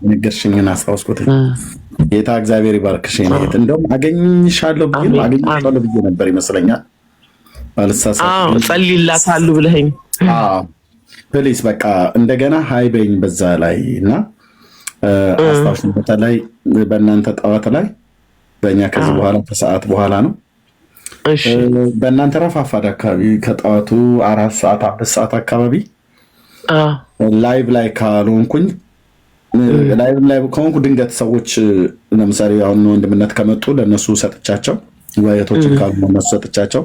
ነገርሽኝን አስታወስኩትኝ። ጌታ እግዚአብሔር ይባርክሽ። እንደውም አገኝሻለሁ ብዬ ነበር ይመስለኛል። አልሳሳትም። ጸልይላታለሁ ብለኸኝ ፕሊስ በቃ እንደገና ሀይ በይኝ በዛ ላይ እና አስታውሽኝ። በተለይ በእናንተ ጠዋት ላይ በእኛ ከዚህ በኋላ ከሰዓት በኋላ ነው። በእናንተ ረፋፋድ አካባቢ ከጠዋቱ 4 ሰዓት 5 ሰዓት አካባቢ ላይቭ ላይ ካልሆንኩኝ ላይ ከሆንኩ ድንገት ሰዎች ለምሳሌ አሁን ወንድምነት ከመጡ ለእነሱ ሰጥቻቸው ወየቶችን ካሉ እነሱ ሰጥቻቸው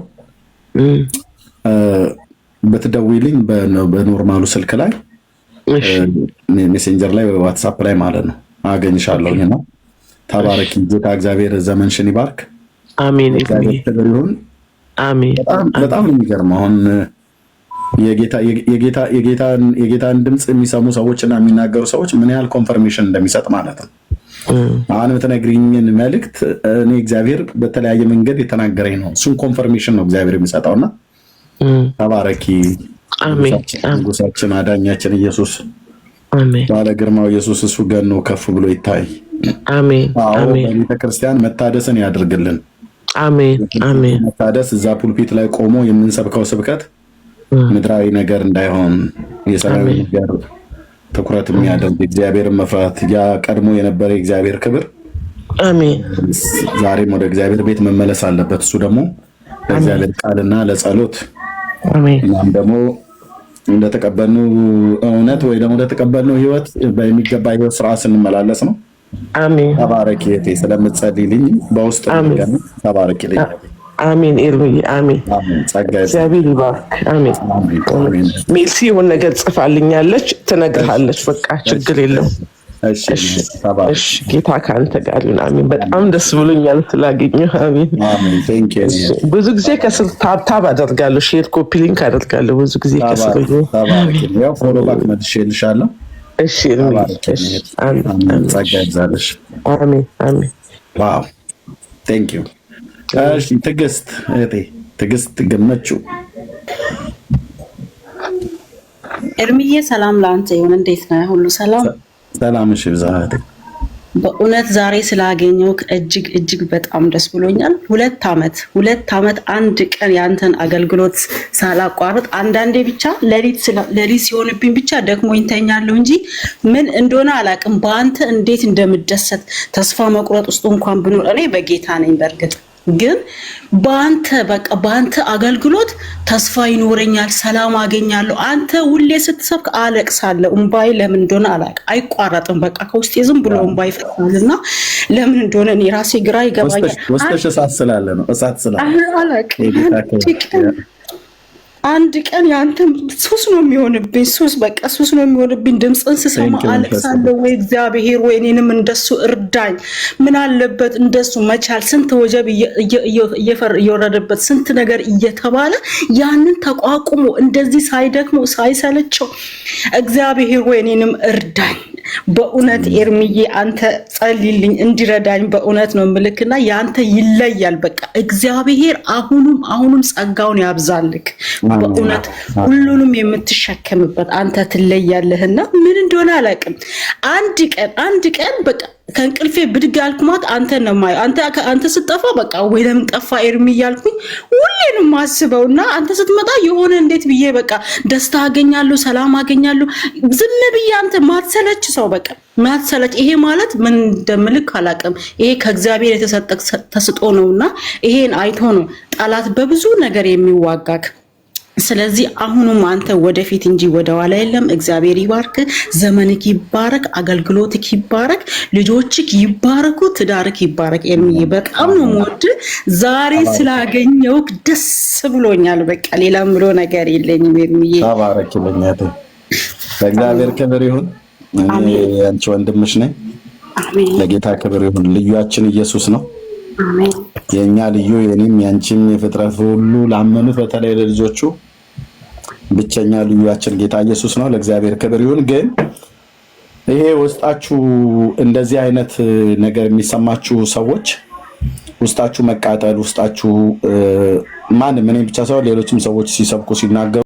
በትደውይልኝ በኖርማሉ ስልክ ላይ ሜሴንጀር ላይ ዋትሳፕ ላይ ማለት ነው አገኝሻለሁኝ እና ተባረኪ። ጌታ እግዚአብሔር ዘመንሽን ይባርክ። አሜን። ይሁን። አሜን። በጣም የሚገርም አሁን የጌታን ድምፅ የሚሰሙ ሰዎችና የሚናገሩ ሰዎች ምን ያህል ኮንፈርሜሽን እንደሚሰጥ ማለት ነው። አሁን የምትነግሪኝን መልእክት እኔ እግዚአብሔር በተለያየ መንገድ የተናገረኝ ነው። እሱን ኮንፈርሜሽን ነው እግዚአብሔር የሚሰጠውና ተባረኪ። ንጉሳችን አዳኛችን ኢየሱስ ባለ ግርማው ኢየሱስ እሱ ገኖ ከፍ ብሎ ይታይ። አሜን። በቤተክርስቲያን መታደስን ያድርግልን። አሜን። መታደስ እዛ ፑልፒት ላይ ቆሞ የምንሰብከው ስብከት ምድራዊ ነገር እንዳይሆን የሰራዊ ነገር ትኩረት የሚያደርግ እግዚአብሔርን መፍራት ያ ቀድሞ የነበረ እግዚአብሔር ክብር አሜን ዛሬም ወደ እግዚአብሔር ቤት መመለስ አለበት። እሱ ደግሞ ለእግዚአብሔር ቃልና ለጸሎት አሜን ደግሞ እንደተቀበልነው እውነት ወይ ደግሞ እንደተቀበልነው ህይወት በሚገባ ህይወት ስራ ስንመላለስ ነው። አሜን። ተባረኪ እቴ ስለምትጸልይልኝ በውስጥ ነው። ተባረኪልኝ። አሜን። ኤርሚ አሜን። እግዚአብሔር ይባርክ። አሜን። ሜልሲ የሆነ ነገር ጽፋልኛለች፣ ትነግርሃለች። በቃ ችግር የለም። እሺ ጌታ ካንተ ጋር ይሁን። አሜን። በጣም ደስ ብሎኛል ስላገኘሁ። አሜን። ብዙ ጊዜ ከስር ታብታብ አደርጋለሁ፣ ሼር ኮፒ ሊንክ አደርጋለሁ። ብዙ ጊዜ ከስር ያው ፎሎ ባክ መልሼልሻለሁ። እሺ አሜን። ጸጋ ይብዛልሽ። አሜን አሜን። ዋው ቴንክ ዩ። እሺ ትዕግስት እህቴ፣ ትዕግስት ገመችው። ኤርሚዬ ሰላም ለአንተ ይሁን። እንዴት ነህ? ሁሉ ሰላም? ሰላምሽ ይብዛ እህቴ። በእውነት ዛሬ ስላገኘው እጅግ በጣም ደስ ብሎኛል። 2 ዓመት አንድ ቀን ያንተን አገልግሎት ሳላቋርጥ አንዳንዴ ብቻ ሌሊት ሲሆንብኝ ብቻ ደክሞኝ ተኛለሁ እንጂ ምን እንደሆነ አላውቅም። በአንተ እንዴት እንደምደሰት ተስፋ መቁረጥ ውስጥ እንኳን ብኖር እኔ በጌታ ነኝ በእርግጥ ግን በአንተ አገልግሎት ተስፋ ይኖረኛል፣ ሰላም አገኛለሁ። አንተ ሁሌ ስትሰብክ አለቅሳለሁ። እምባይ ለምን እንደሆነ አላውቅም፣ አይቋረጥም። በቃ ከውስጤ ዝም ብሎ እምባይ ይፈሳልና ለምን እንደሆነ እኔ ራሴ ግራ ይገባኛል። ወስተሽ እሳት ስላለ ነው። እሳት ስላለ አላውቅም። አንድ ቀን ያንተ ሱስ ነው የሚሆንብኝ፣ ሱስ ነው የሚሆንብኝ። ድምፅን ስሰማ አለቅሳለሁ። ወይ እግዚአብሔር ወይ እኔንም እንደሱ እርዳኝ። ምን አለበት እንደሱ መቻል። ስንት ወጀብ እየወረደበት ስንት ነገር እየተባለ ያንን ተቋቁሞ እንደዚህ ሳይደክመው ሳይሰለቸው እግዚአብሔር ወይ እኔንም እርዳኝ። በእውነት ኤርሚዬ አንተ ጸልይልኝ እንዲረዳኝ በእውነት ነው ምልክና ያንተ ይለያል። በቃ እግዚአብሔር አሁንም ጸጋውን ያብዛልክ። በእውነት ሁሉንም የምትሸከምበት አንተ ትለያለህና ምን እንደሆነ አላውቅም። አንድ ቀን በቃ ከእንቅልፌ ብድግ ያልኩማት አንተ ነው ማይ አንተ ስትጠፋ በቃ ወይ ለምን ጠፋ ኤርሚ እያልኩኝ ሁሌንም ማስበውና አንተ ስትመጣ የሆነ እንዴት ብዬ በቃ ደስታ አገኛለሁ ሰላም አገኛለሁ ዝም ብዬ አንተ ማትሰለች ሰው በቃ ማትሰለች ይሄ ማለት ምን እንደምልክ አላውቅም ይሄ ከእግዚአብሔር የተሰጠ ተስጦ ነውና ይሄን አይቶ ነው ጠላት በብዙ ነገር የሚዋጋክ ስለዚህ አሁንም አንተ ወደፊት እንጂ ወደኋላ የለም እግዚአብሔር ይባርክ ዘመንክ ይባረክ አገልግሎትክ ይባረክ ልጆችክ ይባረኩ ትዳርክ ይባረክ ኤርሚዬ በጣም ነው ሞድ ዛሬ ስላገኘውክ ደስ ብሎኛል በቃ ሌላ ምሮ ነገር የለኝም ኤርሚዬ ተባረክ ለኛተ እግዚአብሔር ክብር ይሁን እኔ አንቺ ወንድምሽ ነኝ አሜን ለጌታ ክብር ይሁን ልዩያችን ኢየሱስ ነው አሜን የኛ ልዩ የኔም ያንቺም የፍጥረት ሁሉ ላመኑት በተለይ ለልጆቹ ብቸኛ ልዩያችን ጌታ ኢየሱስ ነው ለእግዚአብሔር ክብር ይሁን ግን ይሄ ውስጣችሁ እንደዚህ አይነት ነገር የሚሰማችሁ ሰዎች ውስጣችሁ መቃጠል ውስጣችሁ ማንም እኔ ብቻ ሳይሆን ሌሎችም ሰዎች ሲሰብኩ ሲናገሩ